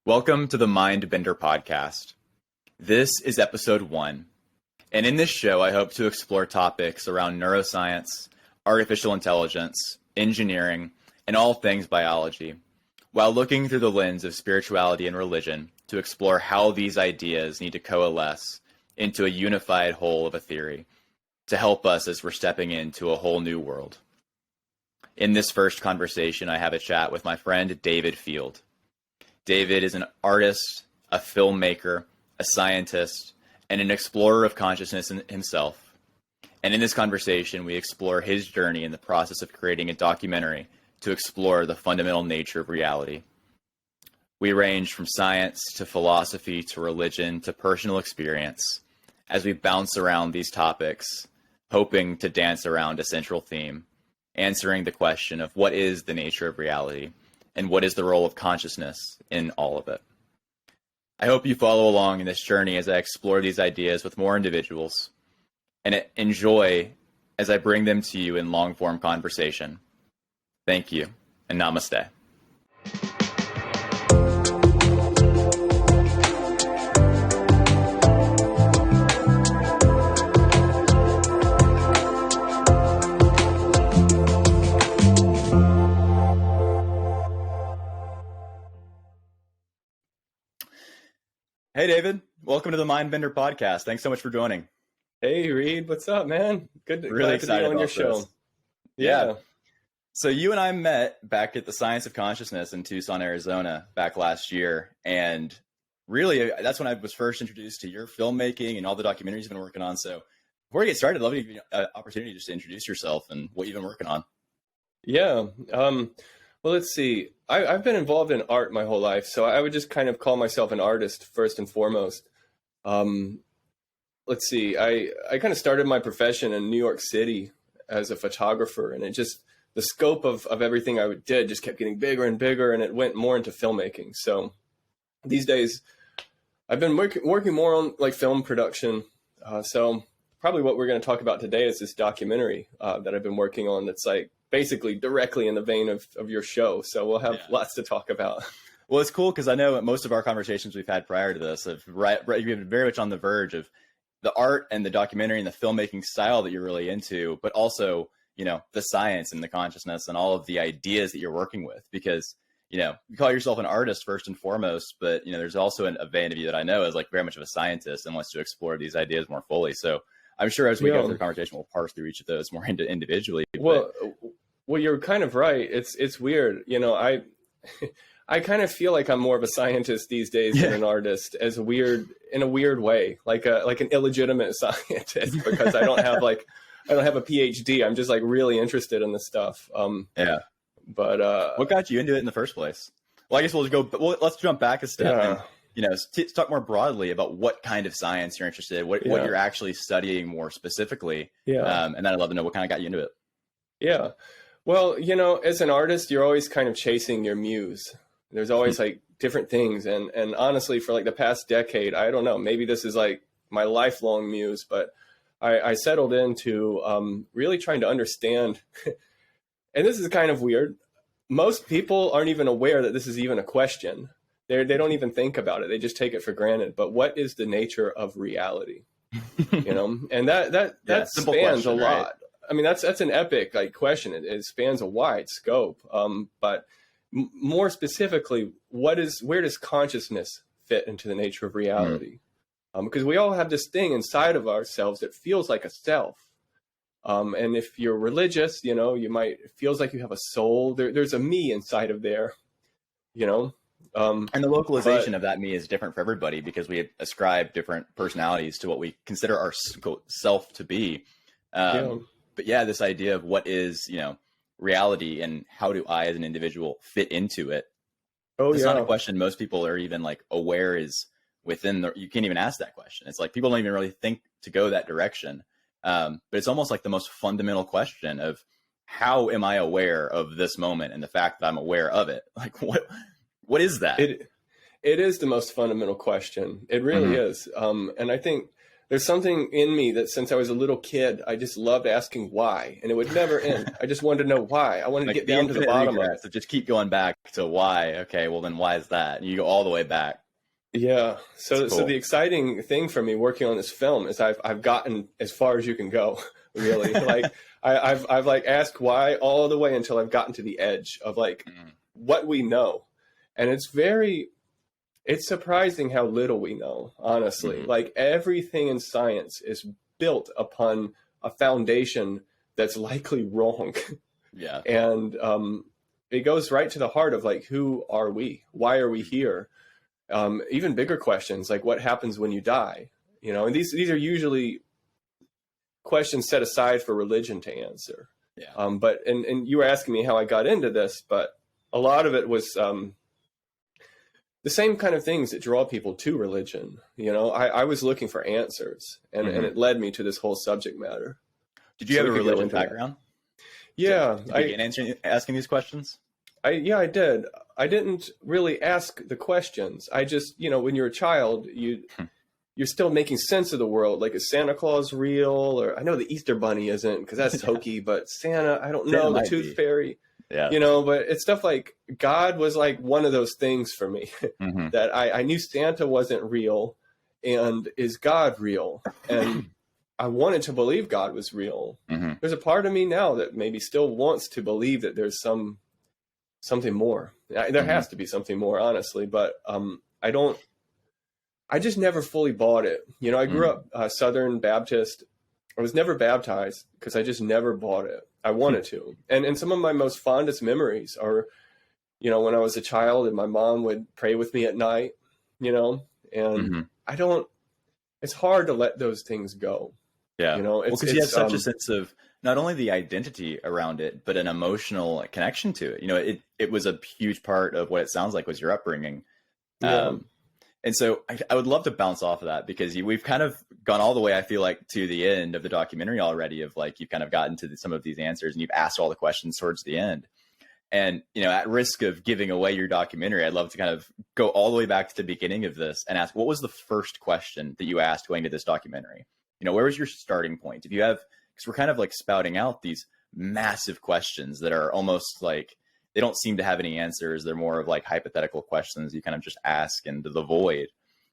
Welcome to the Mind Bender podcast. This is episode 1, and in this show I hope to explore topics around neuroscience, artificial intelligence, engineering, and all things biology, while looking through the lens of spirituality and religion to explore how these ideas need to coalesce into a unified whole of a theory to help us as we're stepping into a whole new world. In this first conversation, I have a chat with my friend David Field. David is an artist, a filmmaker, a scientist, and an explorer of consciousness himself. And in this conversation, we explore his journey in the process of creating a documentary to explore the fundamental nature of reality. We range from science to philosophy to religion to personal experience as we bounce around these topics, hoping to dance around a central theme, answering the question of what is the nature of reality and what is the role of consciousness in all of it. I hope you follow along in this journey as I explore these ideas with more individuals and enjoy as I bring them to you in long-form conversation. Thank you, and namaste. Hey, David. Welcome to the Mind Bender podcast. Thanks so much for joining. Hey, Reed. What's up, man? Really excited to be on your show. Yeah. So you and I met back at the Science of Consciousness in Tucson, Arizona, back last year. And really, that's when I was first introduced to your filmmaking and all the documentaries you've been working on. So before we get started, I'd love to give you an opportunity just to introduce yourself and what you've been working on. Yeah. Well, let's see. I've been involved in art my whole life, so I would just kind of call myself an artist first and foremost. Let's see. I kind of started my profession in New York City as a photographer, and the scope of everything I did just kept getting bigger and bigger, and it went more into filmmaking. So these days, I've been working more on like film production. So probably what we're going to talk about today is this documentary that I've been working on that's like basically directly in the vein of your show. So we'll have lots to talk about. Well, it's cool because I know most of our conversations we've had prior to this have you've been very much on the verge of the art and the documentary and the filmmaking style that you're really into, but also, the science and the consciousness and all of the ideas that you're working with, because, you call yourself an artist first and foremost, but, there's also a vein of you that I know is like very much of a scientist and wants to explore these ideas more fully. So I'm sure as we go through the conversation, we'll parse through each of those more individually. Well, you're kind of right. It's weird. I kind of feel like I'm more of a scientist these days than an artist, in a weird way, like an illegitimate scientist, because I don't have a PhD. I'm just like really interested in this stuff. But what got you into it in the first place? Well, I guess let's jump back a step and talk more broadly about what kind of science you're interested in, what you're actually studying more specifically. And then I'd love to know what kind of got you into it. Yeah. Well, as an artist, you're always kind of chasing your muse. There's always like different things. And honestly, for like the past decade, I don't know, maybe this is like my lifelong muse, but I settled into really trying to understand. And this is kind of weird. Most people aren't even aware that this is even a question. They don't even think about it. They just take it for granted. But what is the nature of reality? And that spans a lot. Right? I mean, that's an epic question. It spans a wide scope. But more specifically, where does consciousness fit into the nature of reality? Because we all have this thing inside of ourselves that feels like a self. And if you're religious, it feels like you have a soul. There's a me inside of there, And the localization of that me is different for everybody because we ascribe different personalities to what we consider our self to be. But this idea of what is, reality and how do I as an individual fit into it? It's not a question most people are even like aware is within you can't even ask that question. It's like people don't even really think to go that direction. But it's almost like the most fundamental question of how am I aware of this moment and the fact that I'm aware of it? Like what is that? It is the most fundamental question. It really is. And I think There's something in me that since I was a little kid, I just loved asking why, and it would never end. I just wanted to know why. I wanted to get down to the bottom of it. So just keep going back to why. Okay, well then why is that? And you go all the way back. Yeah. So Cool. the exciting thing for me working on this film is I've gotten as far as you can go, really. Like I've like asked why all the way until I've gotten to the edge of like what we know. And it's surprising how little we know, honestly. Like everything in science is built upon a foundation that's likely wrong. Yeah. And it goes right to the heart of like, who are we? Why are we here? Even bigger questions like what happens when you die? You know, and these are usually questions set aside for religion to answer. Yeah. But you were asking me how I got into this, but a lot of it was the same kind of things that draw people to religion. You know, I was looking for answers, and it led me to this whole subject matter. Did you have a religion background? Yeah. Did you begin asking these questions? I did. I didn't really ask the questions. I just, you know, when you're a child, you're still making sense of the world. Like, is Santa Claus real? Or I know the Easter Bunny isn't because that's hokey, but Santa, I don't know, the Tooth Fairy. Yeah. You know, but it's stuff like God was like one of those things for me that I knew Santa wasn't real, and is God real? And I wanted to believe God was real. There's a part of me now that maybe still wants to believe that there's something more. There has to be something more, honestly, but I just never fully bought it. You know, I grew up Southern Baptist. I was never baptized because I just never bought it. I wanted to. And some of my most fondest memories are, you know, when I was a child and my mom would pray with me at night, you know, and it's hard to let those things go. Yeah. You know, because you have such a sense of not only the identity around it, but an emotional connection to it. You know, it was a huge part of what it sounds like was your upbringing. Yeah. And so I would love to bounce off of that because we've kind of gone all the way, I feel like, to the end of the documentary already of like, you've kind of gotten to some of these answers and you've asked all the questions towards the end. And, you know, at risk of giving away your documentary, I'd love to kind of go all the way back to the beginning of this and ask, what was the first question that you asked going to this documentary? You know, where was your starting point? If you have, because we're kind of like spouting out these massive questions that are almost like, they don't seem to have any answers. They're more of like hypothetical questions you kind of just ask into the void.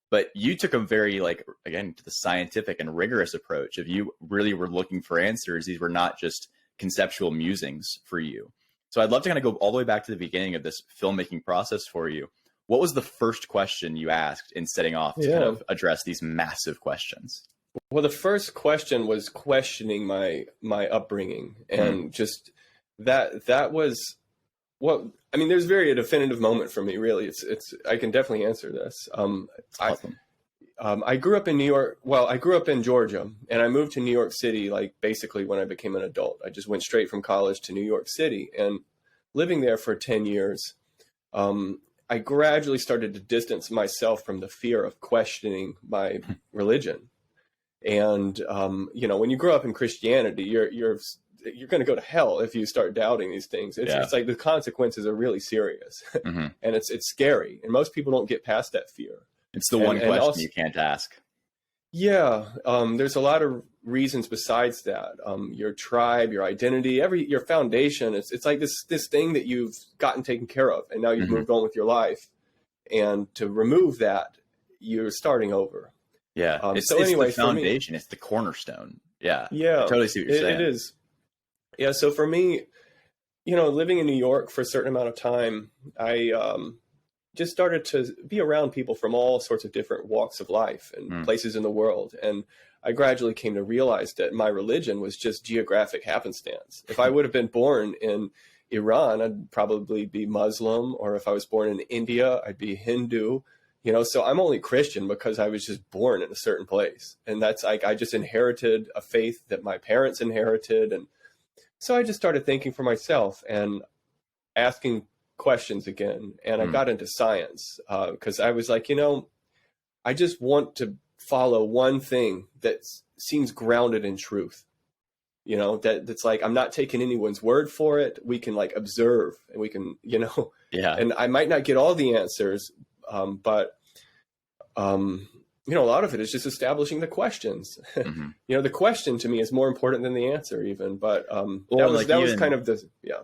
But you took a very, like, again, to the scientific and rigorous approach. If you really were looking for answers, these were not just conceptual musings for you. So I'd love to kind of go all the way back to the beginning of this filmmaking process for you. What was the first question you asked in setting off to kind of address these massive questions? Well, the first question was questioning my upbringing, and just that was. Well, I mean, there's a definitive moment for me, really. I can definitely answer this. Awesome. I grew up in New York. Well, I grew up in Georgia, and I moved to New York City, like basically when I became an adult. I just went straight from college to New York City, and living there for 10 years, I gradually started to distance myself from the fear of questioning my religion. And, you know, when you grow up in Christianity, you're going to go to hell if you start doubting these things. It's like the consequences are really serious and it's scary. And most people don't get past that fear. It's the one question also, you can't ask. Yeah. There's a lot of reasons besides that. Your tribe, your identity, your foundation. It's like this thing that you've gotten taken care of and now you've moved on with your life. And to remove that, you're starting over. Yeah. It's the foundation. It's the cornerstone. Yeah. Yeah. I totally see what you're saying. It is. Yeah. So for me, you know, living in New York for a certain amount of time, I just started to be around people from all sorts of different walks of life and places in the world. And I gradually came to realize that my religion was just geographic happenstance. If I would have been born in Iran, I'd probably be Muslim. Or if I was born in India, I'd be Hindu. You know, so I'm only Christian because I was just born in a certain place. And that's like, I just inherited a faith that my parents inherited. And so I just started thinking for myself and asking questions again. And I got into science because I was like, you know, I just want to follow one thing that seems grounded in truth. You know, that's like, I'm not taking anyone's word for it. We can like observe and we can, you know, and I might not get all the answers, but a lot of it is just establishing the questions. Mm-hmm. The question to me is more important than the answer even, but Well, that was kind of the, yeah.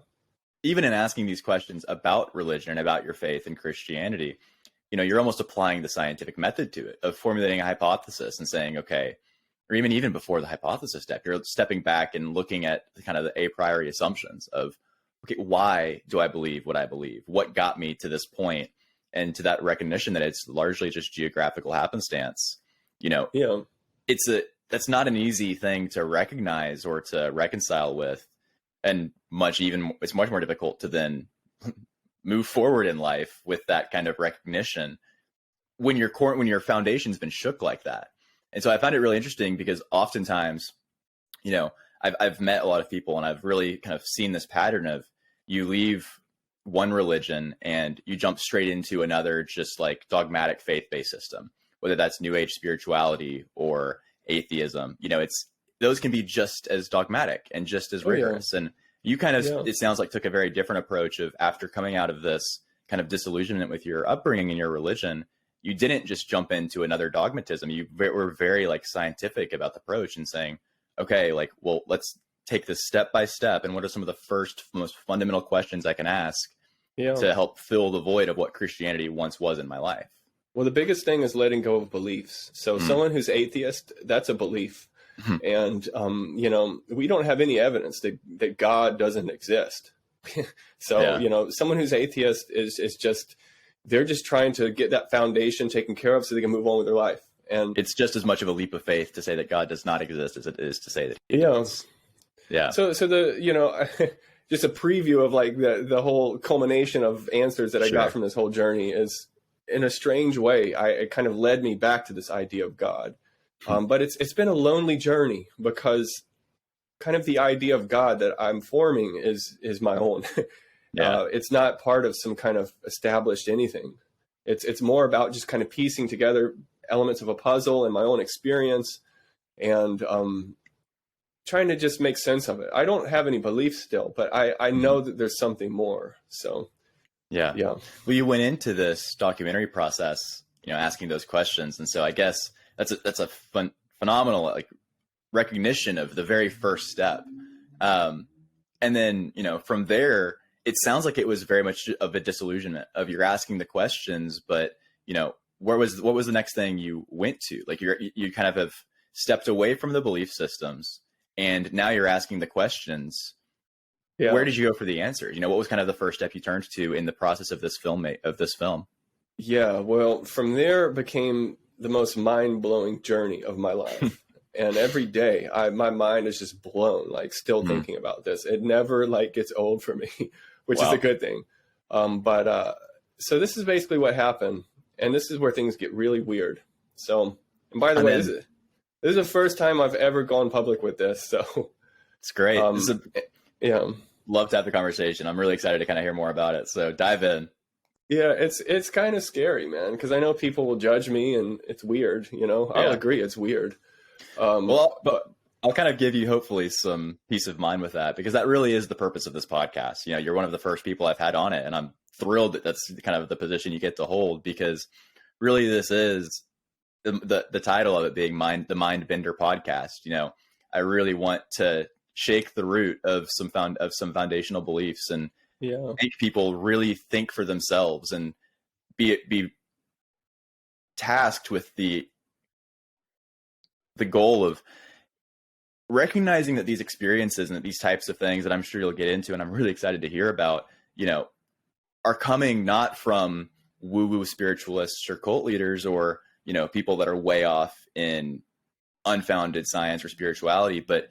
Even in asking these questions about religion and about your faith in Christianity, you're almost applying the scientific method to it, of formulating a hypothesis and saying, okay, or even before the hypothesis step, you're stepping back and looking at kind of the a priori assumptions of, okay, why do I believe what I believe? What got me to this point? And to that recognition that it's largely just geographical happenstance. Yeah. That's not an easy thing to recognize or to reconcile with, and it's much more difficult to then move forward in life with that kind of recognition when your foundation's been shook like that. And so I find it really interesting because oftentimes, I've met a lot of people and I've really kind of seen this pattern of you leave one religion and you jump straight into another, just like dogmatic faith-based system, whether that's New Age spirituality or atheism. Those can be just as dogmatic and just as rigorous. And you kind of, it sounds like, took a very different approach of, after coming out of this kind of disillusionment with your upbringing and your religion, you didn't just jump into another dogmatism. You were very scientific about the approach and saying, okay, well, let's take this step by step. And what are some of the first, most fundamental questions I can ask to help fill the void of what Christianity once was in my life? Well, the biggest thing is letting go of beliefs. So someone who's atheist, that's a belief. And, we don't have any evidence that God doesn't exist. So, someone who's atheist is just, they're just trying to get that foundation taken care of so they can move on with their life. And it's just as much of a leap of faith to say that God does not exist as it is to say that he does. Yeah. So the, just a preview of the whole culmination of answers that I got from this whole journey is, in a strange way, it kind of led me back to this idea of God. But it's been a lonely journey because kind of the idea of God that I'm forming is my own. It's not part of some kind of established anything. It's more about just kind of piecing together elements of a puzzle and my own experience and trying to just make sense of it. I don't have any beliefs still, but I know that there's something more. So yeah. Well, you went into this documentary process, asking those questions, and so I guess that's a phenomenal recognition of the very first step. And then, from there, it sounds like it was very much of a disillusionment of you're asking the questions, but, what was the next thing you went to? You kind of have stepped away from the belief systems and now you're asking the questions. Yeah. Where did you go for the answers? What was kind of the first step you turned to in the process of this film? Yeah, well, from there became the most mind-blowing journey of my life. And every day my mind is just blown, still thinking about this. It never gets old for me, which is a good thing. So this is basically what happened. And this is where things get really weird. So, and by the way, this is the first time I've ever gone public with this. So it's great. Love to have the conversation. I'm really excited to kind of hear more about it. So dive in. Yeah, it's kind of scary, man, because I know people will judge me and it's weird, I'll agree it's weird. But I'll kind of give you hopefully some peace of mind with that, because that really is the purpose of this podcast. You're one of the first people I've had on it, and I'm thrilled that that's kind of the position you get to hold, because really this is the title of it being the Mind Bender podcast. I really want to shake the root of some foundational beliefs and make people really think for themselves and be tasked with the goal of recognizing that these experiences and that these types of things that I'm sure you'll get into, and I'm really excited to hear about, are coming not from woo-woo spiritualists or cult leaders or, people that are way off in unfounded science or spirituality, but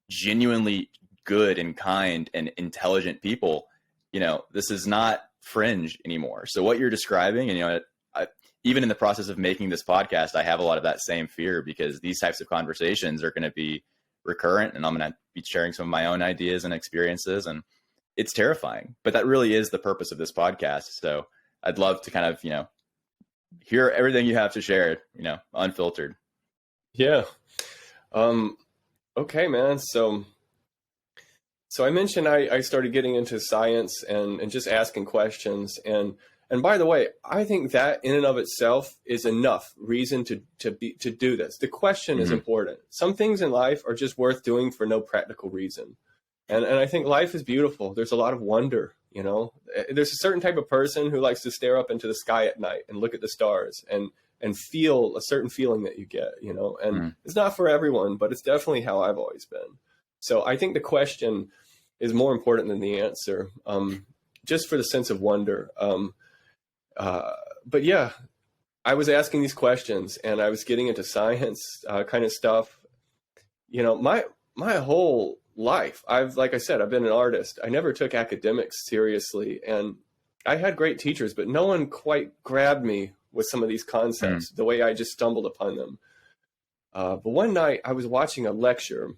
genuinely good and kind and intelligent people. This is not fringe anymore. So what you're describing, and even in the process of making this podcast, I have a lot of that same fear, because these types of conversations are going to be recurrent, and I'm going to be sharing some of my own ideas and experiences, and it's terrifying. But that really is the purpose of this podcast. So I'd love to kind of, hear everything you have to share, unfiltered. Yeah. Okay, man. So I mentioned I started getting into science and just asking questions. And And by the way, I think that in and of itself is enough reason to do this. The question is important. Some things in life are just worth doing for no practical reason. And I think life is beautiful. There's a lot of wonder, you know. There's a certain type of person who likes to stare up into the sky at night and look at the stars and feel a certain feeling that you get, you know. And it's not for everyone, but it's definitely how I've always been. So I think the question is more important than the answer, just for the sense of wonder. But yeah, I was asking these questions and I was getting into science kind of stuff. You know, my whole life, like I said, I've been an artist. I never took academics seriously, and I had great teachers, but no one quite grabbed me with some of these concepts the way I just stumbled upon them. But one night I was watching a lecture.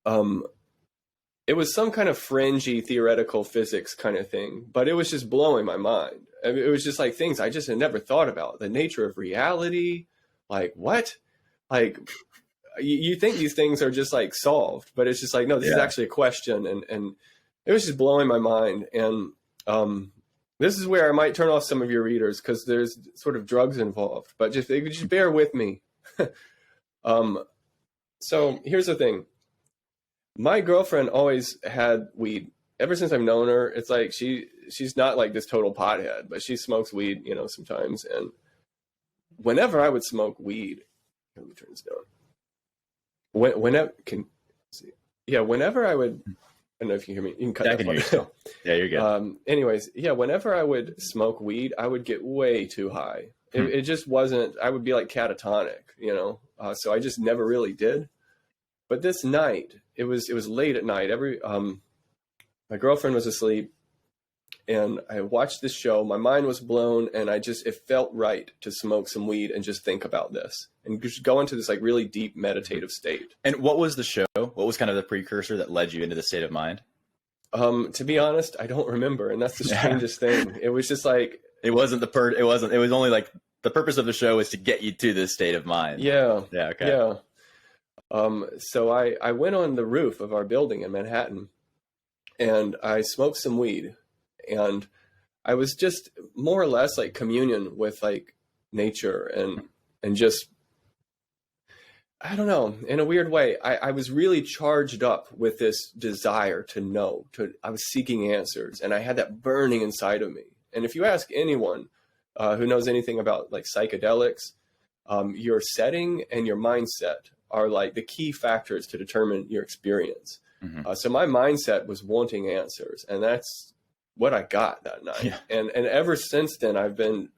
It was some kind of fringy theoretical physics kind of thing, but it was just blowing my mind. I mean, it was just like things I just had never thought about. The nature of reality, like what? Like you think these things are just like solved, but it's just like, no, this is actually a question. And it was just blowing my mind. And this is where I might turn off some of your readers because there's sort of drugs involved, but just bear with me. So here's the thing. My girlfriend always had weed. Ever since I've known her, it's like she's not like this total pothead, but she smokes weed, you know, sometimes. And whenever I would smoke weed, let me turn this down. Whenever I would, I don't know if you hear me. You can cut that part out. Yeah, you're good. Anyways, yeah, whenever I would smoke weed, I would get way too high. It just wasn't. I would be like catatonic, you know. So I just never really did. But this night, it was late at night. My girlfriend was asleep, and I watched this show. My mind was blown, and it felt right to smoke some weed and just think about this and just go into this like really deep meditative state. And what was the show? What was kind of the precursor that led you into the state of mind? To be honest, I don't remember, and that's the strangest thing. It was just like it was only like the purpose of the show was to get you to this state of mind. Yeah. Yeah. Okay. Yeah. So I went on the roof of our building in Manhattan, and I smoked some weed, and I was just more or less like communion with like nature and just, I don't know, in a weird way, I was really charged up with this desire to know, I was seeking answers, and I had that burning inside of me. And if you ask anyone who knows anything about like psychedelics, your setting and your mindset are like the key factors to determine your experience. So my mindset was wanting answers, and that's what I got that night. Yeah. And ever since then, I've been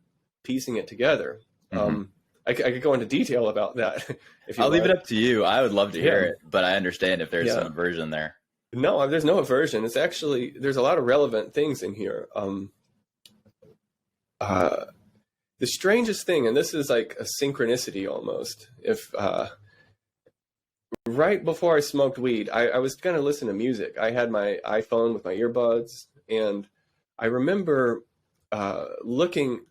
piecing it together. I could go into detail about that. If you I'll leave it up to you. I would love to hear it, but I understand if there's some aversion there. No, there's no aversion. It's actually, there's a lot of relevant things in here. The strangest thing, and this is like a synchronicity almost, if right before I smoked weed, I was going to listen to music. I had my iPhone with my earbuds, and I remember looking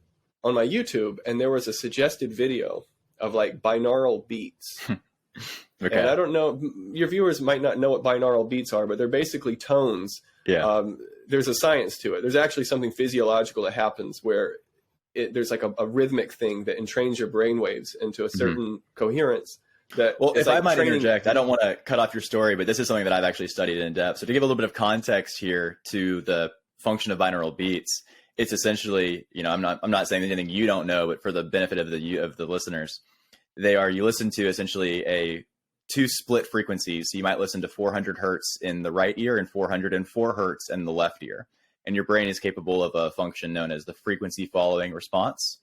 on my YouTube, and there was a suggested video of like binaural beats. Okay. And I don't know, your viewers might not know what binaural beats are, but they're basically tones. Yeah. There's a science to it. There's actually something physiological that happens where there's like a rhythmic thing that entrains your brainwaves into a certain coherence. Well, if I might interject, I don't want to cut off your story, but this is something that I've actually studied in depth. So to give a little bit of context here to the function of binaural beats, it's essentially, you know, I'm not saying anything you don't know, but for the benefit of the listeners, you listen to essentially two split frequencies. So you might listen to 400 hertz in the right ear and 404 hertz in the left ear. And your brain is capable of a function known as the frequency following response.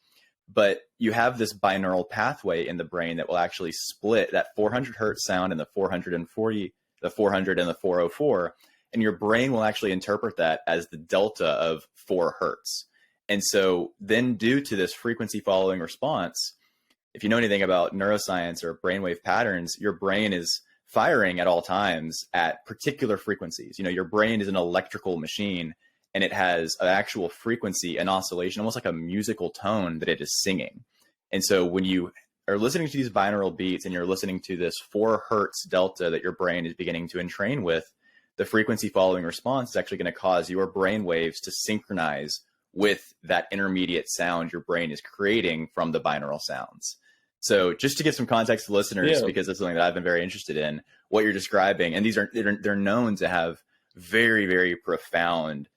But you have this binaural pathway in the brain that will actually split that 400 hertz sound and the 440, the 400 and the 404. And your brain will actually interpret that as the delta of 4 hertz. And so then due to this frequency following response, if you know anything about neuroscience or brainwave patterns, your brain is firing at all times at particular frequencies. You know, your brain is an electrical machine, and it has an actual frequency and oscillation, almost like a musical tone that it is singing. And so when you are listening to these binaural beats and you're listening to this 4 hertz delta that your brain is beginning to entrain with, the frequency following response is actually going to cause your brain waves to synchronize with that intermediate sound your brain is creating from the binaural sounds. So just to give some context to listeners, because it's something that I've been very interested in, what you're describing, and they're known to have very, very profound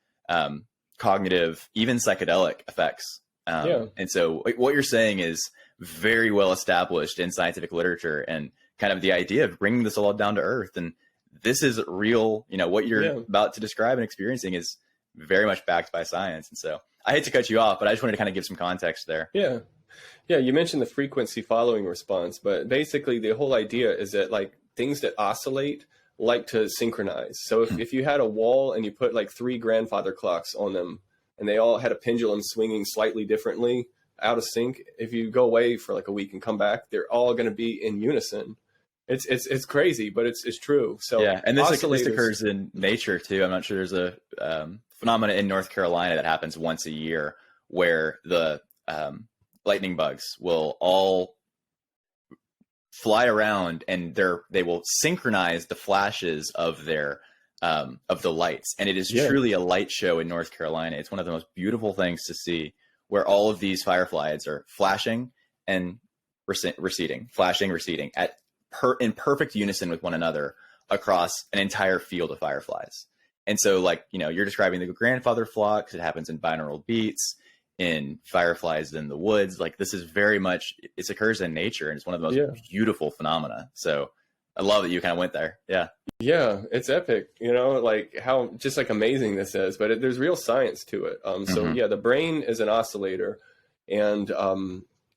cognitive, even psychedelic effects. And so what you're saying is very well established in scientific literature, and kind of the idea of bringing this all down to earth. And this is real, what you're about to describe and experiencing is very much backed by science. And so I hate to cut you off, but I just wanted to kind of give some context there. Yeah, you mentioned the frequency following response, but basically the whole idea is that like things that oscillate like to synchronize. So if you had a wall and you put like 3 grandfather clocks on them and they all had a pendulum swinging slightly differently out of sync, if you go away for like a week and come back, they're all going to be in unison. It's crazy, but it's true. So yeah, and this occurs in nature too. I'm not sure, there's a phenomena in North Carolina that happens once a year where the lightning bugs will all fly around, and they will synchronize the flashes of their of the lights, and it is truly a light show in North Carolina. It's one of the most beautiful things to see, where all of these fireflies are flashing and receding, flashing, receding in perfect unison with one another across an entire field of fireflies. And so, like, you're describing the grandfather flock, it happens in binaural beats, in fireflies in the woods. Like, this is very much, it occurs in nature, and it's one of the most beautiful phenomena. So I love that you kind of went there. Yeah, it's epic, like how just like amazing this is, but there's real science to it. So the brain is an oscillator, and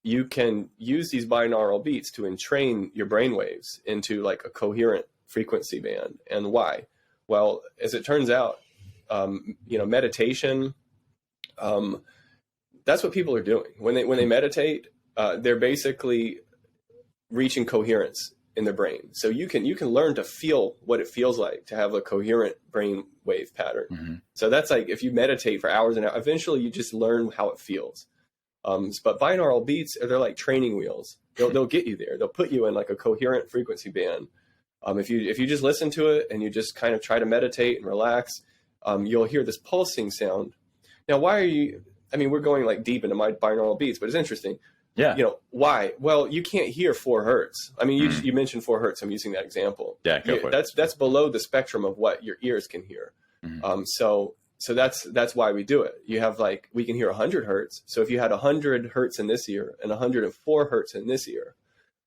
you can use these binaural beats to entrain your brain waves into like a coherent frequency band. And why? Well, as it turns out, meditation, that's what people are doing when they meditate. They're basically reaching coherence in their brain. So you can learn to feel what it feels like to have a coherent brain wave pattern. So that's like, if you meditate for hours and hours, eventually you just learn how it feels. But binaural beats, they're like training wheels. They'll get you there. They'll put you in like a coherent frequency band. If you just listen to it and you just kind of try to meditate and relax, you'll hear this pulsing sound. Now, we're going like deep into my binaural beats, but it's interesting. Why? Well, you can't hear 4 hertz. You mentioned 4 hertz. I'm using that example. Yeah, go for it. That's below the spectrum of what your ears can hear. So that's why we do it. You have we can hear 100 hertz. So if you had 100 hertz in this ear and 104 hertz in this ear,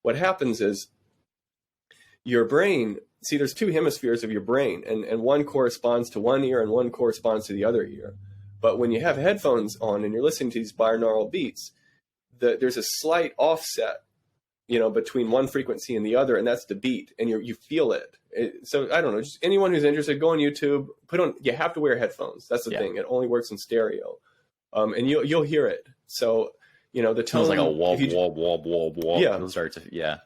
what happens is your brain, there's 2 hemispheres of your brain, and one corresponds to one ear and one corresponds to the other ear. But when you have headphones on and you're listening to these binaural beats, there's a slight offset, between one frequency and the other, and that's the beat, and you feel it. So I don't know, just anyone who's interested, go on YouTube, you have to wear headphones. That's the thing. It only works in stereo. And you'll hear it. So, the tone. It sounds like a wall. Yeah. It'll start to,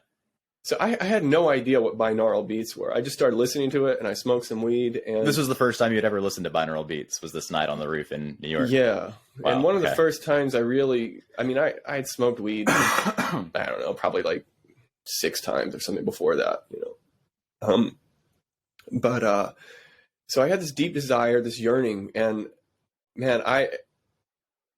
So I had no idea what binaural beats were. I just started listening to it, and I smoked some weed. And this was the first time you had ever listened to binaural beats, was this night on the roof in New York? Yeah. Wow, and one of the first times I had smoked weed, I don't know, probably like 6 times or something before that, So I had this deep desire, this yearning, and man,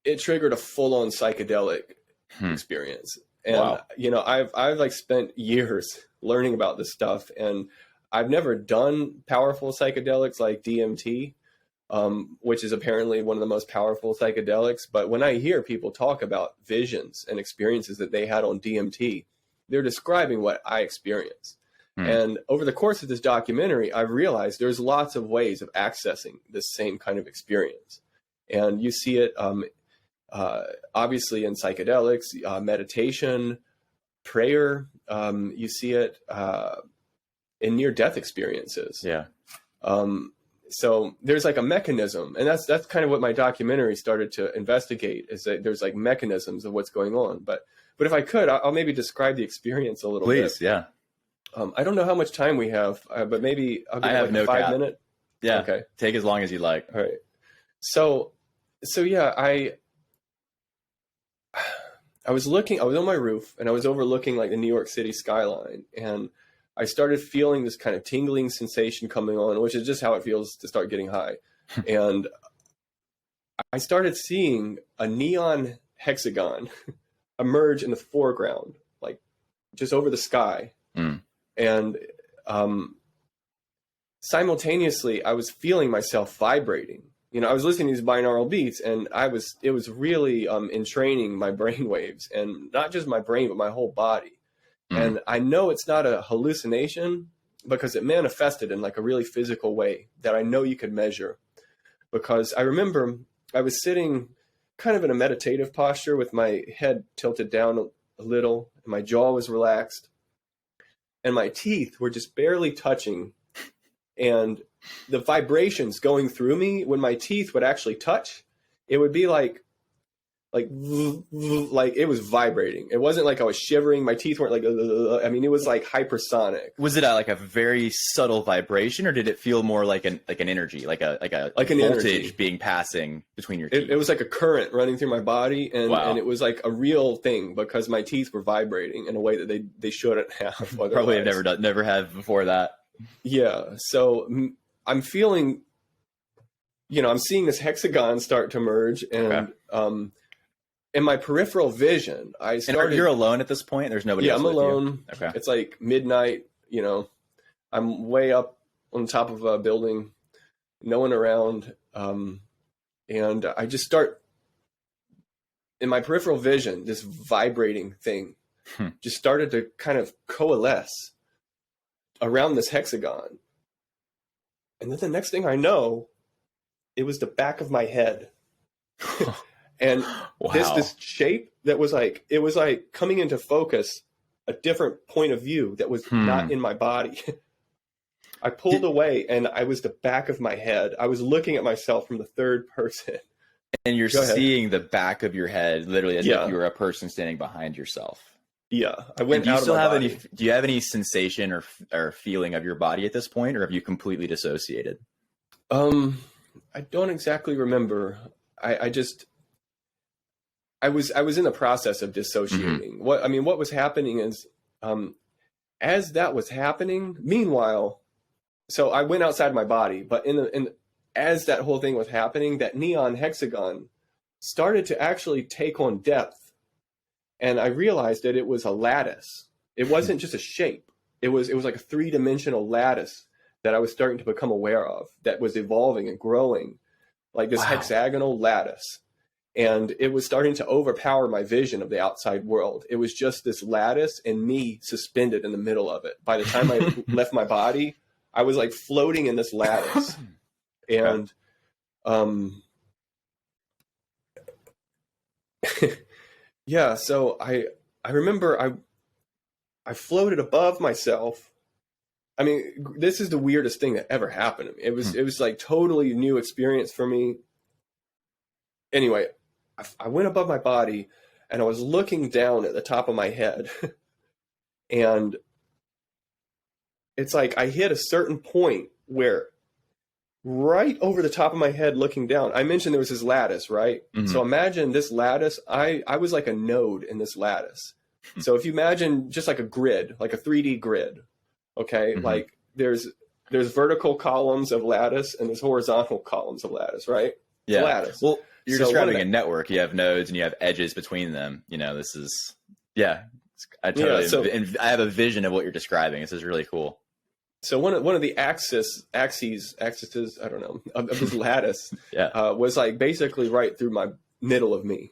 it triggered a full-on psychedelic experience. And, I've spent years learning about this stuff, and I've never done powerful psychedelics like DMT, which is apparently one of the most powerful psychedelics. But when I hear people talk about visions and experiences that they had on DMT, they're describing what I experienced. And over the course of this documentary, I've realized there's lots of ways of accessing this same kind of experience. And you see it, obviously in psychedelics, meditation, prayer. You see it in near-death experiences. So there's like a mechanism, and that's kind of what my documentary started to investigate, is that there's like mechanisms of what's going on. But if I could, I'll maybe describe the experience a little bit. Please, yeah. I don't know how much time we have, but maybe I'll give like a 5 minute. Yeah. Okay. Take as long as you like. All right. So yeah, I was on my roof, and I was overlooking like the New York City skyline, and I started feeling this kind of tingling sensation coming on, which is just how it feels to start getting high. And I started seeing a neon hexagon emerge in the foreground, like just over the sky. And simultaneously, I was feeling myself vibrating. You know, I was listening to these binaural beats, and it was really entraining my brain waves, and not just my brain, but my whole body. And I know it's not a hallucination because it manifested in like a really physical way that I know you could measure. Because I remember I was sitting kind of in a meditative posture with my head tilted down a little, and my jaw was relaxed, and my teeth were just barely touching. And the vibrations going through me when my teeth would actually touch, it would be like it was vibrating. It wasn't like I was shivering. My teeth weren't like, I mean, it was like hypersonic. Was it like a very subtle vibration, or did it feel more like an energy, like an voltage energy being passing between your teeth? It was like a current running through my body, and, wow. and it was like a real thing because my teeth were vibrating in a way that they shouldn't have. Probably have never had before that. Yeah. So I'm feeling, I'm seeing this hexagon start to merge, and in my peripheral vision, I started. And you're alone at this point? There's nobody else I'm with alone. You? Okay. It's like midnight, I'm way up on top of a building, no one around. And I just start, in my peripheral vision, this vibrating thing just started to kind of coalesce around this hexagon. And then the next thing I know, it was the back of my head. And wow. this shape that was like, it was like coming into focus, a different point of view that was not in my body. I pulled away, and I was the back of my head. I was looking at myself from the third person. And you're seeing the back of your head, literally as if you were a person standing behind yourself. Yeah. I went do you out still of my have body. do you have any sensation or feeling of your body at this point, or have you completely dissociated? I don't exactly remember. I was in the process of dissociating. What was happening is, as that was happening, meanwhile, so I went outside my body, but as that whole thing was happening, that neon hexagon started to actually take on depth. And I realized that it was a lattice. It wasn't just a shape. It was like a 3-dimensional lattice that I was starting to become aware of, that was evolving and growing, like this hexagonal lattice. And it was starting to overpower my vision of the outside world. It was just this lattice and me suspended in the middle of it. By the time I left my body, I was like floating in this lattice. And yeah, so I remember I floated above myself. I mean, this is the weirdest thing that ever happened to me. It was like totally new experience for me. Anyway, I went above my body, and I was looking down at the top of my head. And it's like I hit a certain point where right over the top of my head looking down, I mentioned there was this lattice, right? So imagine this lattice. I was like a node in this lattice. So if you imagine just like a grid, like a 3D grid, okay? Like there's vertical columns of lattice and there's horizontal columns of lattice, right? Yeah. It's a lattice. Well, you're describing a network. You have nodes and you have edges between them. This is, I totally, I have a vision of what you're describing. This is really cool. So one of the axes, I don't know, of this lattice was like basically right through my middle of me.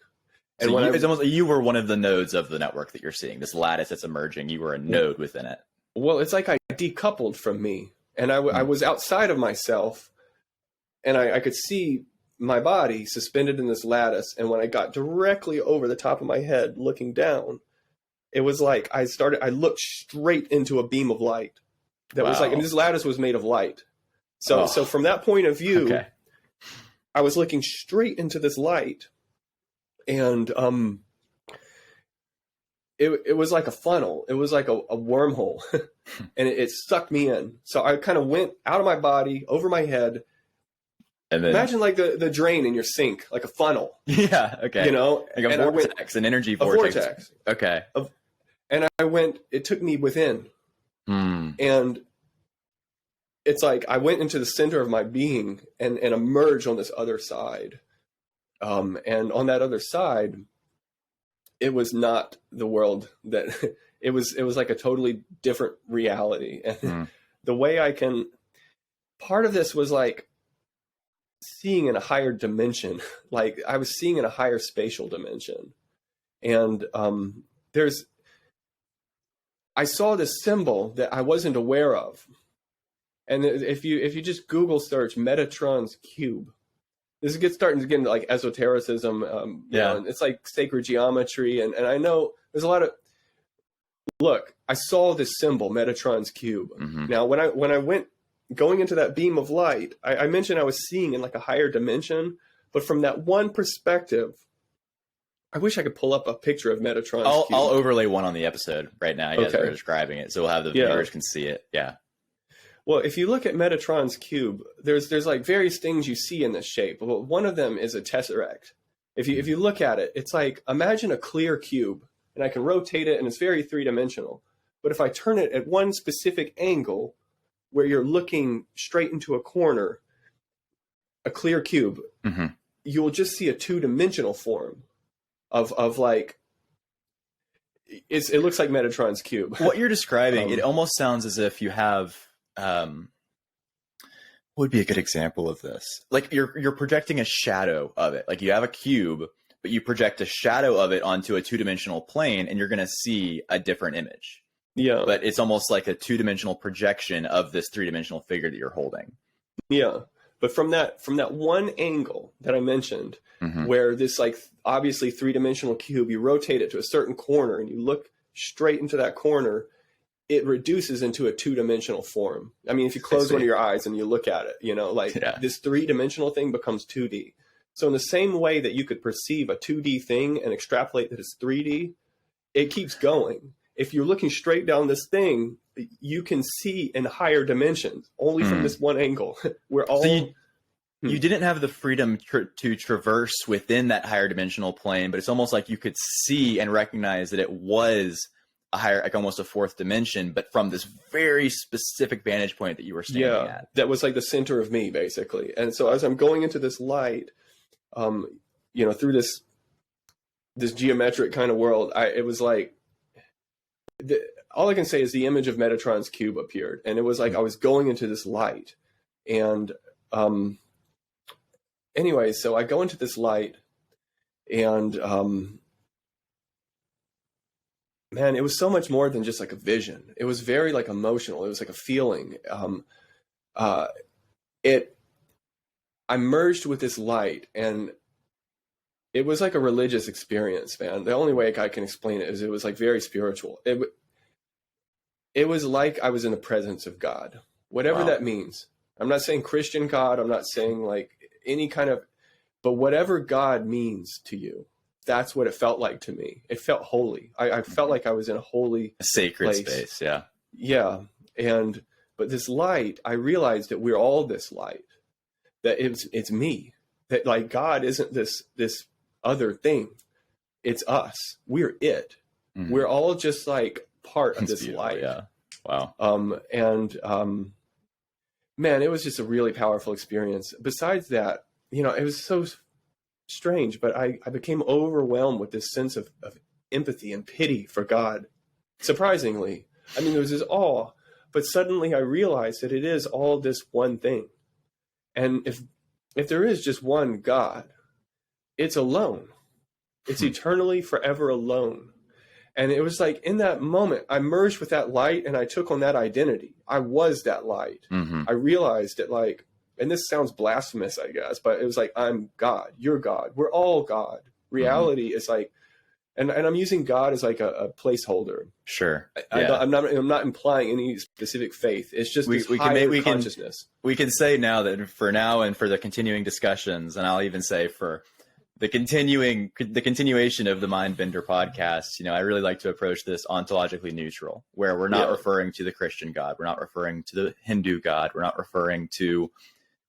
And so it's almost like you were one of the nodes of the network that you're seeing, this lattice that's emerging. You were a node within it. Well, it's like I decoupled from me, and I was outside of myself, and I could see my body suspended in this lattice. And when I got directly over the top of my head looking down, it was like I looked straight into a beam of light. That was like, and this lattice was made of light. So from that point of view, I was looking straight into this light, and it was like a funnel. It was like a wormhole, and it sucked me in. So I kind of went out of my body, over my head. And then, imagine like the drain in your sink, like a funnel. Yeah. Okay. Like a vortex, an energy vortex. A vortex. Okay. And it took me within. And it's like I went into the center of my being and emerged on this other side. And on that other side, it was not the world that it was like a totally different reality. And the way part of this was like seeing in a higher dimension, like I was seeing in a higher spatial dimension. And I saw this symbol that I wasn't aware of. And if you just Google search Metatron's cube, this gets starting to get into like esotericism. You know, and it's like sacred geometry. And I know there's a lot of, look, I saw this symbol, Metatron's cube. Now, when I went going into that beam of light, I mentioned I was seeing in like a higher dimension, but from that one perspective, I wish I could pull up a picture of Metatron's cube. I'll overlay one on the episode right now. You guys are describing it, so we'll have the viewers can see it. Yeah. Well, if you look at Metatron's cube, there's like various things you see in this shape. But one of them is a tesseract. If you look at it, it's like, imagine a clear cube, and I can rotate it, and it's very three-dimensional. But if I turn it at one specific angle, where you're looking straight into a corner, a clear cube, you'll just see a two-dimensional form of like, it looks like Metatron's cube. What you're describing, it almost sounds as if you have, what would be a good example of this? Like you're projecting a shadow of it. Like you have a cube, but you project a shadow of it onto a two-dimensional plane, and you're going to see a different image. Yeah. But it's almost like a two-dimensional projection of this three-dimensional figure that you're holding. Yeah. But from that one angle that I mentioned, where this like obviously three-dimensional cube, you rotate it to a certain corner and you look straight into that corner, it reduces into a two-dimensional form. I mean, if you close one of your eyes and you look at it, you know, like this three-dimensional thing becomes 2D. So in the same way that you could perceive a 2D thing and extrapolate that it's 3D, it keeps going. If you're looking straight down this thing, you can see in higher dimensions only from this one angle. We're all. So you didn't have the freedom to traverse within that higher dimensional plane, but it's almost like you could see and recognize that it was a higher, like almost a fourth dimension, but from this very specific vantage point that you were standing at. That was like the center of me, basically. And so as I'm going into this light, you know, through this geometric kind of world, it was like, all I can say is the image of Metatron's cube appeared, and it was like I was going into this light. And anyway, so I go into this light, and man, it was so much more than just like a vision. It was very like emotional. It was like a feeling. I merged with this light, and it was like a religious experience, man. The only way I can explain it is it was like very spiritual. It was like I was in the presence of God, whatever that means. I'm not saying Christian God. I'm not saying like any kind of, but whatever God means to you, that's what it felt like to me. It felt holy. I felt like I was in a sacred place. Space. Yeah. Yeah. But this light, I realized that we're all this light, that it's me, that like God isn't this other thing. It's us. We're it. We're all just like part of this light. Yeah. Wow. Man, it was just a really powerful experience. Besides that, you know, it was so strange, but I became overwhelmed with this sense of empathy and pity for God. Surprisingly. I mean, there was this awe, but suddenly I realized that it is all this one thing. And if there is just one God, it's alone. It's eternally, forever alone. And it was like in that moment, I merged with that light and I took on that identity. I was that light. I realized that like, and this sounds blasphemous, I guess, but it was like, I'm God, you're God, we're all God. Reality is like, and I'm using God as like a placeholder. Sure. I'm not implying any specific faith. It's just this higher consciousness. We can say now that for now and for the continuing discussions, and I'll even say for the continuation of the Mindbender podcast, you know, I really like to approach this ontologically neutral, where we're not referring to the Christian God, we're not referring to the Hindu God, we're not referring to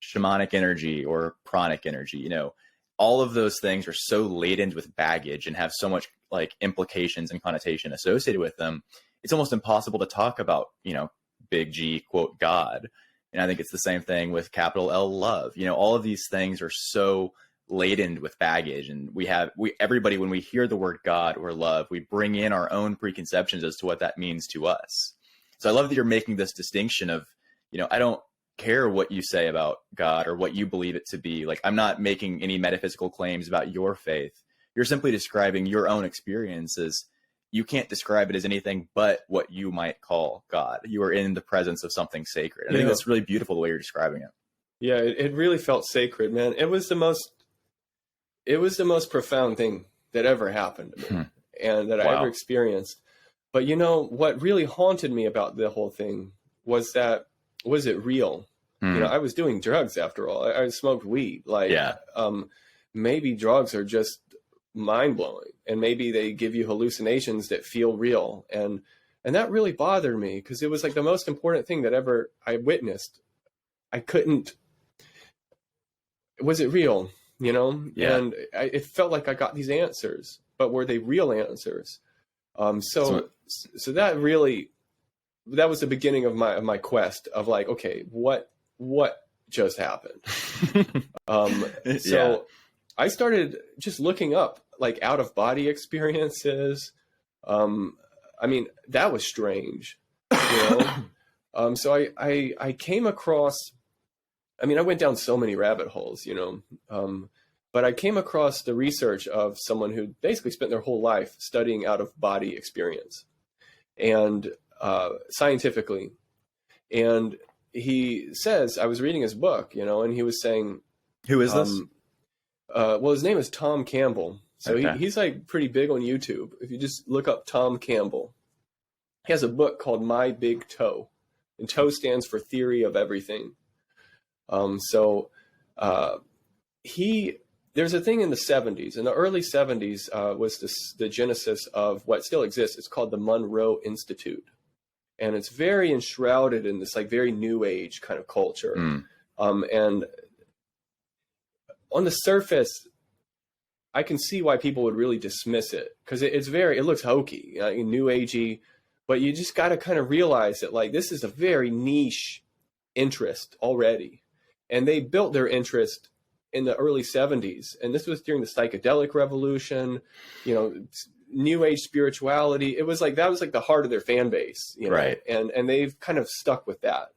shamanic energy or pranic energy. You know, all of those things are so laden with baggage and have so much like implications and connotation associated with them. It's almost impossible to talk about, you know, big G quote God. And I think it's the same thing with capital L love. You know, all of these things are so laden with baggage, and everybody, when we hear the word God or love, we bring in our own preconceptions as to what that means to us. So I love that you're making this distinction of, I don't care what you say about God or what you believe it to be. Like, I'm not making any metaphysical claims about your faith. You're simply describing your own experiences. You can't describe it as anything but what you might call God. You are in the presence of something sacred. I think that's really beautiful the way you're describing it. Yeah, it really felt sacred, man. It was the most profound thing that ever happened to me and that I ever experienced. But what really haunted me about the whole thing was it real? I was doing drugs after all. I smoked weed. Maybe drugs are just mind blowing, and maybe they give you hallucinations that feel real. And that really bothered me, because it was like the most important thing that ever I witnessed. Was it real? And it felt like I got these answers, but were they real answers? So that was the beginning of my quest of like, okay, what just happened? I started just looking up like out of body experiences. That was strange, so I came across, I went down so many rabbit holes, but I came across the research of someone who basically spent their whole life studying out of body experience and scientifically. And he says, I was reading his book, and he was saying, who is this? His name is Tom Campbell. So he's like pretty big on YouTube. If you just look up Tom Campbell, he has a book called My Big Toe, and toe stands for theory of everything. There's a thing in the 70s, in the early 70s, was the genesis of what still exists. It's called the Monroe Institute. And it's very enshrouded in this like very new age kind of culture. And on the surface, I can see why people would really dismiss it, because it looks hokey, new agey, but you just got to kind of realize that like this is a very niche interest already. And they built their interest in the early 70s. And this was during the psychedelic revolution, new age spirituality. It was like, that was like the heart of their fan base, right. And they've kind of stuck with that.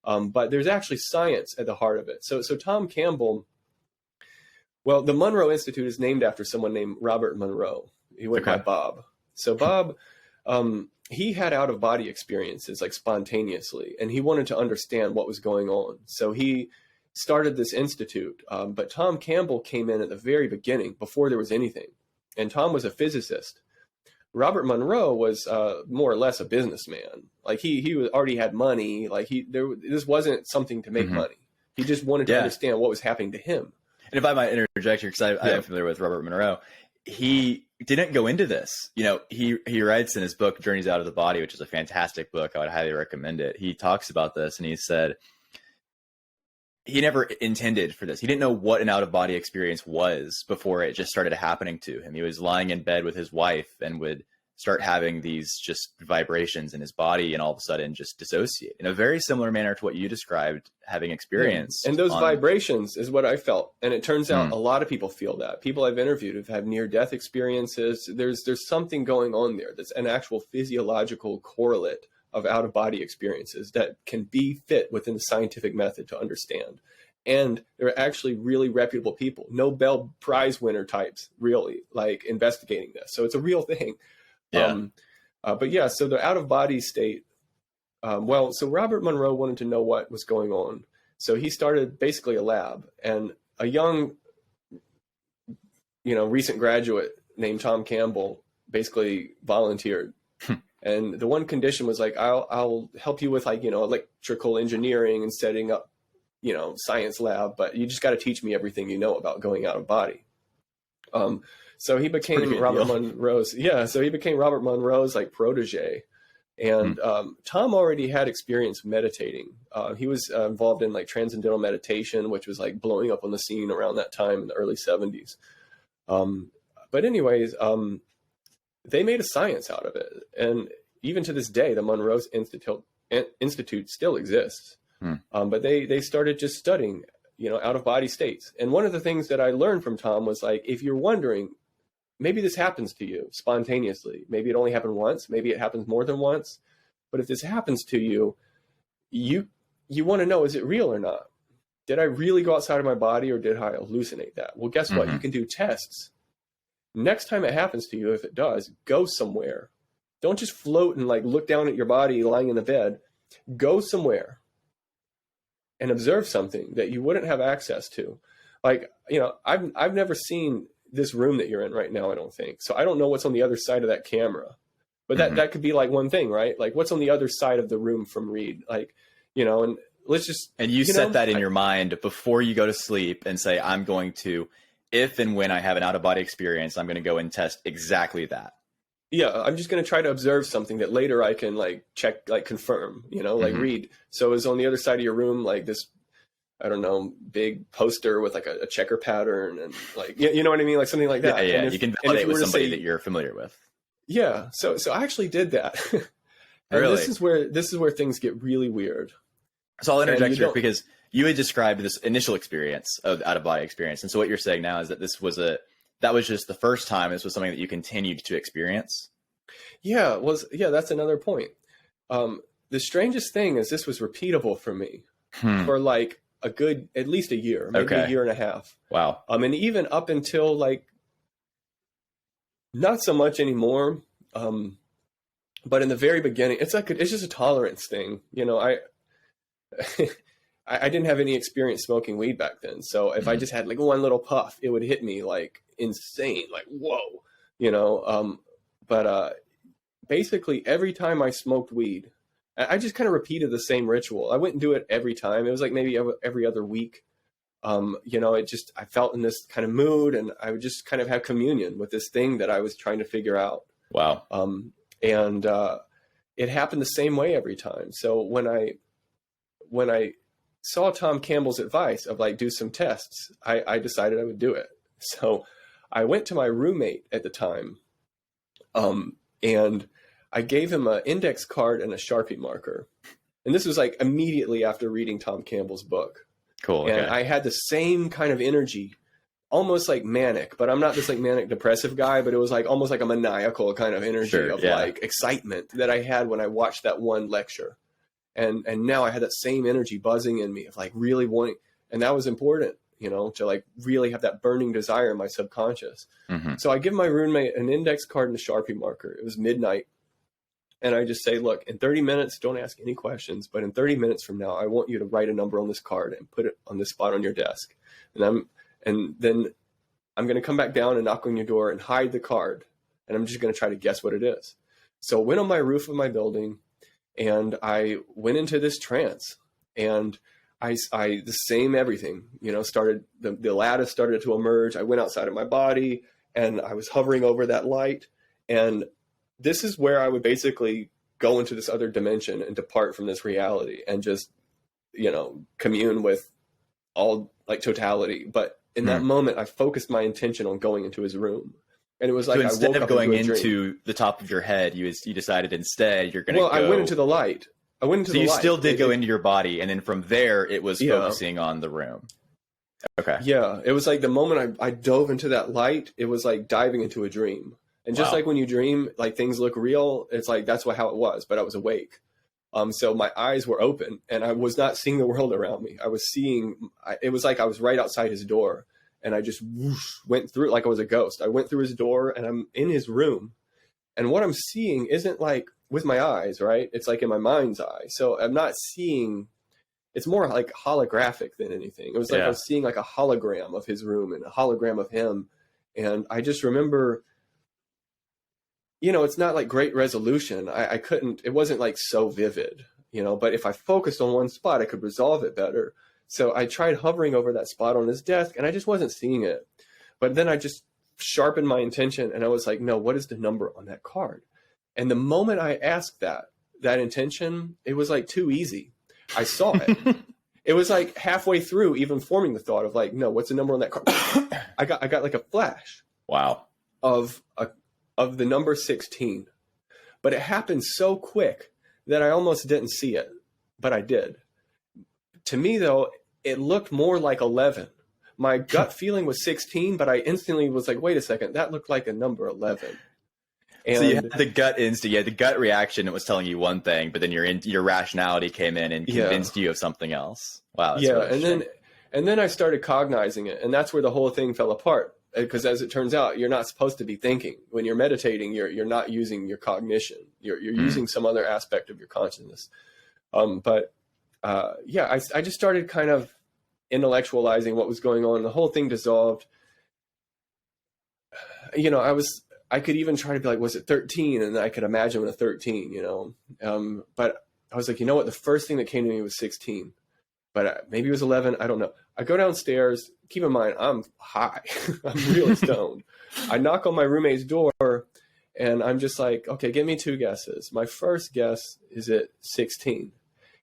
But there's actually science at the heart of it. So Tom Campbell, well, the Monroe Institute is named after someone named Robert Monroe. He went by Bob. So Bob, he had out of body experiences like spontaneously, and he wanted to understand what was going on. So he started this institute. But Tom Campbell came in at the very beginning, before there was anything. And Tom was a physicist. Robert Monroe was more or less a businessman. Like he already had money. Like this wasn't something to make money. He just wanted to understand what was happening to him. And if I might interject here, because I am familiar with Robert Monroe, he didn't go into this. He writes in his book, Journeys Out of the Body, which is a fantastic book. I would highly recommend it. He talks about this, and he said he never intended for this. He didn't know what an out-of-body experience was before it just started happening to him. He was lying in bed with his wife and would start having these just vibrations in his body, and all of a sudden just dissociate in a very similar manner to what you described having experienced. And those vibrations is what I felt. And it turns out a lot of people feel that. People I've interviewed have had near-death experiences. There's something going on there that's an actual physiological correlate of out-of-body experiences that can be fit within the scientific method to understand. And there are actually really reputable people, Nobel Prize winner types, really, like investigating this. So it's a real thing. So the out-of-body state, so Robert Monroe wanted to know what was going on. So he started basically a lab, and a young, recent graduate named Tom Campbell basically volunteered. And the one condition was like, I'll help you with electrical engineering and setting up, science lab, but you just got to teach me everything you know about going out of body. So he became Robert Monroe's like protege. And Tom already had experience meditating. He was involved in like transcendental meditation, which was like blowing up on the scene around that time in the early 70s. But anyways, they made a science out of it. And even to this day, the Monroe's Institute still exists. But they started just studying, out of body states. And one of the things that I learned from Tom was like, if you're wondering, maybe this happens to you spontaneously. Maybe it only happened once. Maybe it happens more than once. But if this happens to you, you want to know, is it real or not? Did I really go outside of my body, or did I hallucinate that? Well, guess what? You can do tests. Next time it happens to you, if it does, go somewhere. Don't just float and like look down at your body lying in the bed. Go somewhere and observe something that you wouldn't have access to. Like, I've never seen this room that you're in right now, I don't think. So I don't know what's on the other side of that camera. But that could be like one thing, right? Like, what's on the other side of the room from Reed? Like, and let's just... And you set that in your mind before you go to sleep and say, I'm going to, if and when I have an out-of-body experience, I'm going to go and test exactly that. Yeah, I'm just going to try to observe something that later I can like check, like confirm, like Reed. So is on the other side of your room like this, I don't know, big poster with like a checker pattern and like, you know what I mean? Like something like that. Yeah, you can validate with somebody that you're familiar with. Yeah, so I actually did that. And really? This is where things get really weird. So I'll interject here because you had described this initial experience of out-of-body experience. And so what you're saying now is that that was just the first time. This was something that you continued to experience. Yeah, that's another point. The strangest thing is this was repeatable for me for like at least a year, maybe a year and a half. Wow. And even up until like, not so much anymore. But in the very beginning, it's just a tolerance thing. I didn't have any experience smoking weed back then. So if I just had like one little puff, it would hit me like insane, like, whoa, but basically every time I smoked weed, I just kind of repeated the same ritual. I wouldn't do it every time. It was like maybe every other week. I felt in this kind of mood, and I would just kind of have communion with this thing that I was trying to figure out. Wow. And it happened the same way every time. So when I saw Tom Campbell's advice of like, do some tests, I decided I would do it. So I went to my roommate at the time, and I gave him an index card and a Sharpie marker. And this was like immediately after reading Tom Campbell's book. Cool. Okay. And I had the same kind of energy, almost like manic, but I'm not this like manic depressive guy, but it was like almost like a maniacal kind of energy like excitement that I had when I watched that one lecture. And now I had that same energy buzzing in me of like really wanting, and that was important, to like really have that burning desire in my subconscious. So I give my roommate an index card and a Sharpie marker. It was midnight. And I just say, look, in 30 minutes, don't ask any questions, but in 30 minutes from now, I want you to write a number on this card and put it on this spot on your desk. And then I'm going to come back down and knock on your door and hide the card. And I'm just going to try to guess what it is. So I went on my roof of my building, and I went into this trance, and I the same everything, started, the lattice started to emerge. I went outside of my body, and I was hovering over that light. And this is where I would basically go into this other dimension and depart from this reality and just, commune with all like totality. But in that moment, I focused my intention on going into his room. And it was like, so instead of going into the top of your head, you decided instead you're going to go. I went into the light. So you still did go into your body. And then from there, it was focusing on the room. Okay. Yeah. It was like the moment I dove into that light, it was like diving into a dream. And just like when you dream, like things look real, it's like that's how it was, but I was awake. So my eyes were open, and I was not seeing the world around me. It was like I was right outside his door, and I just went through it like I was a ghost. I went through his door, and I'm in his room. And what I'm seeing isn't like with my eyes, right? It's like in my mind's eye. So I'm not seeing, it's more like holographic than anything. It was like I was seeing like a hologram of his room and a hologram of him. And I just remember, it's not like great resolution. It wasn't like so vivid, but if I focused on one spot, I could resolve it better. So I tried hovering over that spot on his desk, and I just wasn't seeing it. But then I just sharpened my intention, and I was like, no, what is the number on that card? And the moment I asked that intention, it was like too easy. I saw it. It was like halfway through even forming the thought of like, no, what's the number on that card? I got like a flash. Wow. Of the number 16. But it happened so quick that I almost didn't see it, but I did. To me, though, it looked more like 11. My gut feeling was 16, but I instantly was like, wait a second, that looked like a number 11. And so you had the gut instinct, you had the gut reaction that was telling you one thing, but then your rationality came in and convinced you of something else. Wow. That's really and then I started cognizing it, and that's where the whole thing fell apart. Because as it turns out, you're not supposed to be thinking. When you're meditating, you're not using your cognition. You're using some other aspect of your consciousness. I just started kind of intellectualizing what was going on. The whole thing dissolved. You know, I could even try to be like, was it 13? And I could imagine with a 13, you know. But I was like, you know what? The first thing that came to me was 16. But maybe it was 11. I don't know. I go downstairs. Keep in mind, I'm high. I'm really stoned. I knock on my roommate's door, and I'm just like, okay, give me 2 guesses. My first guess is at 16.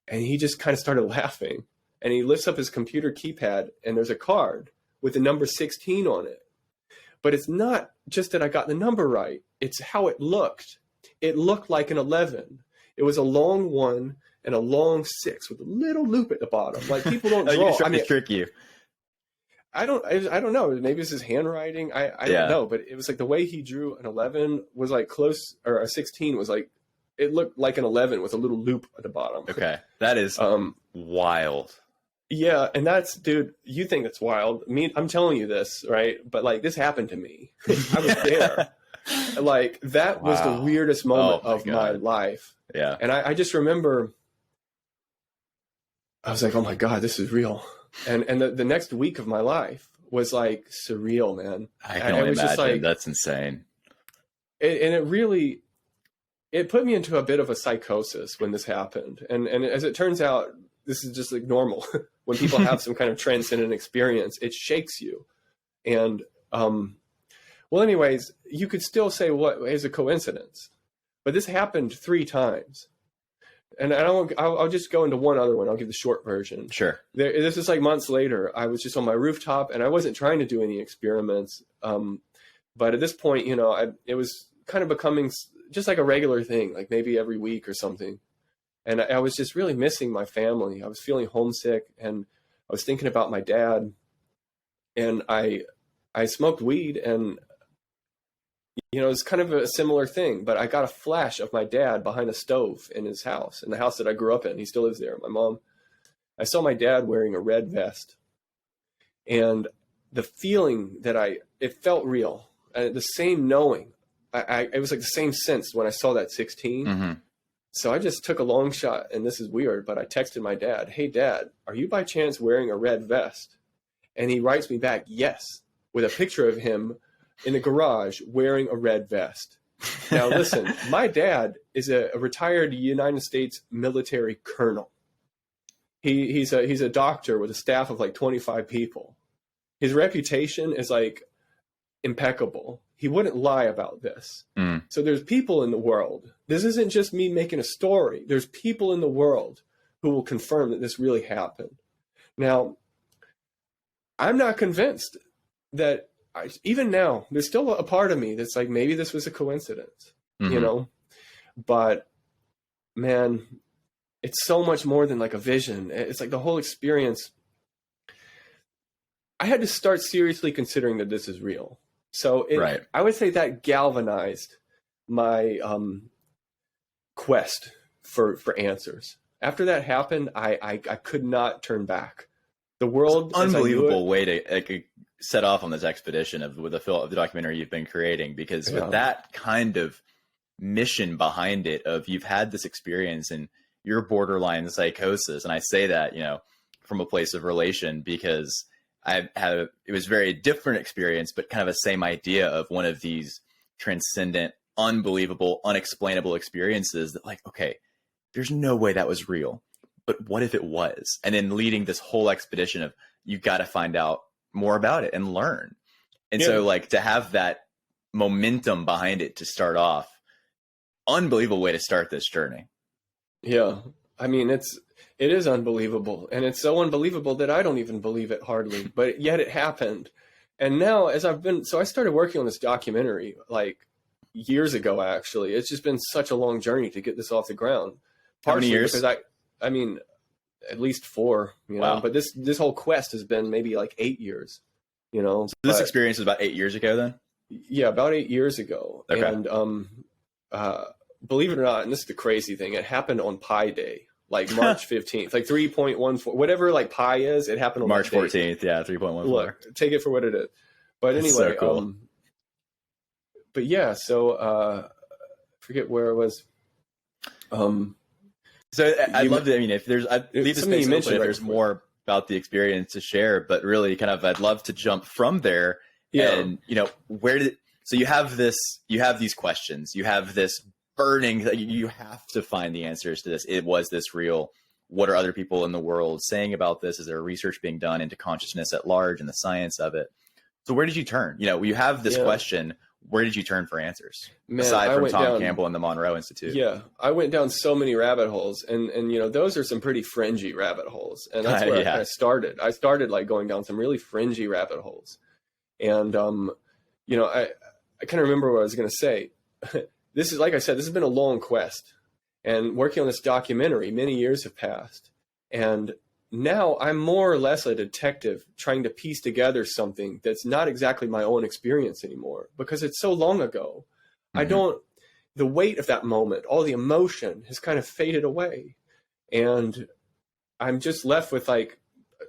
And he just kind of started laughing. And he lifts up his computer keypad, and there's a card with the number 16 on it. But it's not just that I got the number right. It's how it looked. It looked like an 11. It was a long 1 and a long 6 with a little loop at the bottom. Like, people don't draw. He's trying to trick you. I don't know. Maybe it's his handwriting. I don't know. But it was like the way he drew an 11 was like close, or a 16 was like, it looked like an 11 with a little loop at the bottom. Okay. That is wild. Yeah. And that's, dude, you think it's wild. I'm telling you this, right? But like, this happened to me. I was there. Like, that was the weirdest moment of my life. Yeah. And I just remember, I was like, oh my God, this is real. And the next week of my life was like surreal, man. I can only imagine. Like, that's insane. It put me into a bit of a psychosis when this happened. And as it turns out, this is just like normal. When people have some kind of transcendent experience, it shakes you. And, well, anyways, you could still say what is a coincidence, but this happened 3 times. And I'll just go into one other one. I'll give the short version. Sure. This is like months later. I was just on my rooftop, and I wasn't trying to do any experiments. But at this point, you know, it was kind of becoming just like a regular thing, like maybe every week or something. And I was just really missing my family. I was feeling homesick, and I was thinking about my dad. And I smoked weed, and you know, it's kind of a similar thing, but I got a flash of my dad behind a stove in his house, in the house that I grew up in. He still lives there. My mom, I saw my dad wearing a red vest, and the feeling that it felt real. The same knowing, it was like the same sense when I saw that 16. Mm-hmm. So I just took a long shot, and this is weird, but I texted my dad, hey Dad, are you by chance wearing a red vest? And he writes me back, yes, with a picture of him in the garage wearing a red vest. Now listen, my dad is a retired United States military colonel. He's a doctor with a staff of like 25 people. His reputation is like impeccable. He wouldn't lie about this. So there's people in the world. This isn't just me making a story. There's people in the world who will confirm that this really happened. Now, I'm not convinced that even now, there's still a part of me that's like, maybe this was a coincidence, you know, but man, it's so much more than like a vision. It's like the whole experience. I had to start seriously considering that this is real. So I would say that galvanized my quest for answers. After that happened, I could not turn back. The world, it's an unbelievable way to set off on this expedition of the documentary you've been creating, because with that kind of mission behind it, of you've had this experience and you're borderline psychosis, and I say that, you know, from a place of relation, because it was a very different experience, but kind of the same idea of one of these transcendent, unbelievable, unexplainable experiences that, like, okay, there's no way that was real, but what if it was? And then leading this whole expedition of, you got to find out more about it and learn. And so, like, to have that momentum behind it to start off, unbelievable way to start this journey. Yeah. I mean, it is unbelievable, and it's so unbelievable that I don't even believe it hardly, but yet it happened. And now, I started working on this documentary like years ago, actually. It's just been such a long journey to get this off the ground. How many years? Because I mean, at least 4, you know, Wow. but this whole quest has been maybe like 8 years, you know. So this experience was about 8 years ago then? Yeah, about 8 years ago. Okay. And believe it or not, and this is the crazy thing, it happened on Pi Day, like March 15th, like 3.14, whatever like pi is, it happened on March that date. 14th, yeah, 3.14. Look, take it for what it is. But That's anyway, so cool. but yeah, so forget where it was. So I'd love to, I mean, if there's, I'd leave this something you space open mentioned if right there's before. more about the experience to share, but really kind of, I'd love to jump from there. Yeah. And, you know, so you have these questions, you have this burning, you have to find the answers to this. Was this real? What are other people in the world saying about this? Is there research being done into consciousness at large and the science of it? So where did you turn? You know, you have this question. Where did you turn for answers? Man, aside I from went Tom down- Campbell and the Monroe Institute. Yeah, I went down so many rabbit holes, and you know, those are some pretty fringy rabbit holes, and that's where I kind of started. I started like going down some really fringy rabbit holes, and you know, I kind of remember what I was going to say. This is, like I said, this has been a long quest, and working on this documentary, many years have passed, and now I'm more or less a detective trying to piece together something that's not exactly my own experience anymore, because it's so long ago. Mm-hmm. The weight of that moment, all the emotion has kind of faded away. And I'm just left with like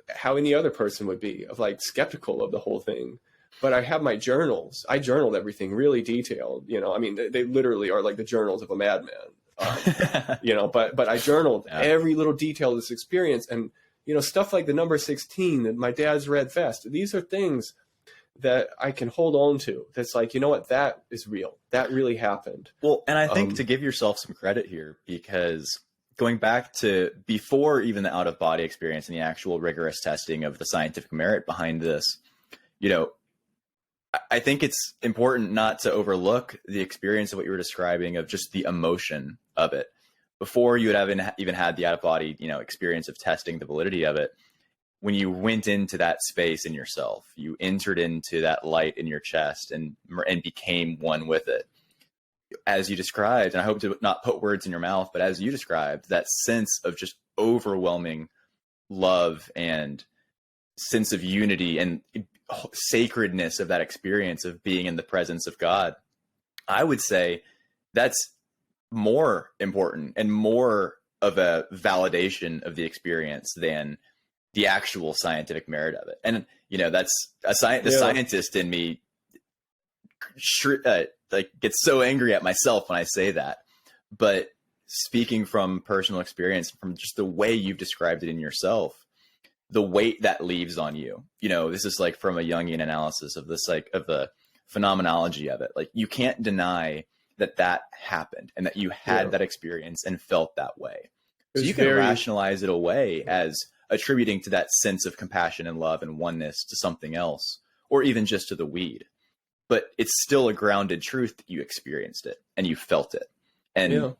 how any other person would be, of like skeptical of the whole thing. But I have my journals. I journaled everything really detailed. You know, I mean, they literally are like the journals of a madman. You know, but I journaled every little detail of this experience. And, you know, stuff like the number 16 and my dad's red vest. These are things that I can hold on to. That's like, you know what, that is real. That really happened. Well, and I think to give yourself some credit here, because going back to before even the out-of-body experience and the actual rigorous testing of the scientific merit behind this, you know, I think it's important not to overlook the experience of what you were describing, of just the emotion of it. Before you had even had the out-of-body, you know, experience of testing the validity of it, when you went into that space in yourself, you entered into that light in your chest and became one with it. As you described, and I hope to not put words in your mouth, but as you described, that sense of just overwhelming love and sense of unity and sacredness of that experience of being in the presence of God, I would say that's more important and more of a validation of the experience than the actual scientific merit of it. And, you know, that's the scientist in me like gets so angry at myself when I say that. But speaking from personal experience, from just the way you've described it in yourself, the weight that leaves on you, you know, this is like from a Jungian analysis of this, like of the phenomenology of it. Like you can't deny that happened and that you had that experience and felt that way. So you can rationalize it away as attributing to that sense of compassion and love and oneness to something else, or even just to the weed. But it's still a grounded truth that you experienced it and you felt it. And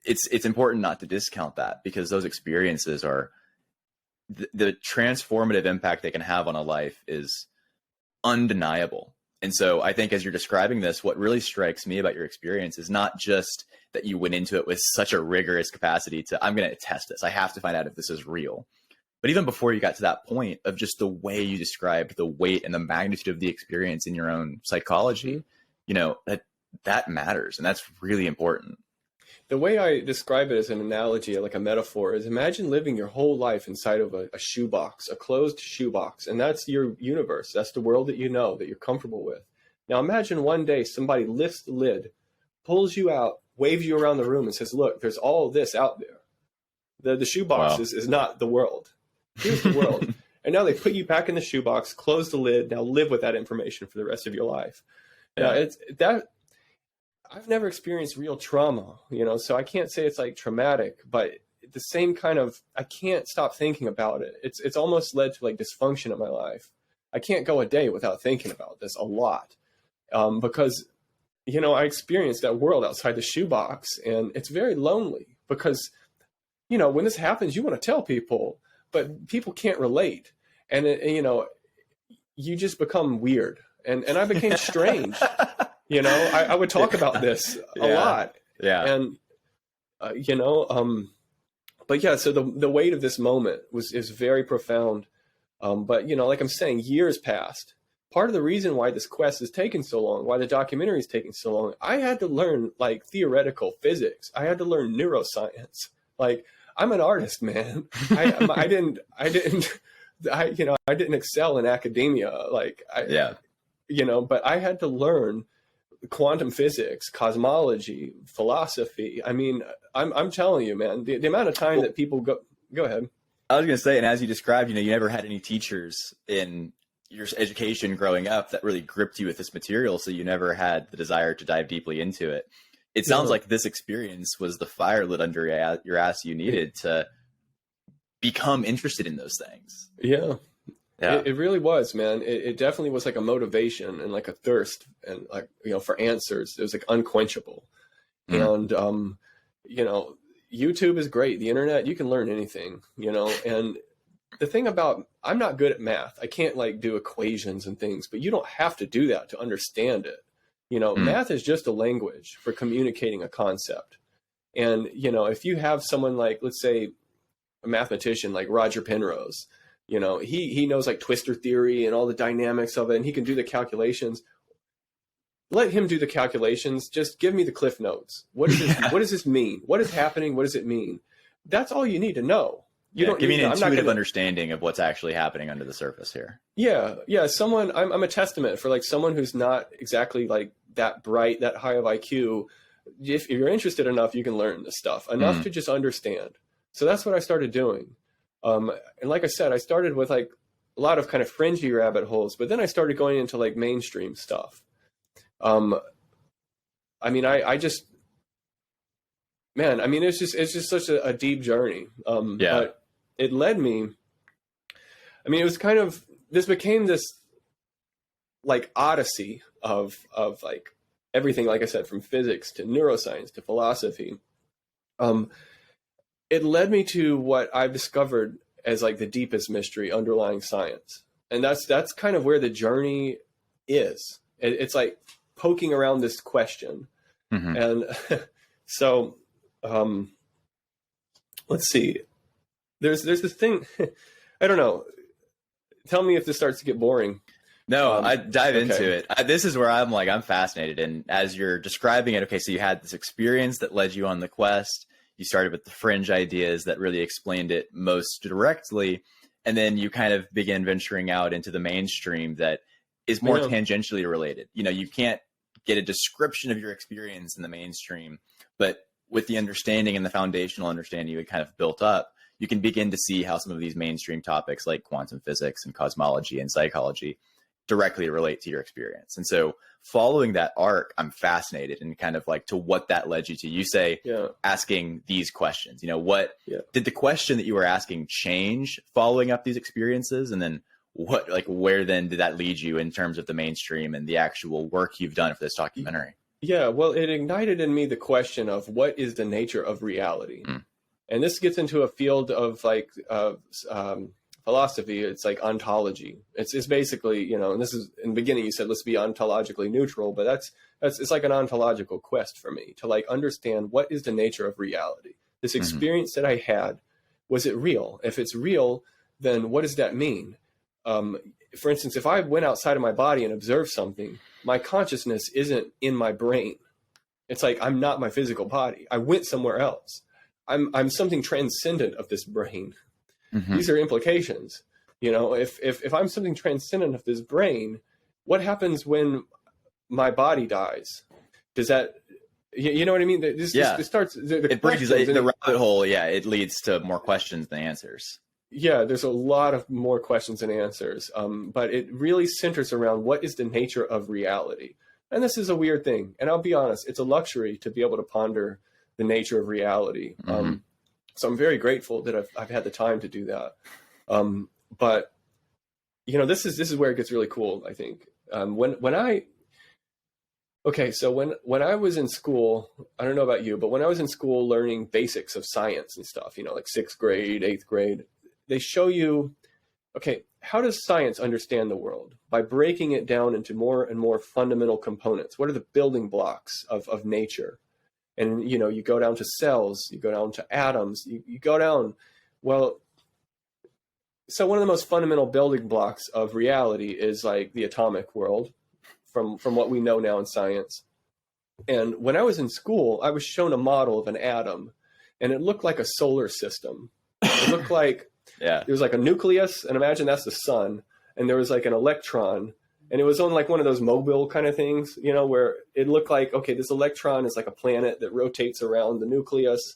it's important not to discount that, because those experiences are the transformative impact they can have on a life is undeniable. And so I think as you're describing this, what really strikes me about your experience is not just that you went into it with such a rigorous capacity to, I'm going to test this, I have to find out if this is real. But even before you got to that point of just the way you described the weight and the magnitude of the experience in your own psychology, you know, that matters. And that's really important. The way I describe it as an analogy, like a metaphor, is imagine living your whole life inside of a shoebox, a closed shoebox. And that's your universe. That's the world that you know, that you're comfortable with. Now imagine one day somebody lifts the lid, pulls you out, waves you around the room and says, look, there's all this out there. The shoebox is not the world. Here's the world. And now they put you back in the shoebox, close the lid. Now live with that information for the rest of your life. Now it's that I've never experienced real trauma, you know, so I can't say it's like traumatic, but the same kind of, I can't stop thinking about it. It's almost led to like dysfunction in my life. I can't go a day without thinking about this a lot, because, you know, I experienced that world outside the shoebox, and it's very lonely because, you know, when this happens, you want to tell people, but people can't relate. And you know, you just become weird. And I became strange. You know, I would talk about this a lot. Yeah. And, you know, But yeah, so the weight of this moment is very profound. But like I'm saying, years passed. Part of the reason why this quest is taking so long, why the documentary is taking so long, I had to learn like theoretical physics. I had to learn neuroscience. Like, I'm an artist, man. I didn't excel in academia. But I had to learn quantum physics, cosmology, philosophy. I mean, I'm telling you, man, the amount of time that people go ahead. I was going to say, and as you described, you never had any teachers in your education growing up that really gripped you with this material, so you never had the desire to dive deeply into it. It sounds like this experience was the fire lit under your ass you needed to become interested in those things. Yeah. It really was, man. It definitely was like a motivation and like a thirst and like, for answers. It was like unquenchable. And, YouTube is great. The internet, you can learn anything, and the thing about, I'm not good at math. I can't like do equations and things, but you don't have to do that to understand it. Math is just a language for communicating a concept. And, if you have someone like, let's say a mathematician like Roger Penrose, he knows like twistor theory and all the dynamics of it, and he can do the calculations. Let him do the calculations. Just give me the cliff notes. What does this mean? What is happening? What does it mean? That's all you need to know. You don't give me an intuitive understanding of what's actually happening under the surface here. Yeah. I'm a testament for like someone who's not exactly like that bright, that high of IQ. If you're interested enough, you can learn this stuff enough to just understand. So that's what I started doing. And like I said, I started with like a lot of kind of fringy rabbit holes, but then I started going into like mainstream stuff. It's just such a deep journey. But it led me, it was kind of, this became this like odyssey of like everything, like I said, from physics to neuroscience to philosophy. It led me to what I've discovered as like the deepest mystery underlying science. And that's kind of where the journey is. It's like poking around this question. And so, let's see, there's this thing, I don't know. Tell me if this starts to get boring. No, I dive into it. This is where I'm fascinated. And as you're describing it, okay, so you had this experience that led you on the quest. You started with the fringe ideas that really explained it most directly. And then you kind of begin venturing out into the mainstream that is more tangentially related. You can't get a description of your experience in the mainstream, but with the understanding and the foundational understanding you had kind of built up, you can begin to see how some of these mainstream topics like quantum physics and cosmology and psychology directly relate to your experience. And so following that arc, I'm fascinated and kind of like to what that led you to. You say asking these questions, what did the question that you were asking change following up these experiences? And then where then did that lead you in terms of the mainstream and the actual work you've done for this documentary? Yeah, well, it ignited in me the question of what is the nature of reality? And this gets into a field of like philosophy. It's like ontology. It's basically, and this is in the beginning you said, let's be ontologically neutral, but it's like an ontological quest for me to like understand what is the nature of reality. This experience that I had, was it real? If it's real, then what does that mean? For instance, if I went outside of my body and observed something, my consciousness isn't in my brain. It's like, I'm not my physical body. I went somewhere else. I'm something transcendent of this brain. These are implications. If I'm something transcendent of this brain, what happens when my body dies? Does that, you know what I mean? This starts, it brings the rabbit hole. Yeah. It leads to more questions than answers. Yeah, there's a lot of more questions and answers, but it really centers around what is the nature of reality. And this is a weird thing. And I'll be honest, it's a luxury to be able to ponder the nature of reality. So I'm very grateful that I've had the time to do that. But this is where it gets really cool, I think. When I was in school, I don't know about you, but when I was in school learning basics of science and stuff, like 6th grade, 8th grade, they show you, how does science understand the world? By breaking it down into more and more fundamental components. What are the building blocks of nature? And, you know, you go down to cells, you go down to atoms, you go down. Well, so one of the most fundamental building blocks of reality is like the atomic world from what we know now in science. And when I was in school, I was shown a model of an atom, and it looked like a solar system. It looked like there was like a nucleus, and imagine that's the sun, and there was like an electron, and it was on like one of those mobile kind of things, you know, where it looked like, okay, this electron is like a planet that rotates around the nucleus.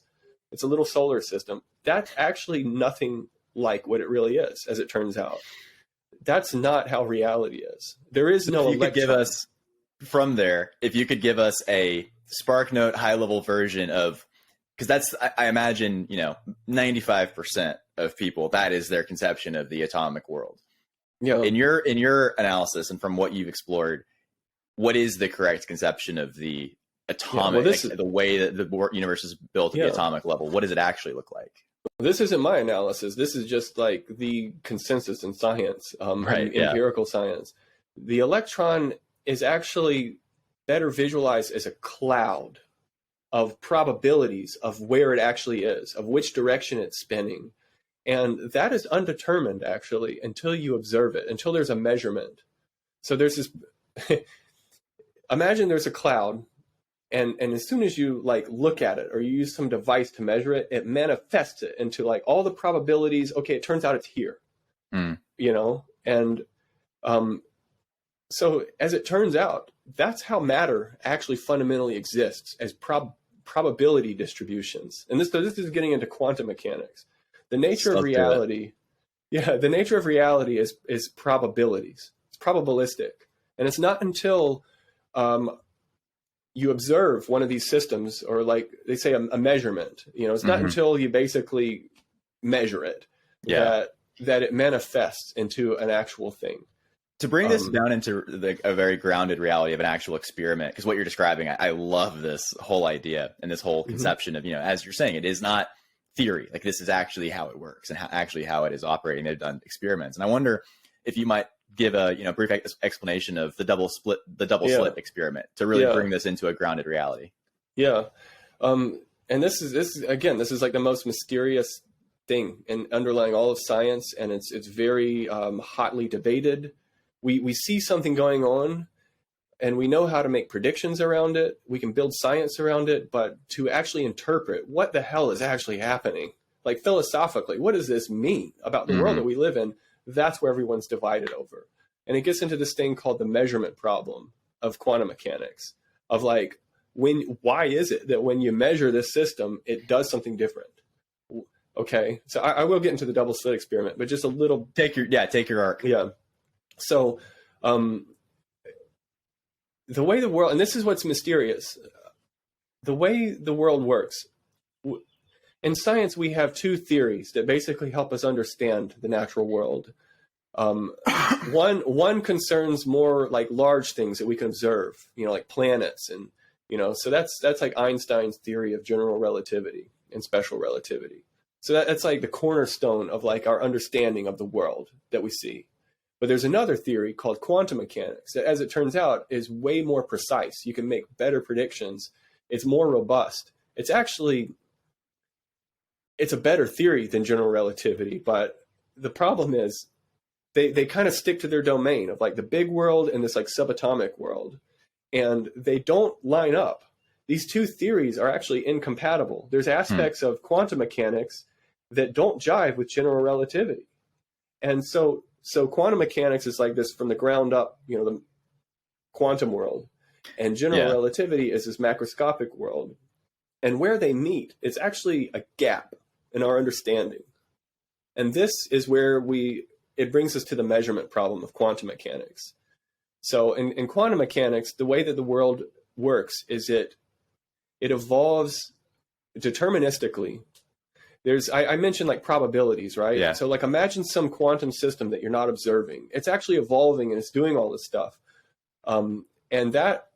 It's a little solar system. That's actually nothing like what it really is, as it turns out. That's not how reality is. There is no electron. Give us from there, if you could give us a SparkNote high-level version of, because that's, I imagine, you know, 95% of people, that is their conception of the atomic world. Yeah. In your analysis and from what you've explored, what is the correct conception of the atomic, the way that the universe is built at the atomic level? What does it actually look like? This isn't my analysis. This is just like the consensus in science, empirical science. The electron is actually better visualized as a cloud of probabilities of where it actually is, of which direction it's spinning. And that is undetermined, actually, until you observe it, until there's a measurement. So there's this, imagine there's a cloud, and as soon as you like look at it or you use some device to measure it, it manifests it into like all the probabilities. Okay, it turns out it's here, you know? And so as it turns out, that's how matter actually fundamentally exists, as probability distributions. And this is getting into quantum mechanics. The nature of reality, the nature of reality is probabilities. It's probabilistic. And it's not until you observe one of these systems, or like they say a measurement, you know, it's not until you basically measure it that it manifests into an actual thing. To bring this down into a very grounded reality of an actual experiment, because what you're describing, I love this whole idea and this whole conception of, you know, as you're saying, it is not theory. Like, this is actually how it works and how it is operating. They've done experiments. And I wonder if you might give a, you know, brief explanation of the double slit experiment to really bring this into a grounded reality. Yeah. And this is like the most mysterious thing in underlying all of science. And it's very hotly debated. We see something going on, and we know how to make predictions around it. We can build science around it, but to actually interpret what the hell is actually happening, like philosophically, what does this mean about the world that we live in? That's where everyone's divided over. And it gets into this thing called the measurement problem of quantum mechanics, of like, why is it that when you measure this system, it does something different? Okay, so I will get into the double slit experiment, but just a little. Take your arc. Yeah. So the way the world, and this is what's mysterious, the way the world works, in science, we have two theories that basically help us understand the natural world. One concerns more like large things that we can observe, you know, like planets, and, you know, so that's like Einstein's theory of general relativity and special relativity. So that's like the cornerstone of like our understanding of the world that we see. But there's another theory called quantum mechanics that, as it turns out, is way more precise. You can make better predictions. It's more robust. It's a better theory than general relativity. But the problem is they kind of stick to their domain of like the big world and this like subatomic world. And they don't line up. These two theories are actually incompatible. There's aspects of quantum mechanics that don't jive with general relativity. And so quantum mechanics is like this from the ground up, you know, the quantum world, and general relativity is this macroscopic world. And where they meet, it's actually a gap in our understanding. And this is where it brings us to the measurement problem of quantum mechanics. So in quantum mechanics, the way that the world works is it evolves deterministically. I mentioned like probabilities, right? Yeah. So like imagine some quantum system that you're not observing. It's actually evolving and it's doing all this stuff. And that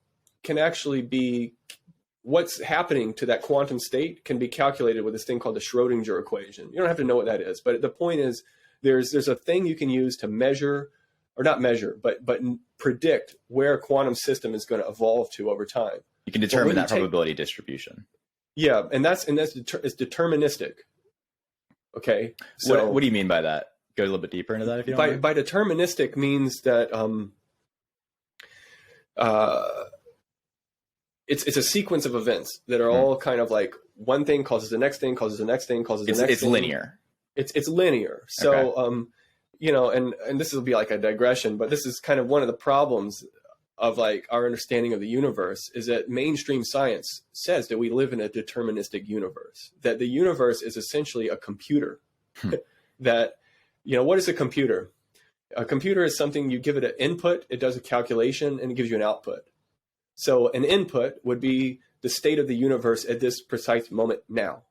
can actually be what's happening to that quantum state can be calculated with this thing called the Schrodinger equation. You don't have to know what that is, but the point is there's a thing you can use to measure, or not measure, but predict where a quantum system is going to evolve to over time. You can determine that probability distribution. Yeah, and it's deterministic. Okay, so what do you mean by that? Go a little bit deeper into that if you don't mind. By deterministic means that it's a sequence of events that are all kind of like one thing causes the next thing, causes the next thing, causes the next thing. It's linear. It's linear. So Okay. you know, and this will be like a digression, but this is kind of one of the problems of like our understanding of the universe is that mainstream science says that we live in a deterministic universe, that the universe is essentially a computer. That, you know, what is a computer? A computer is something you give it an input, it does a calculation, and it gives you an output. So an input would be the state of the universe at this precise moment now.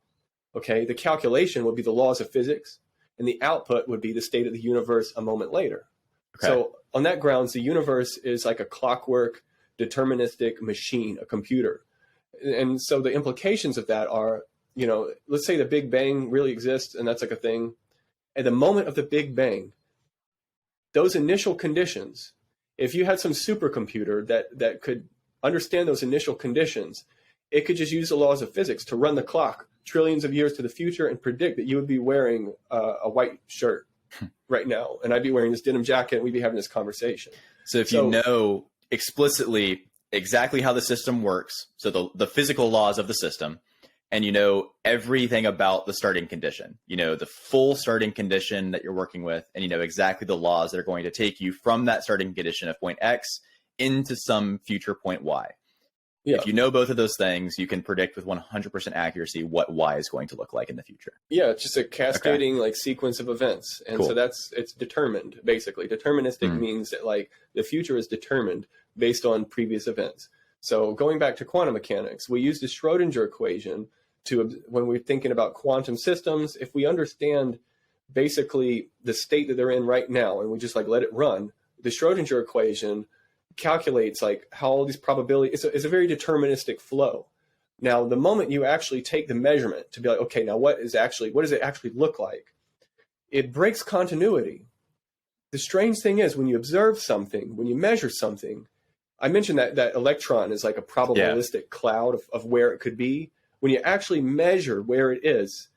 Okay, the calculation would be the laws of physics, and the output would be the state of the universe a moment later. Okay. So on that grounds, the universe is like a clockwork, deterministic machine, a computer. And so the implications of that are, you know, let's say the Big Bang really exists, and that's like a thing. At the moment of the Big Bang, those initial conditions, if you had some supercomputer that could understand those initial conditions, it could just use the laws of physics to run the clock trillions of years to the future and predict that you would be wearing a white shirt right now, and I'd be wearing this denim jacket, and we'd be having this conversation. So if you know explicitly exactly how the system works, so the physical laws of the system, and you know everything about the starting condition, you know the full starting condition that you're working with, and you know exactly the laws that are going to take you from that starting condition of point X into some future point Y. Yeah. If you know both of those things, you can predict with 100% accuracy what Y is going to look like in the future. Yeah, it's just a cascading like sequence of events. And so it's determined, basically. Deterministic means that like the future is determined based on previous events. So going back to quantum mechanics, we use the Schrodinger equation when we're thinking about quantum systems. If we understand basically the state that they're in right now, and we just like let it run, the Schrodinger equation calculates like how all these probabilities, it's a very deterministic flow. Now, the moment you actually take the measurement to be like, okay, now what does it actually look like? It breaks continuity. The strange thing is when you observe something, when you measure something, I mentioned that electron is like a probabilistic cloud of where it could be. When you actually measure where it is,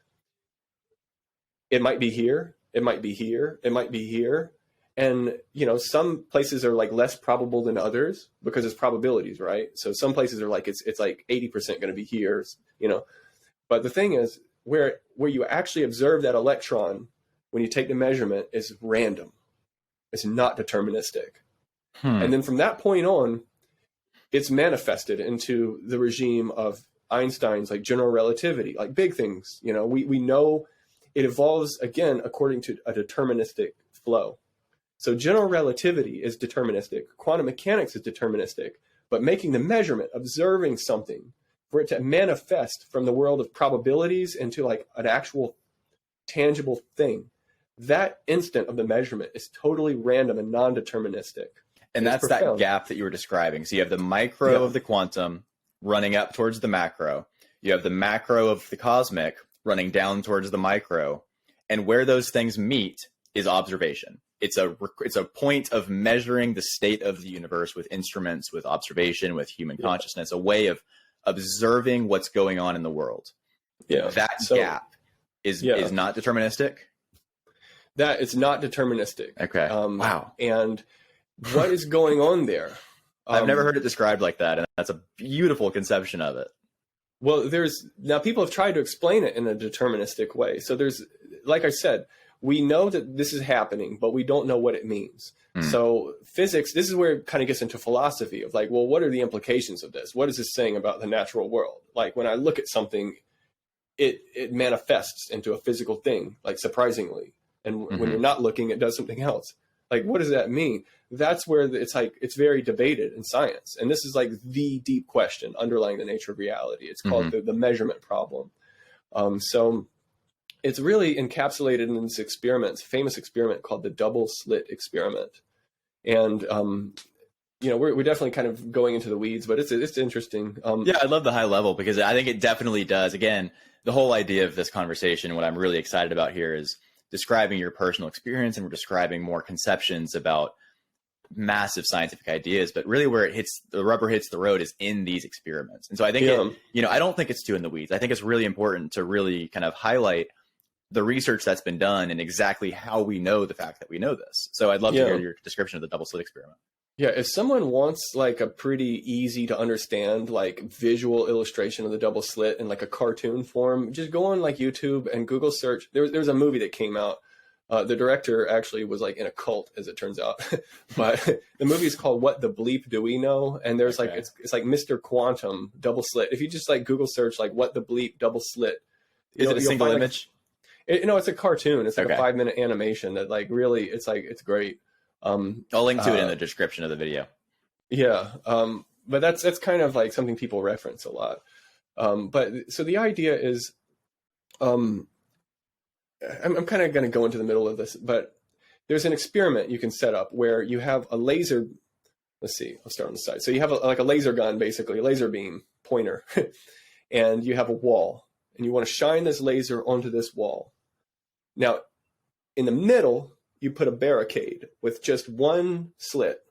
it might be here, it might be here, it might be here. And, you know, some places are like less probable than others because it's probabilities, right? So some places are like, it's like 80% going to be here, you know. But the thing is, where you actually observe that electron when you take the measurement is random. It's not deterministic. And then from that point on, it's manifested into the regime of Einstein's like general relativity, like big things. You know, we know it evolves, again, according to a deterministic flow. So general relativity is deterministic. Quantum mechanics is deterministic. But making the measurement, observing something, for it to manifest from the world of probabilities into like an actual tangible thing, that instant of the measurement is totally random and non-deterministic. And that's that gap that you were describing. So you have the micro of the quantum running up towards the macro. You have the macro of the cosmic running down towards the micro. And where those things meet is observation. It's a point of measuring the state of the universe with instruments, with observation, with human consciousness, a way of observing what's going on in the world. Yeah. That gap is not deterministic? That it's not deterministic. Okay. Wow. And what is going on there? I've never heard it described like that, and that's a beautiful conception of it. Well, now people have tried to explain it in a deterministic way. So like I said, we know that this is happening, but we don't know what it means. So physics, this is where it kind of gets into philosophy of like, well, what are the implications of this? What is this saying about the natural world? Like when I look at something, it manifests into a physical thing, like surprisingly. And when you're not looking, it does something else. Like, what does that mean? That's where it's very debated in science. And this is like the deep question underlying the nature of reality. It's called the measurement problem. So it's really encapsulated in this experiment, famous experiment called the double slit experiment. And, you know, we're definitely kind of going into the weeds, but it's interesting. Yeah, I love the high level because I think it definitely does. Again, the whole idea of this conversation, what I'm really excited about here is describing your personal experience, and we're describing more conceptions about massive scientific ideas, but really where the rubber hits the road is in these experiments. And so I think, I don't think it's too in the weeds. I think it's really important to really kind of highlight the research that's been done and exactly how we know the fact that we know this. So I'd love to hear your description of the double slit experiment. Yeah, if someone wants like a pretty easy to understand like visual illustration of the double slit in like a cartoon form, just go on like YouTube and Google search. There's a movie that came out. The director actually was like in a cult, as it turns out. But the movie is called What the Bleep Do We Know? And there's like it's like Mr. Quantum double slit. If you just like Google search like What the Bleep double slit, is it a single image? It's a cartoon. It's like a 5-minute animation that like really it's great. I'll link to it in the description of the video. Yeah. But that's kind of like something people reference a lot. But so the idea is, I'm kind of going to go into the middle of this, but there's an experiment you can set up where you have a laser. Let's see, I'll start on the side. So you have like a laser gun, basically a laser beam pointer, and you have a wall and you want to shine this laser onto this wall. Now in the middle, you put a barricade with just one slit.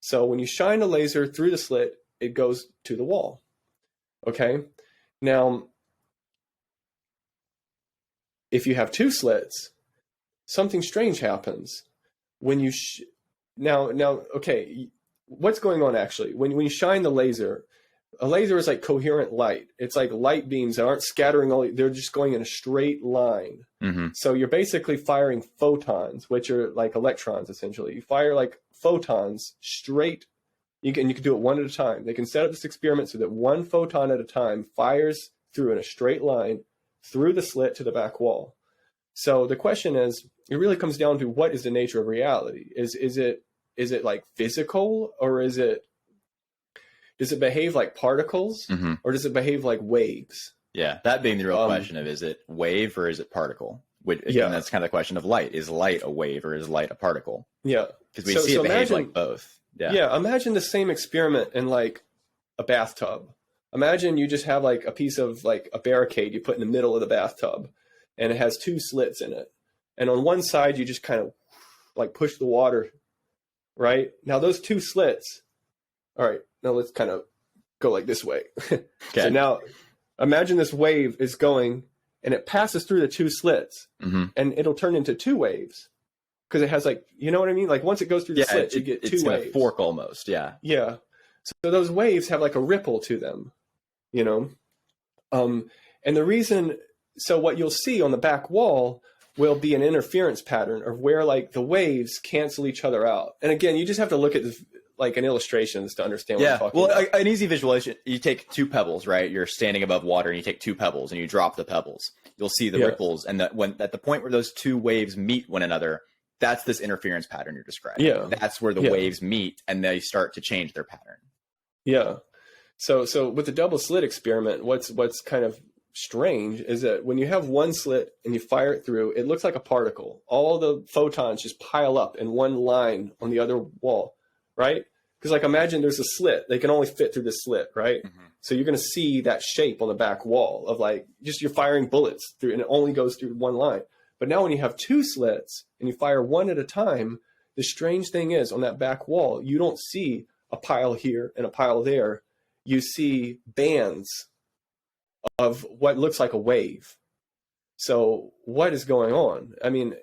So when you shine a laser through the slit, it goes to the wall. Okay. Now, if you have two slits, something strange happens. When you okay, what's going on actually? When you shine the laser, a laser is like coherent light. It's like light beams that aren't scattering they're just going in a straight line. Mm-hmm. So you're basically firing photons, which are like electrons essentially. You fire like photons straight. You can do it one at a time. They can set up this experiment so that one photon at a time fires through in a straight line through the slit to the back wall. So the question is, it really comes down to what is the nature of reality? Is it like physical, or does it behave like particles, mm-hmm. or does it behave like waves? Yeah, that being the real question of, is it wave or is it particle? Again, that's kind of the question of light. Is light a wave or is light a particle? Yeah. Because we see it behave like both. Yeah, imagine the same experiment in like a bathtub. Imagine you just have like a piece of like a barricade you put in the middle of the bathtub, and it has two slits in it. And on one side, you just kind of like push the water, right? Now those two slits, all right, now let's kind of go like this way. Okay. So now imagine this wave is going and it passes through the two slits, mm-hmm. and it'll turn into two waves. Because it has like, you know what I mean? Like once it goes through the slits, you get two waves. It's going to fork almost, yeah. Yeah. So those waves have like a ripple to them, you know? And the reason, so what you'll see on the back wall will be an interference pattern of where like the waves cancel each other out. And again, you just have to look at this, like an illustration to understand what I'm talking about. An easy visualization, you take two pebbles, right? You're standing above water and you take two pebbles and you drop the pebbles. You'll see the ripples. And at the point where those two waves meet one another, that's this interference pattern you're describing. Yeah. That's where the waves meet and they start to change their pattern. Yeah. So with the double slit experiment, what's kind of strange is that when you have one slit and you fire it through, it looks like a particle. All the photons just pile up in one line on the other wall, right? Because like imagine there's a slit. They can only fit through this slit, right? Mm-hmm. So you're going to see that shape on the back wall of like just you're firing bullets through, and it only goes through one line. But now when you have two slits and you fire one at a time, the strange thing is on that back wall, you don't see a pile here and a pile there. You see bands of what looks like a wave. So what is going on? I mean,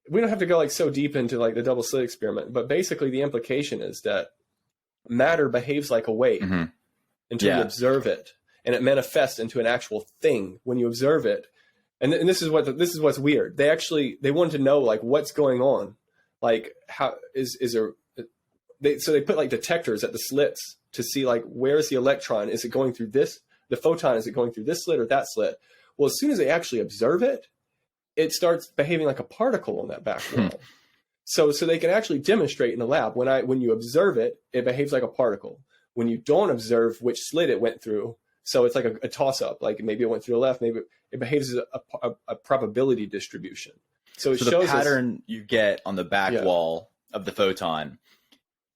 we don't have to go like so deep into like the double slit experiment, but basically the implication is that matter behaves like a wave mm-hmm. until you observe it, and it manifests into an actual thing when you observe it. And this is what's weird. They wanted to know like what's going on, like how is there. So they put like detectors at the slits to see like where's the electron? Is it going through the photon? Is it going through this slit or that slit? Well, as soon as they actually observe it, it starts behaving like a particle on that back wall. So they can actually demonstrate in the lab when you observe it, it behaves like a particle. When you don't observe which slit it went through, so it's like a toss up. Like maybe it went through the left, maybe it behaves as a probability distribution. So shows the pattern you get on the back wall of the photon,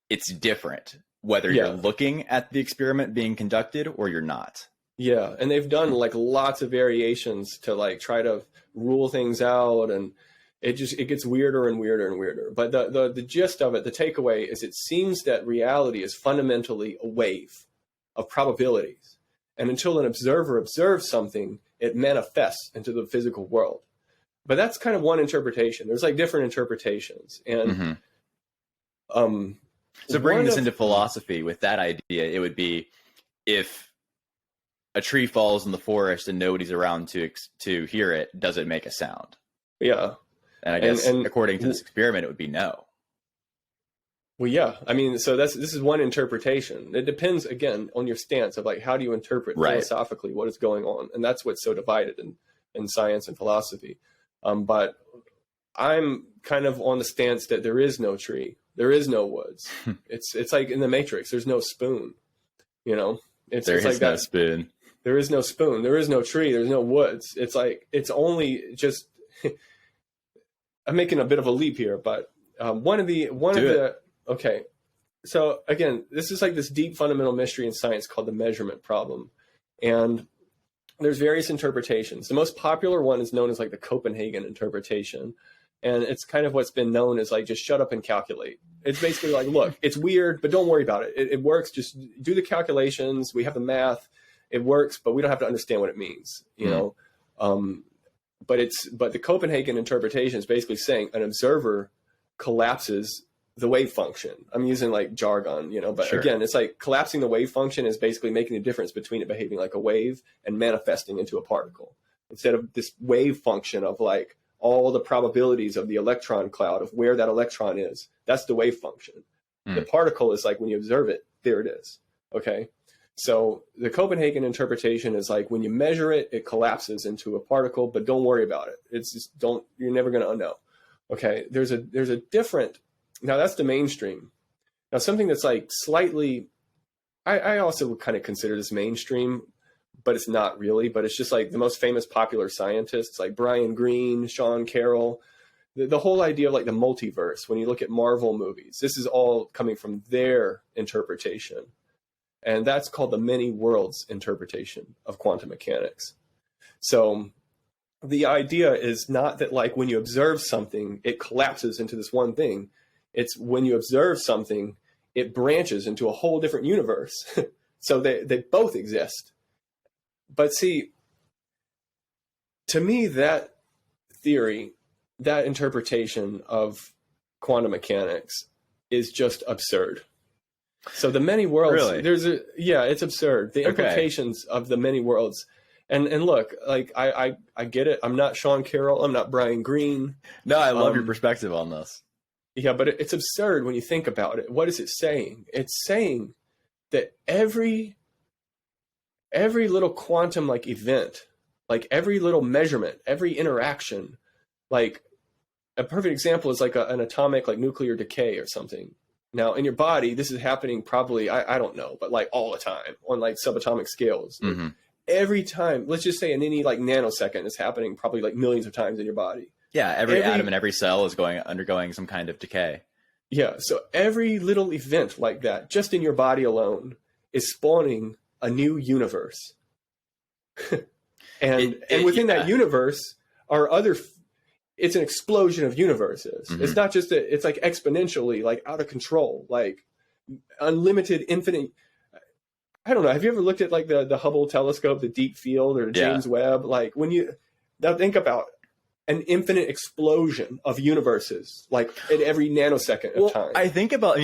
it's different whether you're looking at the experiment being conducted or you're not. Yeah, and they've done like lots of variations to like try to rule things out, and it gets weirder and weirder and weirder. But the gist of it, the takeaway is, it seems that reality is fundamentally a wave of probabilities. And until an observer observes something, it manifests into the physical world. But that's kind of one interpretation. There's like different interpretations. And so bringing this into philosophy with that idea, it would be if a tree falls in the forest and nobody's around to hear it, does it make a sound? Yeah. And I guess according to this experiment, it would be no. Well, yeah. I mean, so this is one interpretation. It depends, again, on your stance of like, how do you interpret philosophically what is going on? And that's what's so divided in science and philosophy. But I'm kind of on the stance that there is no tree. There is no woods. It's like in the Matrix, there's no spoon, you know? It's like no spoon. There is no spoon. There is no tree. There's no woods. It's like, it's only just, I'm making a bit of a leap here, but okay. So again, this is like this deep fundamental mystery in science called the measurement problem. And there's various interpretations. The most popular one is known as like the Copenhagen interpretation. And it's kind of what's been known as like, just shut up and calculate. It's basically like, look, it's weird, but don't worry about it. It works. Just do the calculations. We have the math. It works, but we don't have to understand what it means, you know? But the Copenhagen interpretation is basically saying an observer collapses the wave function. I'm using like jargon, you know, but again, it's like collapsing the wave function is basically making the difference between it behaving like a wave and manifesting into a particle. Instead of this wave function of like all the probabilities of the electron cloud of where that electron is, that's the wave function. The particle is like when you observe it, there it is. Okay. So the Copenhagen interpretation is like when you measure it, it collapses into a particle, but don't worry about it. It's just you're never going to know. Okay. There's a different, now that's the mainstream. Now something that's like slightly, I also would kind of consider this mainstream, but it's not really, but it's just like the most famous popular scientists like Brian Greene, Sean Carroll, the whole idea of like the multiverse. When you look at Marvel movies, this is all coming from their interpretation. And that's called the many worlds interpretation of quantum mechanics. So the idea is not that like when you observe something, it collapses into this one thing. It's when you observe something, it branches into a whole different universe. So they both exist. But see, to me, that theory, that interpretation of quantum mechanics is just absurd. So the many worlds, it's absurd. The implications of the many worlds. And look, like I get it. I'm not Sean Carroll. I'm not Brian Greene. No, I love your perspective on this. Yeah, but it's absurd when you think about it. What is it saying? It's saying that every little quantum like event, like every little measurement, every interaction, like a perfect example is like an atomic like nuclear decay or something. Now, in your body, this is happening probably, I don't know, but like all the time on like subatomic scales. Like every time, let's just say in any like nanosecond, it's happening probably like millions of times in your body. Yeah, every atom and every cell is undergoing some kind of decay. Yeah, so every little event like that, just in your body alone, is spawning a new universe. and within that universe are other... It's an explosion of universes. It's not just it's like exponentially, like out of control, like unlimited, infinite. I don't know. Have you ever looked at like the Hubble telescope, the deep field, or James Webb? Like when you now think about an infinite explosion of universes, like at every nanosecond of time. I think about,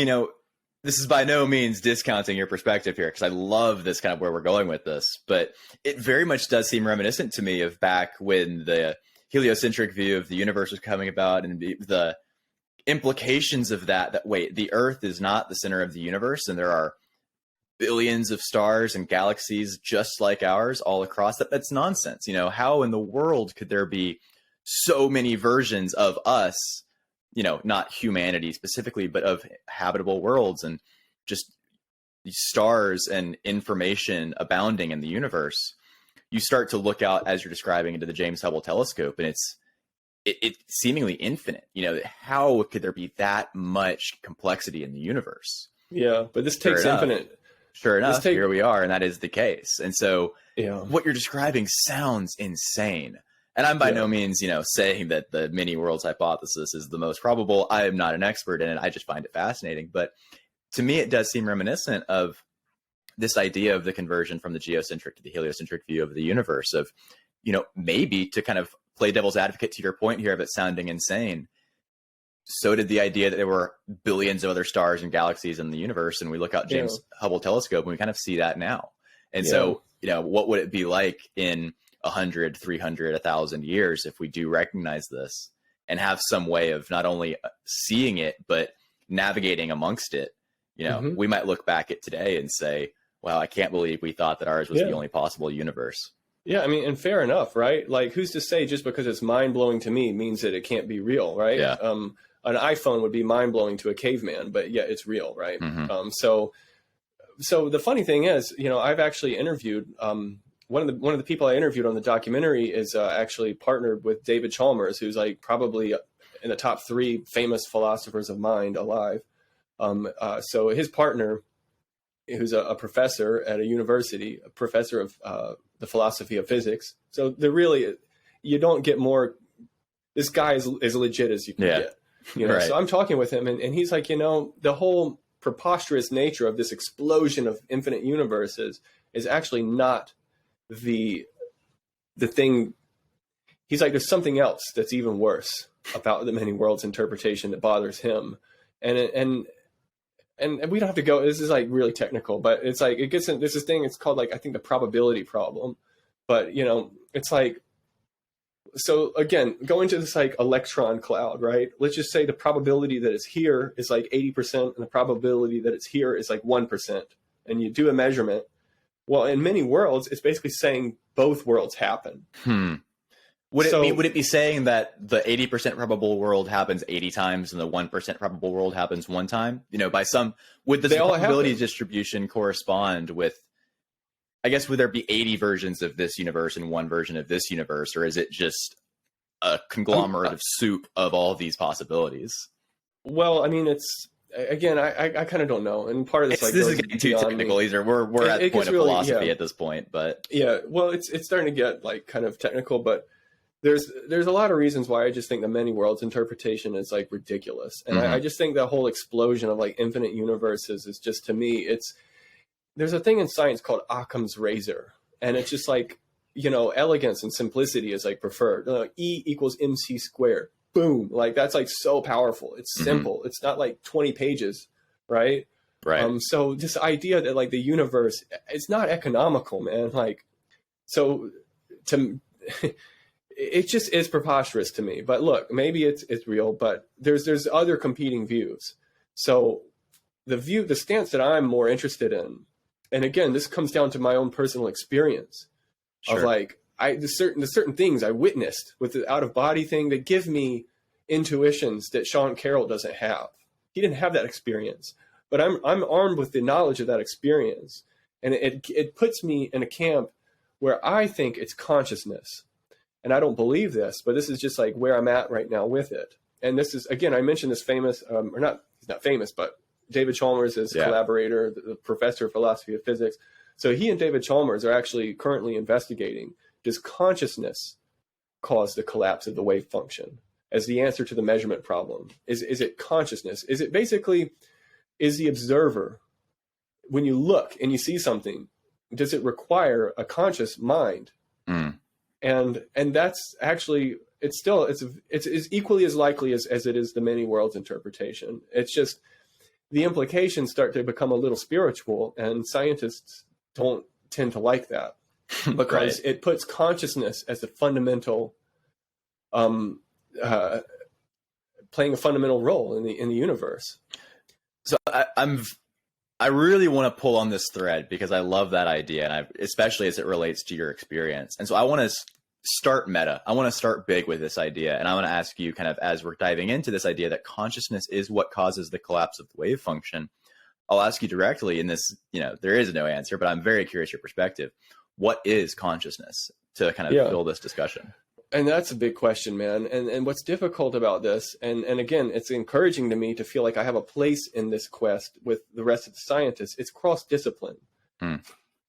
this is by no means discounting your perspective here, because I love this kind of where we're going with this, but it very much does seem reminiscent to me of back when the heliocentric view of the universe was coming about, and the implications of that wait, the Earth is not the center of the universe, and there are billions of stars and galaxies just like ours all across that. That's nonsense. How in the world could there be so many versions of us, not humanity specifically, but of habitable worlds and just these stars and information abounding in the universe? You start to look out, as you're describing, into the James Hubble telescope, and it's seemingly infinite. How could there be that much complexity in the universe? Yeah, but this takes infinite. Sure enough, here we are, and that is the case. And so what you're describing sounds insane. And I'm by no means, saying that the many worlds hypothesis is the most probable. I am not an expert in it. I just find it fascinating. But to me, it does seem reminiscent of this idea of the conversion from the geocentric to the heliocentric view of the universe of, maybe to kind of play devil's advocate to your point here of it sounding insane. So did the idea that there were billions of other stars and galaxies in the universe. And we look out James Hubble telescope and we kind of see that now. And so, what would it be like in 100, 300, 1,000 years if we do recognize this and have some way of not only seeing it, but navigating amongst it? We might look back at today and say, wow, I can't believe we thought that ours was the only possible universe. Yeah, I mean, and fair enough, right? Like, who's to say just because it's mind-blowing to me means that it can't be real, right? Yeah. An iPhone would be mind-blowing to a caveman, but yeah, it's real, right? So the funny thing is, I've actually interviewed, one of the people I interviewed on the documentary is actually partnered with David Chalmers, who's like probably in the top 3 famous philosophers of mind alive. So his partner, who's a professor at a university, a professor of the philosophy of physics. So you don't get more. This guy is as legit as you can get. Right. So I'm talking with him, and he's like, the whole preposterous nature of this explosion of infinite universes is actually not the thing. He's like, there's something else that's even worse about the many worlds interpretation that bothers him, and we don't have to go. This is like really technical, but it's like it gets in. There's this thing. It's called like I think the probability problem, but it's like. So again, going to this like electron cloud, right? Let's just say the probability that it's here is like 80%, and the probability that it's here is like 1%. And you do a measurement. Well, in many worlds, it's basically saying both worlds happen. Would it be saying that the 80% probable world happens 80 times and the 1% probable world happens 1 time? Would the probability distribution correspond with, I guess, would there be 80 versions of this universe and 1 version of this universe, or is it just a conglomerate of soup of all these possibilities? Well, I mean, it's, again, I kind of don't know. And part of this, this is getting too technical. We're at the point of philosophy at this point, but well, it's starting to get like kind of technical, but there's a lot of reasons why I just think the many worlds interpretation is like ridiculous. And I just think that whole explosion of like infinite universes is just, to me, there's a thing in science called Occam's razor, and it's just like, elegance and simplicity is like preferred. E equals mc squared. Boom. Like that's like so powerful. It's simple. It's not like 20 pages, right? Right. So this idea that like the universe, it's not economical, man. Like, so it just is preposterous to me. But look, maybe it's real, but there's other competing views. So the stance that I'm more interested in, and again, this comes down to my own personal experience of like, there's certain things I witnessed with the out of body thing that give me intuitions that Sean Carroll doesn't have. He didn't have that experience, but I'm armed with the knowledge of that experience. And it puts me in a camp where I think it's consciousness. And I don't believe this, but this is just like where I'm at right now with it. And this is, again, I mentioned this famous, he's not famous, but David Chalmers is collaborator, the professor of philosophy of physics. So he and David Chalmers are actually currently investigating, does consciousness cause the collapse of the wave function as the answer to the measurement problem? Is it consciousness? Is it basically, is the observer, when you look and you see something, does it require a conscious mind? And that's actually, it's equally as likely as it is the many worlds interpretation. It's just, the implications start to become a little spiritual, and scientists don't tend to like that because it puts consciousness as a fundamental, playing a fundamental role in the universe. So I really want to pull on this thread because I love that idea, and especially as it relates to your experience. And so I want to start meta. I want to start big with this idea, and I want to ask you, kind of as we're diving into this idea that consciousness is what causes the collapse of the wave function. I'll ask you directly in this, there is no answer, but I'm very curious your perspective. What is consciousness, to kind of fill this discussion? And that's a big question, man. And what's difficult about this, and again, it's encouraging to me to feel like I have a place in this quest with the rest of the scientists. It's cross-discipline.